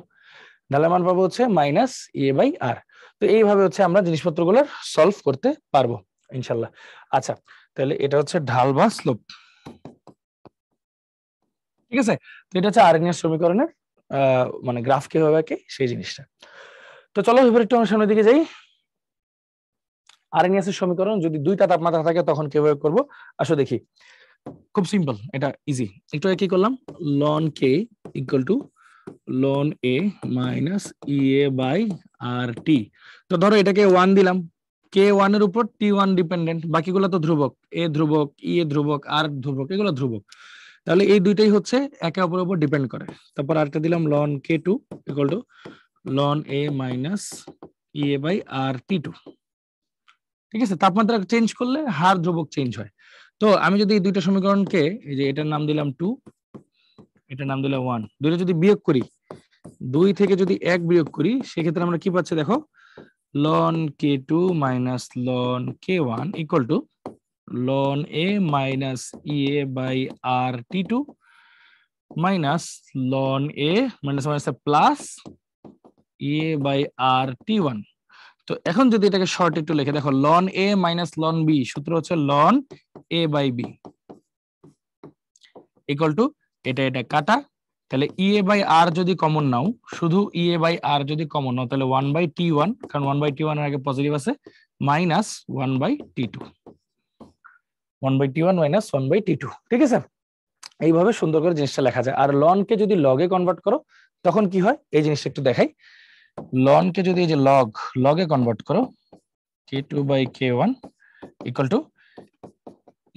ঢালের মান পাবো হচ্ছে মাইনাস ই এ বাই আর। তো এইভাবে হচ্ছে আমরা জিনিসপত্রগুলোর সলভ করতে পারবো ইনশাল্লাহ। আচ্ছা, তাহলে এটা হচ্ছে ঢাল বা স্লোপ, ঠিক আছে? তো এটা হচ্ছে আরএনএস সমীকরণের মানে গ্রাফ কিভাবে আঁকে সেই জিনিসটা। তো চলো এবার একটু আমরা সামনের দিকে যাই। আরএনএস এর সমীকরণ যদি দুইটা তাপমাত্রা থাকে তখন কিভাবে করব, আসো দেখি। খুব সিম্পল, এটা ইজি। একটু কি করলাম, ln K equal to ln A minus E A by R T. তো ধরো এটাকে 1 দিলাম, কে 1 এর উপর টি 1 ডিপেন্ডেন্ট, বাকিগুলো তো ধ্রুবক, এ ধ্রুবক, ই এ ধ্রুবক, আর ধ্রুবক, এগুলো ধ্রুবক। তাহলে এই দুইটাই হচ্ছে একে অপরের উপর ডিপেন্ড করে। তারপর আরেকটা দিলাম ln K 2 equal to ln A minus E A by R T 2, ঠিক আছে? তাপমাত্রা চেঞ্জ করলে হার ধ্রুবক চেঞ্জ হয়। তো আমি যদি এই দুইটা সমীকরণকে, এই যে এটার নাম দিলাম 2, এটার নাম দিলাম 1, দুইটা যদি বিয়োগ করি, 2 থেকে যদি 1 বিয়োগ করি, সেক্ষেত্রে আমরা কি পাচ্ছি দেখো, ln K 2 minus ln K 1 equal to ln A minus E A by R T 2 minus ln A minus minus plus E A by R T 1। তো এখন যদি এটাকে শর্ট একটু লিখে দেখো, ln A minus ln B, সূত্র হচ্ছে ln A by B equal to এটা এটা কাটা, তাহলে ই এ বাই আর যদি কমন নাও, শুধু ই এ বাই আর যদি কমন নাও, তাহলে 1/t1, কারণ 1/t1 এর আগে পজিটিভ আছে, minus 1/t2, 1/t1 minus 1/t2, ঠিক আছে? এইভাবে সুন্দর করে জিনিসটা লেখা যায়। আর লন কে যদি লগে কনভার্ট করো তখন কি হয়, এই জিনিসটা একটু দেখাই। লন কে যদি এই যে লগে কনভার্ট করো, k2/k1 equal to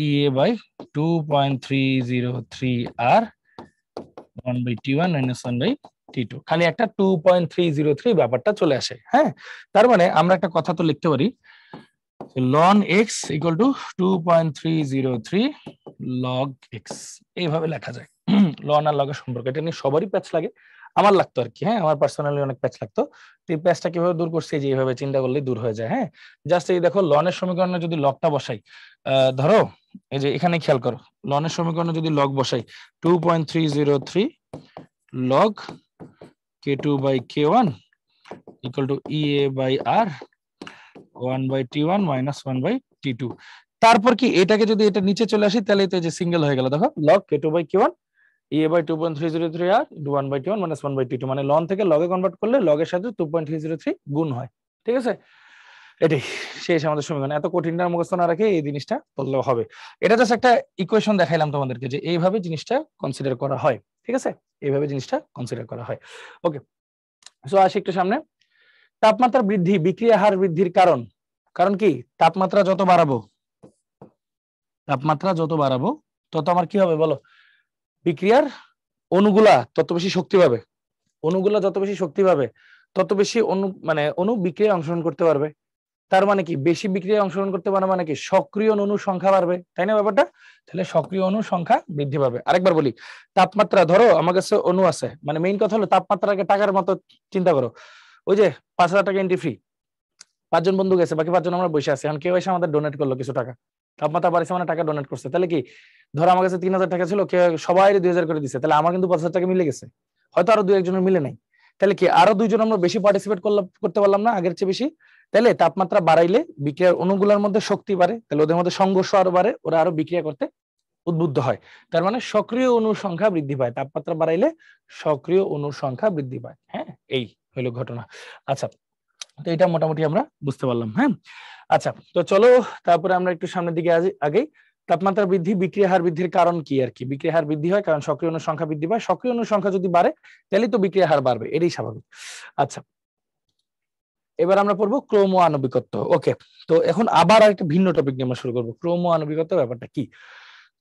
E A by 2.303 R 1/t1 minus 1/t2, খালি একটা 2.303 ব্যাপারটা চলে আসে, হ্যাঁ? তার মানে আমরা একটা কথা তো লিখতে পারি, ln X equal to 2.303 log X, এইভাবে লেখা যায়। লন আর লগের সম্পর্ক, এটা নিয়ে সবারই প্যাচ লাগে, আমার লাগতো আর কি, হ্যাঁ? আমার পার্সোনালি অনেক প্যাচ লাগতো। তো এই প্যাচটা কিভাবে দূর করছে, যে এইভাবে চিন্তা করলেই দূর হয়ে যায়, হ্যাঁ? জাস্ট এই দেখো, লনের সমীকরণে যদি লগটা বসাই, ধরো এই যে এখানে খেয়াল করো, লনের সমীকরণে যদি লগ বসাই 2.303 log k2/k1 equal to E A by R 1/t1 minus 1/t2। তারপর কি এটাকে যদি এটা নিচে চলে আসি, তাহলে তো যে সিঙ্গেল হয়ে গেল, দেখো লগ k2/k1 E/2.303 আর 1/T1 - 1/T2 মানে লন থেকে লগে কনভার্ট করলে লগের সাথে 2.303 গুণ হয়। ঠিক আছে, এটাই শেষ আমাদের সমীকরণ। এত কঠিনটা মুখস্থ না রাখে এই জিনিসটা বললেও হবে। এটা জাস্ট একটা ইকুয়েশন দেখাইলাম তোমাদেরকে যে এইভাবে জিনিসটা কনসিডার করা হয়। ঠিক আছে, এইভাবে জিনিসটা কনসিডার করা হয়। ওকে, সো আসি একটু সামনে। তাপমাত্রা বৃদ্ধি বিক্রিয়া হার বৃদ্ধির কারণ। কারণ কি? তাপমাত্রা যত বাড়াবো তত আমার কি হবে বলো? বিক্রিয়ার অণুগুলা তত বেশি শক্তি পাবে। অণুগুলা যত বেশি শক্তি পাবে তত বেশি অণু বিক্রিয়ায় অংশগ্রহণ করতে পারবে। তার মানে কি? বেশি বিক্রিয়ায় অংশগ্রহণ করতে পারে মানে কি? সক্রিয় অণুর সংখ্যা বাড়বে, তাই না ব্যাপারটা? তাহলে সক্রিয় অণুর সংখ্যা বৃদ্ধি পাবে। আরেকবার বলি, তাপমাত্রা ধরো আমার কাছে অণু আছে, মানে মেইন কথা হলো তাপমাত্রাকে টাকার মতো চিন্তা করো। ওই যে 5,000 টাকা এন্ট্রি ফ্রি, 5 জন বন্ধু গেছে, বাকি 5 জন আমরা বসে আছি, এখন কেউ এসে আমাদের ডোনেট করলো কিছু টাকা, তাপমাত্রা বাড়ছে মানে টাকা ডোনেট করছে, তাহলে কি? ধরো আমার কাছে 3,000 টাকা ছিল, কেউ সবাই 2,000 করে দিচ্ছে, তাহলে আমার কিন্তু 5,000 টাকা মিলে গেছে। হয়তো আরো 2-1 জনের মিলে নাই, তাহলে কি আরো 2 জন আমরা বেশি পার্টিসিপেট করতে পারলাম না আগের চেয়ে বেশি? তাহলে তাপমাত্রা বাড়াইলে বিক্রিয়ার অণুগুলোর মধ্যে শক্তি বাড়ে, তাহলে ওদের মধ্যে সংঘর্ষ আরো বাড়ে, ওরা আরো বিক্রিয়া করতে উদ্বুদ্ধ হয়। তার মানে সক্রিয় অণুর সংখ্যা বৃদ্ধি পায়, তাপমাত্রা বাড়াইলে সক্রিয় অণুর সংখ্যা বৃদ্ধি পায়। হ্যাঁ, এই হলো ঘটনা। আচ্ছা, তো এটা মোটামুটি আমরা বুঝতে পারলাম। হ্যাঁ, আচ্ছা, তো চলো তারপরে আমরা একটু সামনের দিকে আগেই। তাপমাত্রা বৃদ্ধি বিক্রিয়া হার বৃদ্ধির কারণ কি আর কি? বিক্রিয়া হার বৃদ্ধি হয় কারণ সক্রিয় অণুর সংখ্যা বৃদ্ধি পায়। সক্রিয় অণুর সংখ্যা যদি বাড়ে তাহলে তো বিক্রিয়া হার বাড়বে, এটাই স্বাভাবিক। আচ্ছা, এবার আমরা পড়বো ক্রোমো আণবিকত্ব। ওকে, তো এখন আবার একটা ভিন্ন টপিক নিয়ে আমরা শুরু করবো। ক্রোমো আণবিকত্ব ব্যাপারটা কি?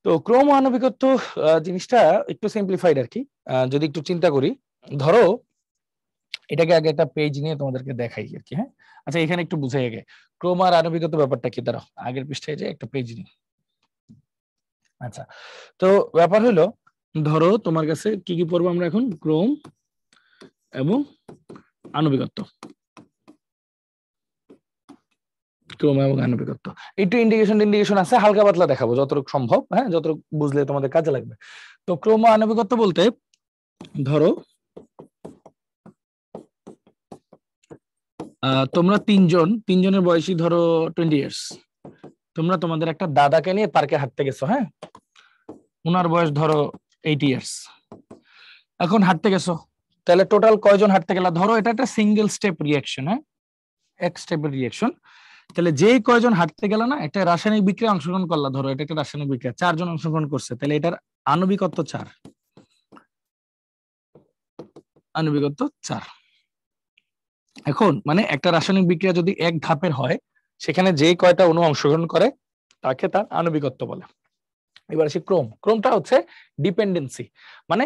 তো ক্রোমো আণবিকত্ব জিনিসটা একটু সিম্পলিফাইড আর কি। যদি একটু চিন্তা করি, ধরো এটাকে আগে একটা পেজ নিয়ে তোমাদেরকে দেখাই আর কি। হ্যাঁ, আচ্ছা, এখানে একটু বুঝাই আগে ক্রোম আর আণবিকত্ব ব্যাপারটা কি। দাঁড়াও, আগের পৃষ্ঠায় যে একটা পেজ নিই। আচ্ছা, তো ব্যাপার হলো, ধরো তোমার কাছে কি কি পড়বো আমরা এখন? ক্রোম এবং আণবিকত্ব। ক্রোম এবং আণবিকত্ব একটু ইন্ডিকেশন আছে, হালকা পাতলা দেখাবো যতটুকু সম্ভব। হ্যাঁ, যতটুকু বুঝলে তোমাদের কাজে লাগবে। তো ক্রোম ও আণবিকত্ব বলতে ধরো তোমরা তিনজনের বয়সী ধরো 20 ইয়ার্স। তোমরা তোমাদের একটা দাদাকে নিয়ে পার্কে হাঁটতে গেছো। হ্যাঁ, ওনার বয়স ধরো 80 ইয়ার্স। এখন হাঁটতে গেছো, তাহলে টোটাল কয়জন হাঁটতে গেলা? ধরো এটা একটা সিঙ্গেল স্টেপ রিয়াকশন। হ্যাঁ, এক স্টেপের রিয়াকশন। তাহলে যে কয়জন হাঁটতে গেল না, একটা রাসায়নিক বিক্রিয়া অংশগ্রহণ করলা, ধরো এটা একটা রাসায়নিক বিক্রিয়া, 4 জন অংশগ্রহণ করছে, তাহলে এটার আণবিকত্ব 4। আণবিকত্ব 4। এখন মানে একটা রাসায়নিক বিক্রিয়া যদি এক ধাপের হয়, সেখানে যে কয়টা অণু অংশগ্রহণ করে তাকে তার আণবিকত্ব বলে। এবার আসি ক্রোমটা হচ্ছে ডিপেন্ডেন্সি, মানে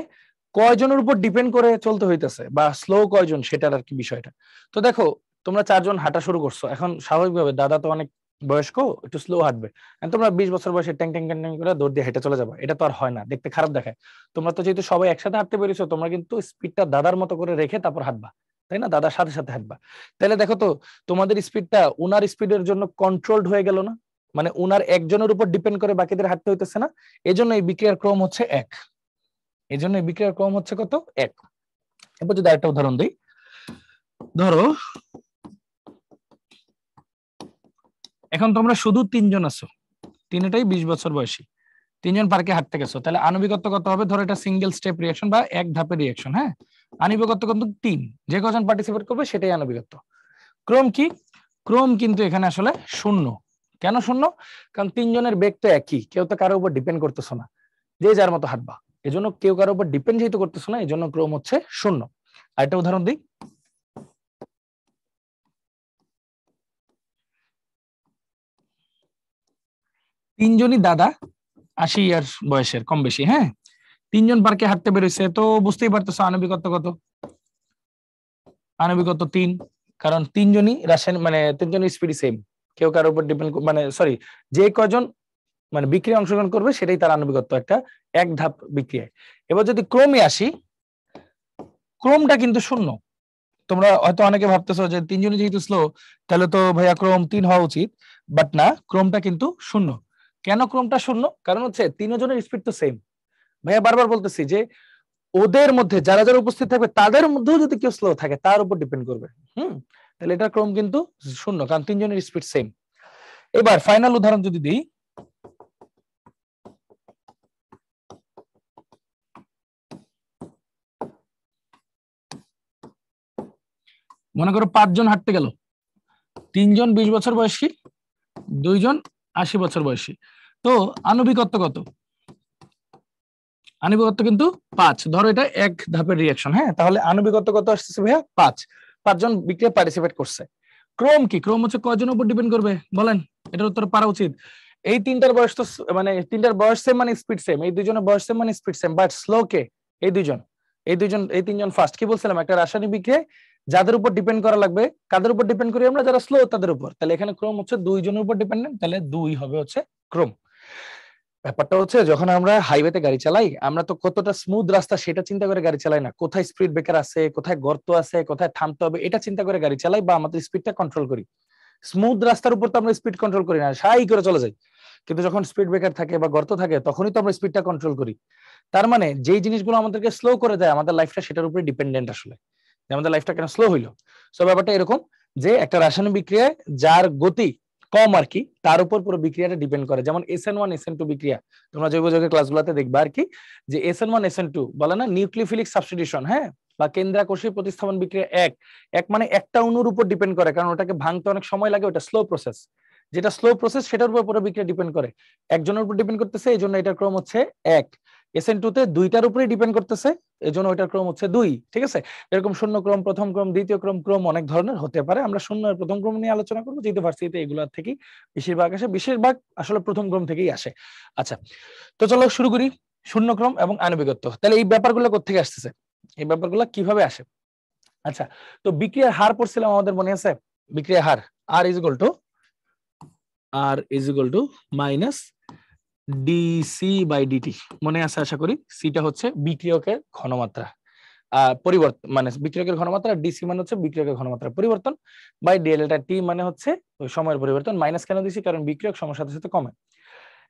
কয়জনের উপর ডিপেন্ড করে চলতে হইতেছে বা স্লো কয়জন সেটার আর কি বিষয়টা। তো দেখো, তোমরা 4 জন হাঁটা শুরু করছো, এখন স্বাভাবিকভাবে দাদা তো অনেক বয়স্ক, একটু স্লো হাঁটবে। তোমরা 20 বছর বয়সে ট্যাং ট্যাং ট্যাং ট্যাং করে দৌড় দিয়ে হেঁটে চলে যাবে, এটা তো আর হয় না, দেখতে খারাপ দেখায়। তোমরা তো যেহেতু সবাই একসাথে হাঁটতে পেরেছো, তোমরা কিন্তু স্পিডটা দাদার মতো করে রেখে তারপর হাঁটবা, তাই না? দাদার সাথে সাথে হাঁটবা। তাহলে দেখো তো, তোমাদের স্পিডটা উনার স্পিডের জন্য কন্ট্রোলড হয়ে গেল না? মানে উনার একজনের উপর ডিপেন্ড করে বাকিদের হাঁটতে হইতেছে না। এজন্য এই বিক্রিয়ার ক্রম হচ্ছে 1। এজন্য এই বিক্রিয়ার ক্রম হচ্ছে কত? 1। এরপর যদি আরেকটা উদাহরণ দিই, ধরো এখন তোমরা শুধু 3 জন আছো, তিনটাই 20 বছর বয়সী, 3 জন পার্কে হাঁটতে গেছো, তাহলে আণবিকত্ব কত হবে? ধরো এটা সিঙ্গেল স্টেপ রিয়াকশন বা এক ধাপের রিয়াকশন। হ্যাঁ, আণবিকত্ব কিন্তু 3, যে কজন পার্টিসিপেট করবে সেটাই আণবিকত্ব। ক্রম কি? ক্রম কিন্তু এখানে আসলে 0। কেন 0? কারণ 3 জনের বেগ তো একই, কেউ তো কারোর উপর ডিপেন্ড করতেছ না, যে যার মতো হাঁটবা। এজন্য কেউ কারোর উপর ডিপেন্ড যেহেতু করতেছ না, এজন্য ক্রম হচ্ছে 0। আরেকটা উদাহরণ দিই, তিনজনই দাদা, 80 ইয়ার্স বয়সের কম বেশি। হ্যাঁ, 3 জন পার্কে হাঁটতে বেরোইছে, তো বুঝতেই পারতেছো আণবিকত্ব কত? আণবিকত্ব 3, কারণ 3 জনই রাসায়নিক, মানে 3 জনের স্পিড সেম, কেউ কারোর উপর ডিপেন্ড, মানে সরি, যে কয়জন মানে বিক্রিয়া অংশগ্রহণ করবে সেটাই তার আণবিকত্ব, একটা এক ধাপ বিক্রিয়ায়। এবার যদি ক্রমে আসি, ক্রমটা কিন্তু 0। তোমরা হয়তো অনেকে ভাবতেছো যে 3 জনই যেহেতু স্লো, তাহলে তো ভাইয়া ক্রম 3 হওয়া উচিত, বাট না, ক্রমটা কিন্তু 0। কেন ক্রমটা 0? কারণ হচ্ছে 3 জনের স্পিড তো সেম। ভাইয়া বারবার বলতেছি যে ওদের মধ্যে যারা যারা উপস্থিত থাকবে তাদের মধ্যেও যদি কেউ স্লো থাকে তার উপর ডিপেন্ড করবে। তাহলে এটা ক্রম কিন্তু 0, কারণ 3 জনের স্পিড সেম। এবার ফাইনাল উদাহরণ যদি দিই, মনে করো 5 জন হাঁটতে গেল, 3 জন 20 বছর বয়সী, 2 জন 80 বছর বয়সী। তো আণবিকত্ব কত? আণবিকত্ব কিন্তু 5। ধরো এটা এক ধাপের রিঅ্যাকশন, হ্যাঁ, তাহলে আণবিকত্ব কত আসছে ভাইয়া? 5। 5 জন বিক্রিয়া পার্টিসিপেট করছে। ক্রম কি? ক্রম হচ্ছে কয়জনের উপর ডিপেন্ড করবে বলেন? এটার উত্তর পারা উচিত। এই তিনটার বয়স তো মানে তিনটার বয়স সেম মানে স্পিড সেম, এই দুইজনের বয়স সেম মানে স্পিড সেম, বাট স্লো কে? এই দুইজন, এই তিনজন ফার্স্ট। কি বলছিলাম? একটা রাসায়নিক বিক্রিয়ায় যাদের উপর ডিপেন্ড করা লাগবে, কাদের উপর ডিপেন্ড করি আমরা? যারা স্লো তাদের উপর। তাহলে এখানে ক্রম হচ্ছে 2 জনের উপর ডিপেন্ডেন্ট, তাহলে 2 হবে হচ্ছে ক্রম। ব্যাপারটা হচ্ছে যখন আমরা হাইওয়েতে গাড়ি চালাই, আমরা তো কতটা স্মুথ রাস্তা সেটা চিন্তা করে গাড়ি চালাই না, কোথায় স্পিড ব্রেকার আছে, কোথায় গর্ত আছে, কোথায় থামতে হবে, এটা চিন্তা করে গাড়ি চালাই বা আমাদের স্পিডটা কন্ট্রোল করি। স্মুথ রাস্তার উপর তো আমরা স্পিড কন্ট্রোল করি না, সাই করে চলে যাই। কিন্তু যখন স্পিড ব্রেকার থাকে বা গর্ত থাকে তখনই তো আমরা স্পিডটা কন্ট্রোল করি। তার মানে যেই জিনিসগুলো আমাদেরকে স্লো করে দেয় আমাদের লাইফটা সেটার উপরে ডিপেন্ডেন্ট আসলে, যে আমাদের লাইফটা কেন স্লো হইলো। সো ব্যাপারটা এরকম যে একটা রাসায়নিক বিক্রিয়ায় যার গতি কম আর কি, তার উপর পুরো বিক্রিয়াটা ডিপেন্ড করে। যেমন SN1 SN2 বিক্রিয়া তোমরা জৈব যৌগের ক্লাসগুলোতে দেখবা আর কি, যে SN1 SN2 বলে না নিউক্লিওফিলিক সাবস্টিটিউশন, হ্যাঁ, বা কেন্দ্রাকোষী প্রতিস্থাপন বিক্রিয়া এক মানে একটা অণুর উপর ডিপেন্ড করে, কারণ ওটাকে ভাঙতে অনেক সময় লাগে, ওটা স্লো প্রসেস। যেটা স্লো প্রসেস সেটার উপর পুরো বিক্রিয়া ডিপেন্ড করে, একজনের উপর ডিপেন্ড করতেছে, এই জন্য এটার ক্রম হচ্ছে 1। SN2 তে দুইটার উপরে ডিপেন্ড করতেছে, এই জন্য ওইটার ক্রম হচ্ছে 2। ঠিক আছে? এরকম শূন্য ক্রম, প্রথম ক্রম, দ্বিতীয় ক্রম, ক্রম অনেক ধরনের হতে পারে। আমরা শূন্য আর প্রথম ক্রম নিয়ে আলোচনা করবো, যেহেতু ভার্সিটিতে এগুলোর থেকেই বেশিরভাগ আসে, বেশিরভাগ আসলে প্রথম ক্রম থেকেই আসে। আচ্ছা, তো চলো শুরু করি। শূন্য ক্রম এবং আণবিকত্ব, তাহলে এই ব্যাপারগুলো কোত্থেকে আসতেছে, এই ব্যাপারগুলো কিভাবে আসে? আচ্ছা, তো বিক্রিয়ার হার পড়ছিলাম আমাদের, মনে আছে? বিক্রিয়ার হার R is equal to minus DC by DT, মনে আছে আশা করি। সিটা হচ্ছে বিক্রিয়কের ঘনমাত্রা পরিবর্তন, মানে বিক্রিয়কের ঘনমাত্রা, ডিসি মানে হচ্ছে বিক্রিয়কের ঘনমাত্রা পরিবর্তন, বাই ডেল্টা টি মানে হচ্ছে ওই সময়ের পরিবর্তন। মাইনাস কেন দিছি? কারণ বিক্রিয়ক সময়ের সাথে সাথে কমে।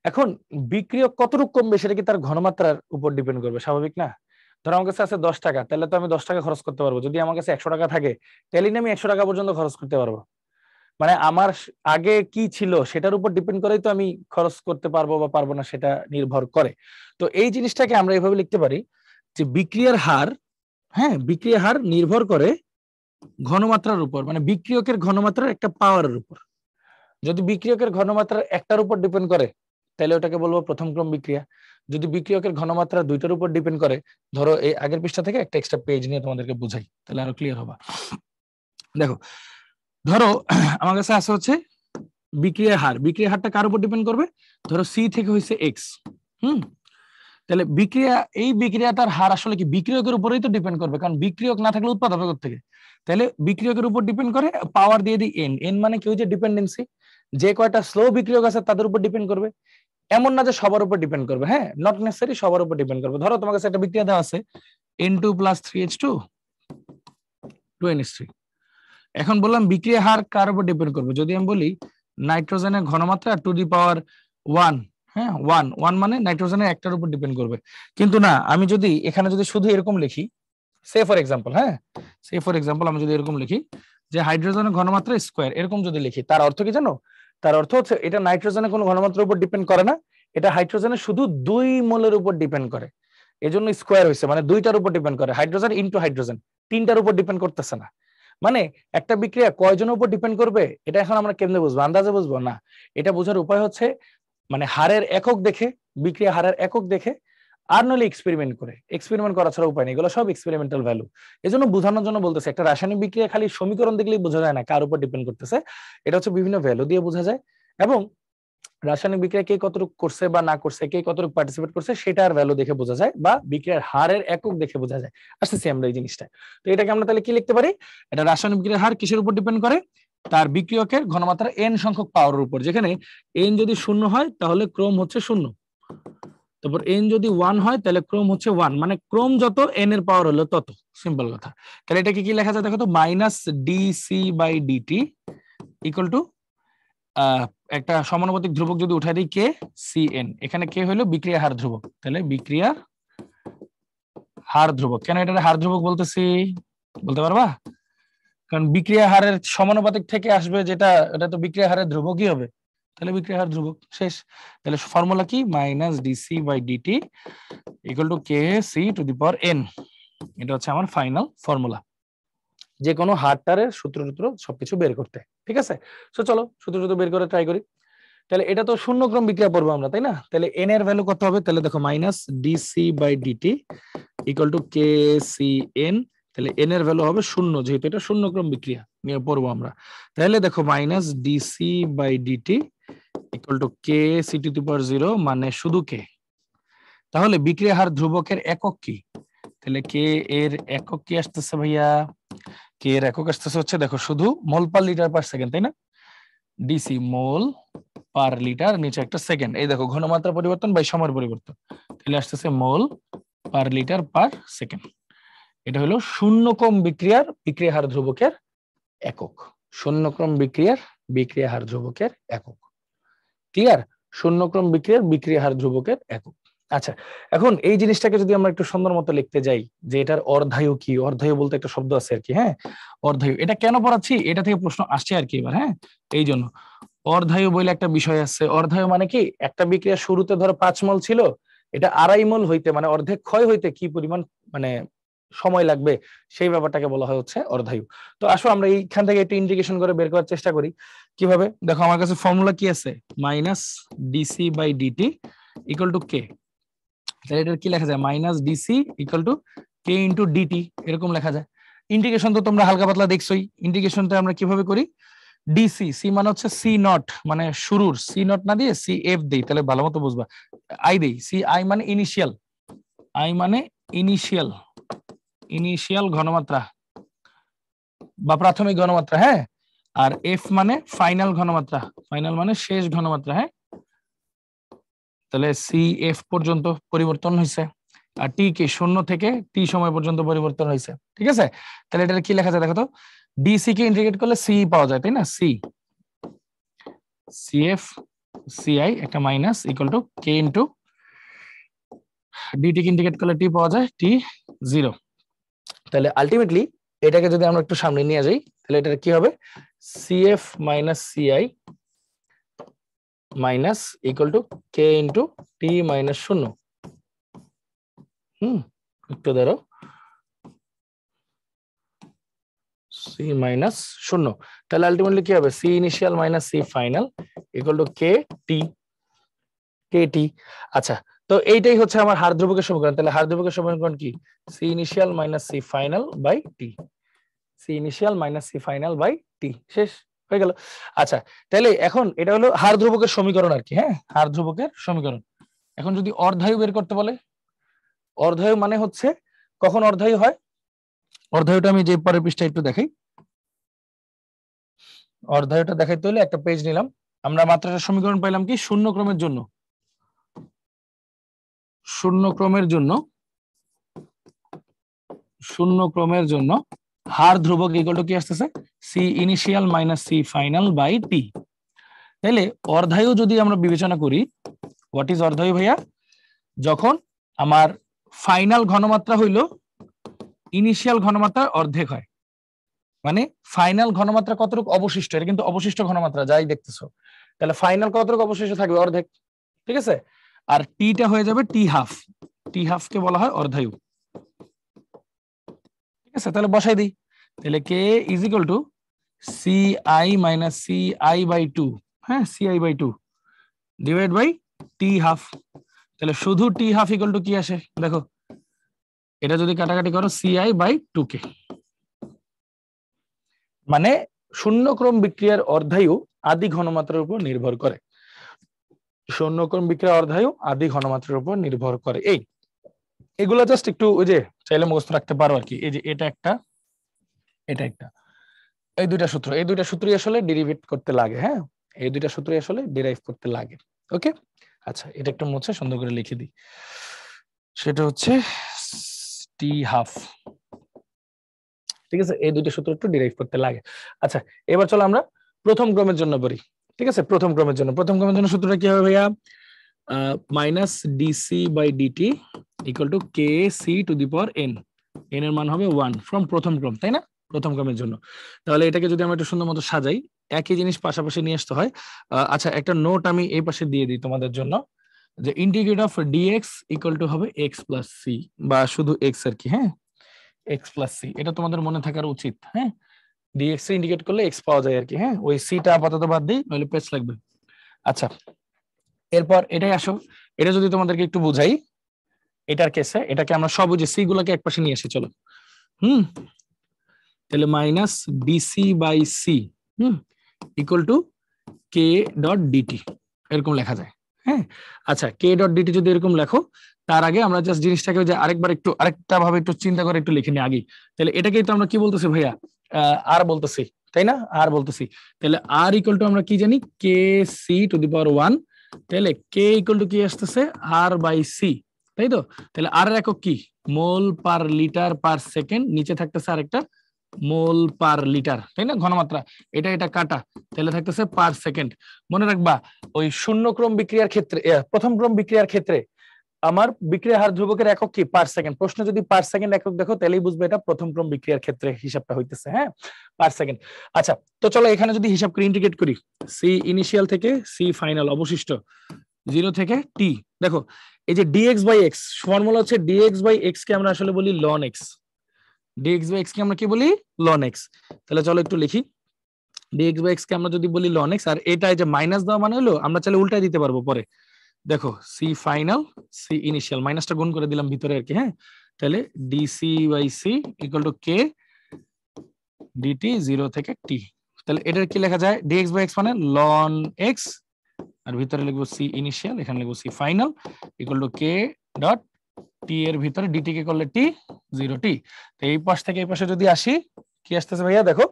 এখন বিক্রিয়ক কতটুকু কমবে সেটা কি তার ঘনমাত্রার উপর ডিপেন্ড করবে? স্বাভাবিক না? ধরো আমার কাছে আছে 10 টাকা, তাহলে তো আমি 10 টাকা খরচ করতে পারবো। যদি আমার কাছে 100 টাকা থাকে তাহলে আমি 100 টাকা পর্যন্ত খরচ করতে পারবো। মানে আমার আগে কি ছিল সেটার উপর ডিপেন্ড করেই তো আমি খরচ করতে পারবো বা পারবো না, সেটা নির্ভর করে। তো এই জিনিসটাকে আমরা এইভাবে লিখতে পারি যে বিক্রিয়ার হার, হ্যাঁ, বিক্রিয়ার হার নির্ভর করে ঘনমাত্রার উপর, মানে বিক্রিয়কের ঘনমাত্রার একটা পাওয়ারের উপর। যদি বিক্রিয়কের ঘনমাত্রার একটার উপর ডিপেন্ড করে তাহলে ওটাকে বলবো প্রথম ক্রম বিক্রিয়া। যদি বিক্রিয়কের ঘনমাত্রা দুইটার উপর ডিপেন্ড করে, ধরো এই আগের পৃষ্ঠা থেকে একটা এক্সট্রা পেজ নিয়ে তোমাদেরকে বুঝাই, তাহলে আরো ক্লিয়ার হবে। দেখো, ধরো আমার কাছে আছে হচ্ছে বিক্রিয়ার হার, বিক্রিয়ার হারটা কার উপর ডিপেন্ড করবে? ধরো সি থেকে হইছে এক্স, তাহলে বিক্রিয়া, এই বিক্রিয়াটার হার আসলে কি বিক্রিয়কের উপরেই তো ডিপেন্ড করবে, কারণ বিক্রিয়ক না থাকলে উৎপাদ হবে কোত্থেকে? তাহলে বিক্রিয়কের উপর ডিপেন্ড করে, পাওয়ার দিয়ে দিই এন। এন মানে কি? ওই যে ডিপেন্ডেন্সি, যে কয়টা স্লো বিক্রিয়ক আছে তাদের উপর ডিপেন্ড করবে। এমন না যে সবার উপর ডিপেন্ড করবে, হ্যাঁ, নট নেসেসারি সবার উপর ডিপেন্ড করবে। ধরো তোমার কাছে একটা বিক্রিয়া দেওয়া আছে N2 + 3H2 2NH3। এখন বললাম বিক্রিয়া হার কার উপর ডিপেন্ড করবে? যদি আমি বলি নাইট্রোজেনের ঘনমাত্রা টু দি পাওয়ার 1, হ্যাঁ, 1 মানে নাইট্রোজেনের একটার উপর ডিপেন্ড করবে। কিন্তু না, আমি যদি এখানে যদি শুধু এরকম লিখি, সে ফর এক্সাম্পল, হ্যাঁ, সে ফর এক্সাম্পল আমি যদি এরকম লিখি যে হাইড্রোজেনের ঘনমাত্রা স্কয়ার, এরকম যদি লিখি, তার অর্থ কি জানো? তার অর্থ হচ্ছে এটা নাইট্রোজেনের কোনো ঘনমাত্রার উপর ডিপেন্ড করে না, এটা হাইড্রোজেনের শুধু 2 মোলের উপর ডিপেন্ড করে, এজন্য স্কয়ার হয়েছে, মানে দুইটার উপর ডিপেন্ড করে, হাইড্রোজেন ইনটু হাইড্রোজেন, তিনটার উপর ডিপেন্ড করতেছে না। মানে একটা বিক্রিয়া কয়জনের উপর ডিপেন্ড করবে এটা এখন আমরা কেমনে বুঝবো? আন্দাজে বুঝবো না, এটা বোঝার উপায় হচ্ছে মানে হারের একক দেখে, বিক্রিয়া হারের একক দেখে, আর নইলে এক্সপেরিমেন্ট করে। এক্সপেরিমেন্ট করা ছাড়া উপায় নেই, এগুলো সব এক্সপেরিমেন্টাল ভ্যালু। এজন্য বোঝানোর জন্য বলতেছে, একটা রাসায়নিক বিক্রিয়া খালি সমীকরণ দেখলেই বোঝা যায় না কার উপর ডিপেন্ড করতেছে, এটা হচ্ছে বিভিন্ন ভ্যালু দিয়ে বোঝা যায়। এবং রাসায়নিক বিক্রিয়া কে কতটুকু করছে বা না করছে, কে কতটুকু পার্টিসিপেট করছে সেটার ভ্যালু দেখে বোঝা যায়, বা বিক্রিয়ার হারের একক দেখে বোঝা যায়। আসতেছি আমরা এই জিনিসটা। তো এটাকে আমরা তাহলে কি লিখতে পারি? এটা রাসায়নিক বিক্রিয়ার হার কিসের উপর ডিপেন্ড করে? তার বিক্রিয়কের ঘনমাত্রা n সংখ্যক পাওয়ারের উপর। যেখানে n যদি 0 হয় তাহলে ক্রম হচ্ছে 0, তারপর n যদি 1 হয় তাহলে ক্রম হচ্ছে 1, মানে ক্রম যত n এর পাওয়ার হলো তত। সিম্পল কথা। তাহলে এটাকে কি লেখা যায় দেখো তো, minus DC by DT equal to একটা সমানুপাতিক ধ্রুবক যদি উঠাই দিই কে সি এন, এখানে কে হলো বিক্রিয়া হার ধ্রুবক, তাহলে বিক্রিয়া হার ধ্রুবক। কেন এটা হার ধ্রুবক বলতেছি বলতে পারবা? কারণ বিক্রিয়া হারের সমানুপাতিক থেকে আসবে যেটা, এটা তো বিক্রিয়া হারের ধ্রুবকই হবে, তাহলে বিক্রিয়া হার ধ্রুবক শেষ। তাহলে ফর্মুলা কি? Minus DC by DT equal to K C to the power N, এটা হচ্ছে আমার ফাইনাল ফর্মুলা। যে কোনো হারটারের সূত্র সবকিছু বের করতে। ঠিক আছে, তো চলো সূত্র বের করে ট্রাই করি। তাহলে এটা তো শূন্য ক্রম বিক্রিয়া পড়বো আমরা, তাই না? তাহলে এন এর ভ্যালু কত হবে? তাহলে দেখো minus DC by DT equal to K C N. তাহলে এন এর ভ্যালু হবে শূন্য, যেহেতু এটা শূন্য ক্রম বিক্রিয়া নিয়ে পড়বো আমরা। তাহলে দেখো minus DC by DT equal to K C to the power 0 মানে শুধু কে। তাহলে বিক্রিয়া হার ধ্রুবকের একক কি? তাহলে কে এর একক কি আসতেছে ভাইয়া? কে এর একক আসতেছে হচ্ছে দেখো শুধু মোল পার লিটার পার সেকেন্ড, তাই না? ডিসি মোল পার লিটার, নিচে একটা সেকেন্ড, এই দেখো ঘনমাত্রা পরিবর্তন বাই সময়ের পরিবর্তন, তাহলে আসতেছে মোল পার লিটার পার সেকেন্ড। এটা হলো শূন্য ক্রম বিক্রিয়ার বিক্রিয়া হার ধ্রুবকের একক। শূন্য ক্রম বিক্রিয়ার বিক্রিয়া হার ধ্রুবকের একক। ক্লিয়ার? শূন্য ক্রম বিক্রিয়ার বিক্রিয়া হার ধ্রুবকের একক। আচ্ছা, এখন এই জিনিসটাকে যদি আমরা একটু সুন্দর মতো লিখতে যাই, যে এটার অর্ধায়ু কি, অর্ধায়ু বলতে একটা শব্দ আছে আর কি, হ্যাঁ অর্ধায়ু। এটা কেন পড়াচ্ছি, এটা থেকে প্রশ্ন আসছে আর কি এবার, হ্যাঁ এই জন্য। অর্ধায়ু বলে একটা বিষয় আছে। অর্ধায়ু মানে কি, একটা বিক্রিয়া শুরুতে ধরো 5 মোল ছিল, এটা 2.5 মোল হইতে মানে অর্ধেক ক্ষয় হইতে কি পরিমাণ মানে সময় লাগবে, সেই ব্যাপারটাকে বলা হয় হচ্ছে অর্ধায়ু। তো আসো আমরা এইখান থেকে একটু ইন্টিগ্রেশন করে বের করার চেষ্টা করি। কিভাবে? দেখো আমার কাছে ফর্মুলা কি আছে, minus DC by DT equal to K. তাহলে এটা কি লেখা যায়? Minus DC equal to K into DT, এরকম লেখা যায়। ইন্টিগ্রেশন তো তোমরা হালকা পাতলা দেখছোই। ইন্টিগ্রেশনটা আমরা কিভাবে করি? ডিসি, সি মানে হচ্ছে সি নট, মানে শুরুর, সি নট না দিয়ে সি এফ দেই, তাহলে ভালো মতো বুঝবা। আই দেই, সি আই মানে ইনিশিয়াল, আই মানে ইনিশিয়াল, ইনিশিয়াল ঘনমাত্রা বা প্রাথমিক ঘনমাত্রা, হ্যাঁ। আর এফ মানে ফাইনাল ঘনমাত্রা, ফাইনাল মানে শেষ ঘনমাত্রা, হ্যাঁ। তাহলে সি এফ পর্যন্ত পরিবর্তন হয়েছে, আর টি কে 0 থেকে টি সময় পর্যন্ত পরিবর্তন হয়েছে। ঠিক আছে, তাহলে এটা কি লেখা যায় দেখো তো, ডিসি কে ইন্টিগ্রেট করলে সি পাওয়া যায়, তাই না? সি সিএফ সিআই একটা minus equal to K into DT কে ইন্টিগ্রেট করলে টি পাওয়া যায় টি 0। তাহলে আলটিমেটলি এটাকে যদি আমরা একটু সামনে নিয়ে যাই, তাহলে এটা কি হবে? CF minus CI minus equal to K into T minus 0। একটু ধরো সি মাইনাস 0, তাহলে আলটিমেটলি কি হবে? C initial minus C final equal to K T, K T. আচ্ছা, তো এইটাই হচ্ছে আমার হার ধ্রুবকের সমীকরণ। তাহলে হার ধ্রুবকের সমীকরণ কি? C initial minus C final by T, C initial minus C final by T, শেষ হয়ে গেল। আচ্ছা, তাহলে এখন এটা হলো হার ধ্রুবকের সমীকরণ আর কি, হ্যাঁ হার ধ্রুবকের সমীকরণ। এখন যদি অর্ধায়ু বের করতে বলে, অর্ধায়ু মানে হচ্ছে কখন অর্ধায়ু হয়? অর্ধায়ুটা আমি যে পরের পৃষ্ঠায় একটু দেখাই। অর্ধায়ুটা দেখাইতে হলে একটা পেজ নিলাম। আমরা মাত্র একটা সমীকরণ পাইলাম কি, শূন্য ক্রমের জন্য, শূন্য ক্রমের জন্য, শূন্য ক্রমের জন্য হার ধ্রুবক ইকুয়াল টু কি আসতেছে? C initial minus C final by T. তাহলে অর্ধায়ু যদি আমরা বিবেচনা করি, হোয়াট ইজ অর্ধায়ু ভাইয়া? যখন আমার ফাইনাল ঘনমাত্রা হইল ইনিশিয়াল ঘনমাত্রার অর্ধেক হয়, মানে ফাইনাল ঘনমাত্রা কতটুকু অবশিষ্ট, এটা কিন্তু অবশিষ্ট ঘনমাত্রা যাই দেখতেছো, তাহলে ফাইনাল কতটুকু অবশিষ্ট থাকবে? অর্ধেক, ঠিক আছে। আর টিটা হয়ে যাবে টি হাফ, টি হাফ কে বলা হয় অর্ধায়ু, ঠিক আছে। তাহলে বসাই দিই, তাহলে K is equal to C I minus C I by 2, হ্যাঁ C I by 2 divide by T half. তাহলে শুধু টি হাফ ইকুয়াল টু কি আসে দেখো, এটা যদি কাটাকাটি করো সি আই বাই 2 কে, মানে শূন্যক্রম বিক্রিয়ার অর্ধায়ু আদি ঘনমাত্রার উপর নির্ভর করে, শূন্যক্রম বিক্রিয়া অর্ধায়ু আদি ঘনমাত্রার উপর নির্ভর করে। এই এগুলো জাস্ট একটু ওই যে চাইলে মুখস্থ রাখতে পারো আর কি। এই যে এটা একটা, এটা একটা, এই দুইটা সূত্র, এই দুইটা সূত্রই আসলে ডেরিভেট করতে লাগে, হ্যাঁ এই দুইটা সূত্রই আসলে ডেরাইভ করতে লাগে। ওকে, আচ্ছা এটা একটু মুছে সুন্দর করে লিখে দিই, সেটা হচ্ছে টি হাফ, ঠিক আছে। এই দুইটা সূত্র একটু ডেরাইভ করতে লাগে। আচ্ছা, এবার চলো আমরা প্রথম ক্রমের জন্য পড়ি, ঠিক আছে। প্রথম ক্রমের জন্য, প্রথম ক্রমের জন্য সূত্রটা কি হবে ভাইয়া? Minus DC by DT equal to K C to the power N, N এর মান হবে 1 ফ্রম প্রথম ক্রম, তাই না? প্রথম ক্রমের জন্য। তাহলে এটাকে যদি আমরা একটু সুন্দর মতো সাজাই, একই জিনিস পাশাপাশি নিয়ে আসতে হয়। আচ্ছা, একটা নোট আমি এই পাশে দিয়ে দিই তোমাদের জন্য, যে integrate of DX equal to হবে এক্স প্লাস সি, বা শুধু এক্স আর কি, হ্যাঁ এক্স প্লাস সি, এটা তোমাদের মনে থাকার উচিত। হ্যাঁ, ডিএক্স ইন্ডিকেট করলে এক্স পাওয়া যায় আর কি। হ্যাঁ, ওই সিটা আপাতত বাদ দিই, নইলে পেজ লাগবে। আচ্ছা, এরপর এটাই আসো, এটা যদি তোমাদেরকে একটু বুঝাই, এটার কেসে এটাকে আমরা সব বুঝে সি গুলাকে একপাশে নিয়ে আসি, চলো। তাহলে minus BC by C equal to K dot DT, এরকম লেখা যায়। হ্যাঁ, আচ্ছা, কে ডট ডিটি যদি এরকম লেখো, তার আগে আমরা জাস্ট জিনিসটাকে যে আরেকবার একটু আরেকটা ভাবে একটু চিন্তা করে একটু লিখে নিই আগে। তাহলে এটাকেই তো আমরা কি বলতেছি ভাইয়া, আর বলতেছি, তাই না? আর বলতেছি। তাহলে আর ইকুয়াল টু আমরা কি জানি, কে সি টু দি পাওয়ার 1। তাহলে কে ইকুয়াল টু কি আসতেছে, আর বাই সি, তাই তো? তাহলে আর এর একক কি, মোল পার লিটার পার সেকেন্ড, নিচে থাকতেছে আরেকটা মোল পার লিটার, তাই না? ঘনমাত্রা, এটা এটা কাটা, তাহলে থাকতেছে পার সেকেন্ড। মনে রাখবা, ওই শূন্য ক্রম বিক্রিয়ার ক্ষেত্রে, প্রথম ক্রম বিক্রিয়ার ক্ষেত্রে আমার বিক্রিয়ার হার ধ্রুবকের একক কি, পার সেকেন্ড। প্রশ্ন যদি পার সেকেন্ড একক দেখো, তাহলেই বুঝবে এটা প্রথম ক্রম বিক্রিয়ার ক্ষেত্রে হিসাবটা হইতেছে। হ্যাঁ, পার সেকেন্ড। আচ্ছা, তো চলো এখানে যদি হিসাব করে ইন্টিগ্রেট করি, সি ইনিশিয়াল থেকে সি ফাইনাল, অবশিষ্ট 0 থেকে টি। দেখো, এই যে ডিএক্স বাই এক্স, ফর্মুলা হচ্ছে ডিএক্স বাই এক্স কে আমরা আসলে বলি ln X. DX by X কে আমরা কি বলি, লন এক্স। তাহলে চলো একটু লিখি, ডিএক্স বাই এক্স কে আমরা যদি বলি লন এক্স, আর এটা যে মাইনাস দেওয়া মানে হলো, আমরা চাইলে উল্টাই দিতে পারবো পরে। দেখো, সি ফাইনাল সি ইনিশিয়াল, মাইনাসটা গুণ করে দিলাম ভিতরে আর কি। হ্যাঁ, তাহলে DC by C equal to K DT 0 থেকে টি। তাহলে এটার কি লেখা যায়, ডিএক্স বাই এক্স মানে লন এক্স, আর ভিতরে লিখবো সি ইনিশিয়াল, এখানে লিখবো C final equal to K dot T এর ভিতরে ডিটি কে করলে টি 0 টি। তো এই পাশ থেকে এই পাশে যদি আসি, কি আসতেছে ভাইয়া, দেখো,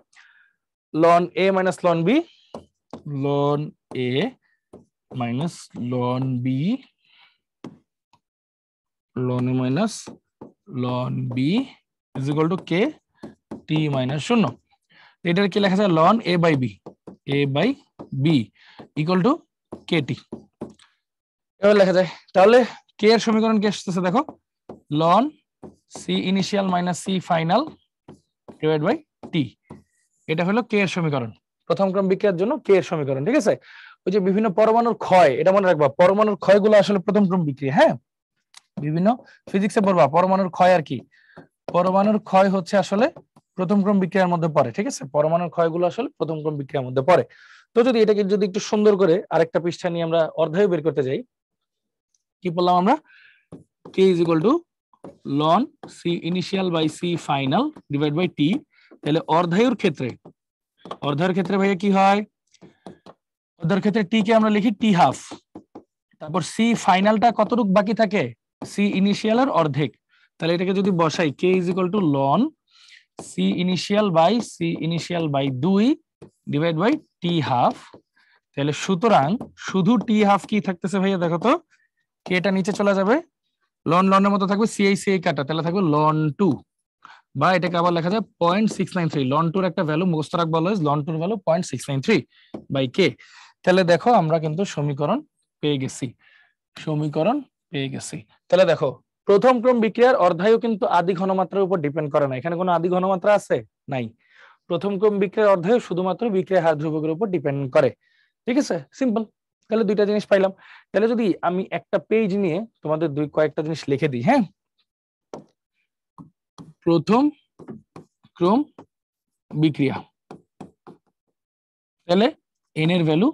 ln A minus ln B, ln A minus ln B, ln A minus ln B is equal to K T minus 0। এটার কি লেখা যায়, ln A by B, A by B equal to K T, এবার লেখা যায়। তাহলে কে এর সমীকরণ কি আসতেছে, দেখো, ln C initial minus C final divide by T. এটা হলো কে এর সমীকরণ, প্রথম ক্রম বিক্রিয়ার জন্য কে এর সমীকরণ। ঠিক আছে, ওই যে বিভিন্ন পরমাণুর ক্ষয়, এটা মনে রাখবা, পরমাণুর ক্ষয়গুলো আসলে প্রথম ক্রম বিক্রিয়া। হ্যাঁ, বিভিন্ন ফিজিক্সে পড়বা পরমাণুর ক্ষয় আর কি, পরমাণুর ক্ষয় হচ্ছে আসলে প্রথম ক্রম বিক্রিয়ার মধ্যে পড়ে। ঠিক আছে, পরমাণুর ক্ষয়গুলো আসলে প্রথম ক্রম বিক্রিয়ার মধ্যে পড়ে। তো যদি এটাকে যদি একটু সুন্দর করে আরেকটা পৃষ্ঠা নিয়ে আমরা অর্ধায়ু বের করতে যাই, কি বললাম আমরা, K is equal to ln C initial by C final divide by T. তাহলে অর্ধায়ুর ক্ষেত্রে, অর্ধায়ুর ক্ষেত্রে ভাইয়া কি হয়, অর্ধায়ুর ক্ষেত্রে টি কে আমরা লিখি টি হাফ, তারপর সি ফাইনালটা কতটুকু বাকি থাকে, সি ইনিশিয়ালের অর্ধেক। তাহলে এটাকে যদি বসাই, K is equal to ln C initial by 2 divide by T half. তাহলে সুতরাং শুধু টি হাফ কি থাকতেছে ভাইয়া, দেখো তো, কে এটা নিচে চলে যাবে, লন লনের মতো থাকবে, সিআই কাটা, তাহলে থাকবে লন 2, বা এটাকে আবার লেখা যায় 0.693। লন টুর একটা ভ্যালু মুখস্থ রাখবো, লন টুর ভ্যালু 0.693 বাই কে। তাহলে দেখো আমরা কিন্তু সমীকরণ পেয়ে গেছি, সমীকরণ পেয়ে গেছি। তাহলে দেখো, প্রথম ক্রম বিক্রিয়ার অর্ধায়ু কিন্তু আদি ঘনমাত্রার উপর ডিপেন্ড করে না, এখানে কোনো আদি ঘনমাত্রা আছে নাই। প্রথম ক্রম বিক্রিয়ার অর্ধায়ু শুধুমাত্র বিক্রিয়ার হার ধ্রুবকের উপর ডিপেন্ড করে। ঠিক আছে, সিম্পল। তাহলে দুইটা জিনিস পাইলাম। তাহলে যদি আমি একটা পেজ নিয়ে তোমাদের কয়েকটা জিনিস লিখে দিই। হ্যাঁ, প্রথম ক্রম বিক্রিয়া, তাহলে এন এর ভ্যালু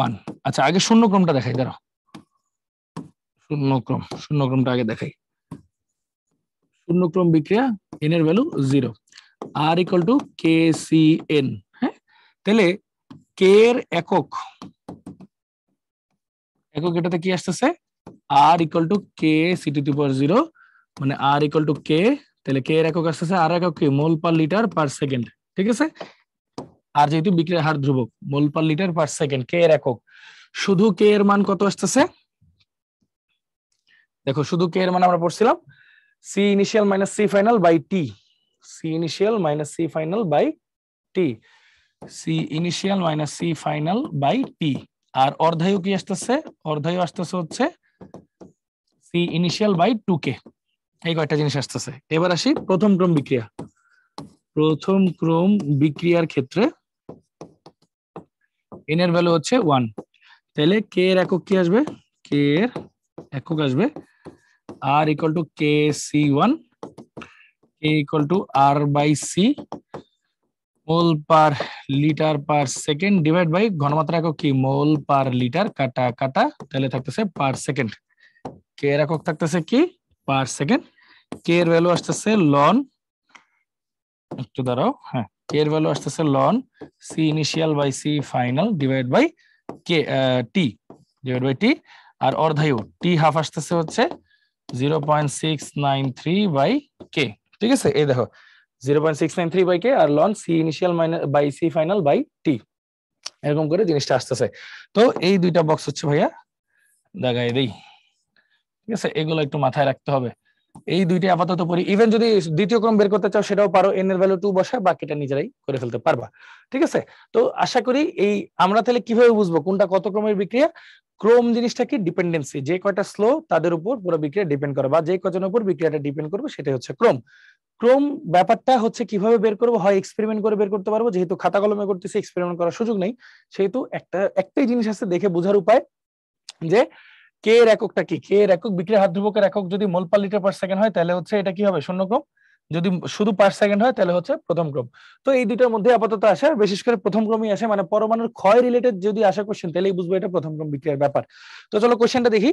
1। আচ্ছা, আগে শূন্য ক্রমটা দেখাই, দাঁড়াও, শূন্য ক্রমটা আগে দেখাই। শূন্য ক্রম বিক্রিয়া, এন এর value 0, R equal to K C N. হ্যাঁ, তাহলে কে এর একক, এটাতে কি আসতেছে, R equal to K C to the power 0, মানে আর ইকুয়াল টু কে। তাহলে কে এর একক আসতেছে, আর একক কি, মোল পার লিটার পার সেকেন্ড। ঠিক আছে, আর যেহেতু বিক্রিয়ার হার ধ্রুবক, মোল পার লিটার পার সেকেন্ড কে এর একক। শুধু কে এর মান কত আসতেছে, দেখো, শুধু কে এর মান আমরা পড়ছিলাম C initial minus C final by T, C initial minus C final by T, C initial minus C final by T. আর অর্ধায়ু কি আসতেছে, অর্ধায়ু আসতেছে হচ্ছে সি ইনিশিয়াল বাই 2k। এই কয়টা জিনিস আসতেছে। এবার আসি প্রথম ক্রম বিক্রিয়া, প্রথম ক্রম বিক্রিয়ার ক্ষেত্রে এন এর ভ্যালু হচ্ছে 1। তাহলে কে এর একক কি আসবে, কে এর একক আসবে R equal to K C 1 K equal to R/C mole per litre per second divide by ঘনমাত্রা একক কি মোল পার লিটার কাটা কাটা, তাহলে থাকতেছে পার সেকেন্ড। কে এর একক থাকতেছে কি পার সেকেন্ড। কে এর ভ্যালু আসতেছে লন, একটু দাঁড়াও, হ্যাঁ কে এর ভ্যালু আসতেছে ln C initial by C final divide by K T divide by T, আর অর্ধায়ু টি হাফ আসতেছে হচ্ছে 0.693 বাই কে। ঠিক আছে, এই দেখো 0.693 বাই কে আর ln C initial by C final by T, এরকম করে জিনিসটা আসতেছে। তো এই দুইটা বক্স হচ্ছে ভাইয়া দাগাই দেই। ঠিক আছে, এগুলো একটু মাথায় রাখতে হবে। এই দুইটা আপাতত পড়ি, ইভেন যদি দ্বিতীয় ক্রম বের করতে চাও সেটাও পারো, এন এর ভ্যালু 2 বসায় বাকিটা নিজেরাই করে ফেলতে পারবা। ঠিক আছে, তো আশা করি এই আমরা তাহলে কিভাবে বুঝবো কোনটা কত ক্রমের বিক্রিয়া। ক্রম জিনিসটা কি ডিপেন্ডেন্সি, যে কয়টা স্লো তাদের উপর পুরো বিক্রিয়া ডিপেন্ড করে, বা যে কজনের উপর বিক্রিয়াটা ডিপেন্ড করবে সেটাই হচ্ছে ক্রম। ক্রম ব্যাপারটা হচ্ছে কিভাবে বের করবো, হয় এক্সপেরিমেন্ট করে বের করতে পারবো, যেহেতু খাতা কলমে করতেছি এক্সপেরিমেন্ট করার সুযোগ নেই, সেহেতু একটাই জিনিস আছে দেখে বোঝার উপায়, যে কে এর এককটা কি, কে এর একক বিক্রিয়ার হার ধ্রুবকের একক যদি মোল পার লিটার পার সেকেন্ড হয় তাহলে হচ্ছে এটা কি হবে শূন্য ক্রম, যদি শুধু পার সেকেন্ড হয় তাহলে হচ্ছে প্রথম ক্রম। তো এই দুইটার মধ্যে আপাতত আসে, বিশেষ করে প্রথম ক্রমই আসে, মানে পরমাণুর ক্ষয় রিলেটেড যদি আসে কোশ্চেন তাহলেই বুঝবো এটা প্রথম ক্রম বিক্রিয়ার ব্যাপার। তো চলো কোশ্চেনটা দেখি,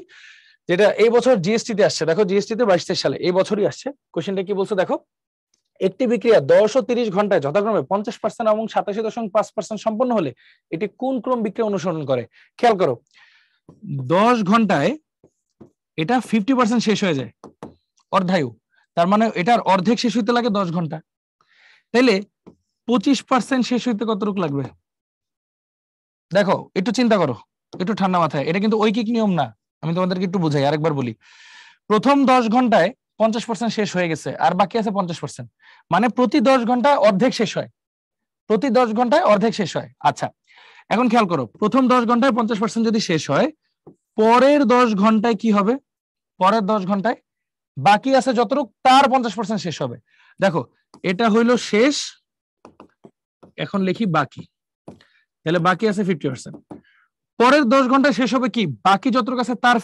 যেটা এই বছর জিএসটি তে আসছে, দেখো জিএসটি তে 22-23 সালে এই বছরই আসছে। কোশ্চেনটা কি বলছে দেখো, একটি বিক্রিয়া 10 ও 30 ঘন্টায় যথাক্রমে 50% এবং 87.5% সম্পন্ন হলে এটি কোন ক্রম বিক্রিয়া অনুসরণ করে। খেয়াল করো, 10 ঘন্টায় এটা 50% শেষ হয়ে যায়, অর্ধায়ু, তার মানে এটার অর্ধেক শেষ হইতে লাগে 10 ঘন্টা, তাইলে 25% শেষ হইতে কতটুকু লাগবে। দেখো একটু চিন্তা করো, একটু ঠান্ডা মাথায়, এটা কিন্তু ঐকিক নিয়ম না, আমি তোমাদেরকে একটু বুঝাই আরেকবার বলি। প্রথম 10 ঘন্টায় 50% শেষ হয়ে গেছে আর বাকি আছে 50%, মানে প্রতি 10 ঘন্টায় অর্ধেক শেষ হয়, প্রতি 10 ঘন্টায় অর্ধেক শেষ হয়। আচ্ছা এখন খেয়াল করো, প্রথম 10 ঘন্টায় 50% যদি শেষ হয়, পরের 10 ঘন্টায় কি হবে, পরের 10 ঘন্টায় বাকি আছে যতটুকু তার 50% শেষ হবে। দেখো এটা হইলো শেষ, এখন লিখি বাকি, তাহলে বাকি আছে 50%। পরের 10 ঘন্টায় শেষ হবে কি, বাকি যতটুকু আছে তার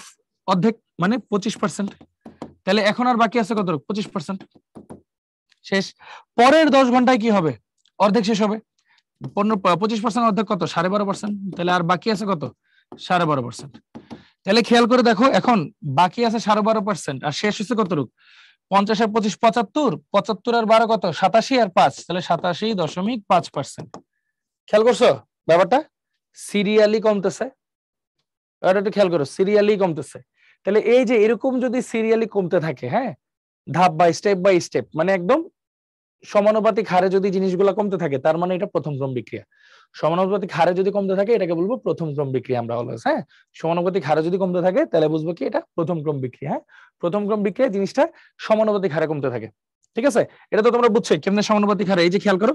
অর্ধেক মানে 25%, তাহলে এখন আর বাকি আছে কতটুকু 25% শেষ। পরের 10 ঘন্টায় কি হবে, অর্ধেক শেষ হবে, 25% অর্ধেক কত 12.5%, তাহলে আর বাকি আছে কত 12.5%। তাহলে খেয়াল করে দেখো, এখন বাকি আছে 12.5% আর শেষ হচ্ছে কতটুকু 50 আর 25 75, 75 আর 12 কত 87 আর 5, তাহলে 87.5%। খেয়াল করছো ব্যাপারটা, সিরিয়ালি কমতেছে, এটা একটু খেয়াল করো, সিরিয়ালি কমতেছে। তাহলে এই যে এরকম যদি সিরিয়ালি কমতে থাকে, হ্যাঁ ধাপ বাই স্টেপ, মানে একদম সমানুপাতিক হারে যদি জিনিসগুলো কমতে থাকে, তার মানে এটা প্রথম ক্রম বিক্রিয়া। সমানুপাতিক হারে যদি কমতে থাকে এটাকে বলবো প্রথম ক্রম বিক্রিয়া আমরা অলওয়েজ, হ্যাঁ সমানুপাতিক হারে যদি কমতে থাকে তাহলে বুঝবো কি এটা প্রথম ক্রম বিক্রিয়া। হ্যাঁ প্রথম ক্রম বিক্রিয়া জিনিসটা সমানুপাতিক হারে কমতে থাকে। ঠিক আছে, এটা তো তোমরা বুঝছোই কেমনে সমানুপাতিক হারে, এই যে খেয়াল করো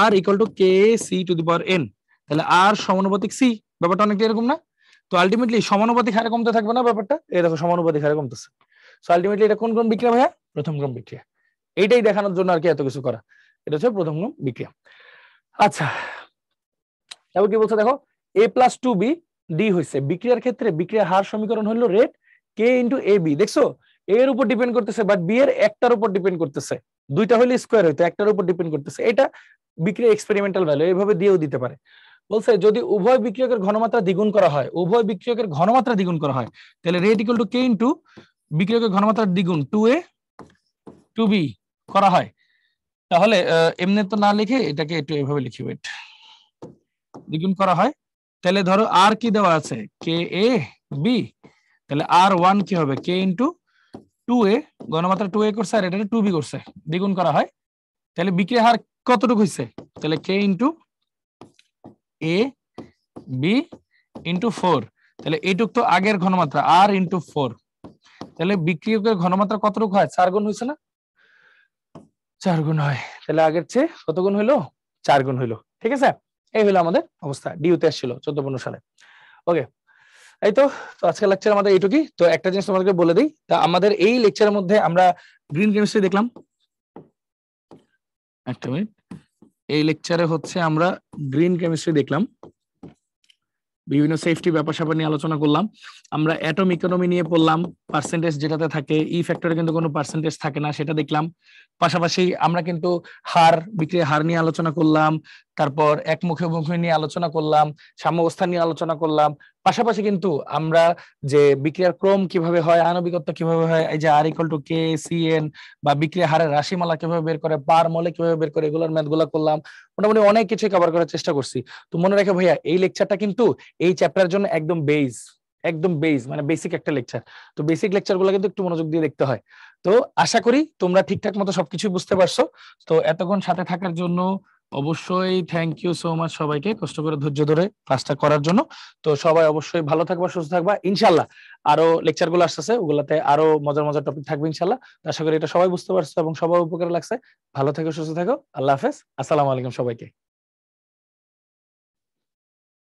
R equal to K C to the power N, তাহলে আর সমানুপাতিক সি, ব্যাপারটা অনেকটা এরকম না। তো আলটিমেটলি সমানুপাতিক হারে কমতে থাকবে না ব্যাপারটা, এই দেখো সমানুপাতিক হারে কমতেছে। সো আলটিমেটলি এটা কোন ক্রম বিক্রিয়া ভাইয়া, প্রথম ক্রম বিক্রিয়া। এইটাই দেখানোর জন্য আর কি এত কিছু করা, এটা হচ্ছে প্রথম ক্রম বিক্রিয়া। আচ্ছা তারপর কি বলছে দেখো, a প্লাস 2b ডি হয়েছে বিক্রিয়ার ক্ষেত্রে বিক্রিয়ার হার সমীকরণ হলো rate K into A B. দেখছো এর উপর ডিপেন্ড করতেছে, বাট বি এর একটার উপর ডিপেন্ড করতেছে, দুইটা হইলে স্কোয়ার হইতো, একটার উপর ডিপেন্ড করতেছে। এটা বিক্রিয়া এক্সপেরিমেন্টাল ভ্যালু, এইভাবে দিয়েও দিতে পারে। বলছে যদি উভয় বিক্রিয়কের ঘনমাত্রা দ্বিগুণ করা হয়, উভয় বিক্রিয়কের ঘনমাত্রা দ্বিগুণ করা হয়, তাহলে rate equal to K into বিক্রিয়কের ঘনমাত্রা দ্বিগুণ 2a 2b করা হয়, তাহলে এমনি তো না লিখে এটাকে একটু এভাবে লিখি, ওয়েট, দ্বিগুণ করা হয়, তাহলে ধরো আর কি দেওয়া আছে কে এ বি, তাহলে আর ওয়ান কি হবে কে ইন্টু 2a, ঘনমাত্রা 2a করছে আর এটা 2b করছে, দ্বিগুণ করা হয়, তাহলে বিক্রিয়ার হার কতটুকু হইছে, তাহলে কে ইন্টু এ বি ইন্টু 4, তাহলে এইটুক তো আগের ঘনমাত্রা আর ইন্টু 4, তাহলে বিক্রিয়কের ঘনমাত্রা কতটুকু হয় 4 গুণ হয়েছে না, 4 গুণ হয়, তাহলে আগের চেয়ে কত গুণ হইলো 4 গুণ হইলো। ঠিক আছে, এই হলো আমাদের অবস্থা, ডিউতে আসছিল 14-15 সালে। ওকে, এই তো আজকের লেকচার আমাদের এইটুকুই। তো একটা জিনিস তোমাদেরকে বলে দিই, তা আমাদের এই লেকচারের মধ্যে আমরা গ্রিন কেমিস্ট্রি দেখলাম, একটা মিনিট, এই লেকচারে হচ্ছে আমরা গ্রিন কেমিস্ট্রি দেখলাম, বিভিন্ন সেফটি ব্যাপার স্যাপার নিয়ে আলোচনা করলাম। আমরা অ্যাটম ইকোনমি নিয়ে পড়লাম, পার্সেন্টেজ যেটাতে থাকে, ই ফ্যাক্টরে কিন্তু কোনো পার্সেন্টেজ থাকে না সেটা দেখলাম। পাশাপাশি আমরা কিন্তু হার, বিক্রির হার নিয়ে আলোচনা করলাম, তারপর একমুখী মুখী নিয়ে আলোচনা করলাম, সাম্যাবস্থা নিয়ে আলোচনা করলাম। পাশাপাশি কিন্তু আমরা যে বিক্রিয়ার ক্রম কিভাবে হয়, আণবিকত্ব কিভাবে হয়, এই যে R equal to K C N বা বিক্রিয়া হারের রাশিমালা কিভাবে বের করে, পার মলে কিভাবে বের করে, এগুলোর ম্যাথ গুলা করলাম। মোটামুটি অনেক কিছু কভার করার চেষ্টা করছি। তো মনে রাখে ভাইয়া, এই লেকচারটা কিন্তু এই চ্যাপ্টারের জন্য একদম বেস, একদম বেস মানে বেসিক একটা লেকচার। তো বেসিক লেকচার গুলো কিন্তু একটু মনোযোগ দিয়ে দেখতে হয়। তো আশা করি তোমরা ঠিকঠাক মতো সবকিছু বুঝতে পারছো। তো এতক্ষণ সাথে থাকার জন্য অবশ্যই থ্যাংক ইউ সো মাচ সবাইকে, কষ্ট করে ধৈর্য ধরে ক্লাসটা করার জন্য। তো সবাই অবশ্যই ভালো থাকবা, সুস্থ থাকবা ইনশাল্লাহ। আরো লেকচার গুলো আসতেছে, ওগুলাতে আরো মজার মজার টপিক থাকবে ইনশাল্লাহ। আশা করি এটা সবাই বুঝতে পারছো এবং সবাই উপকারে লাগছে। ভালো থেকো, সুস্থ থেকো, আল্লাহ হাফেজ, আসসালামু আলাইকুম সবাইকে।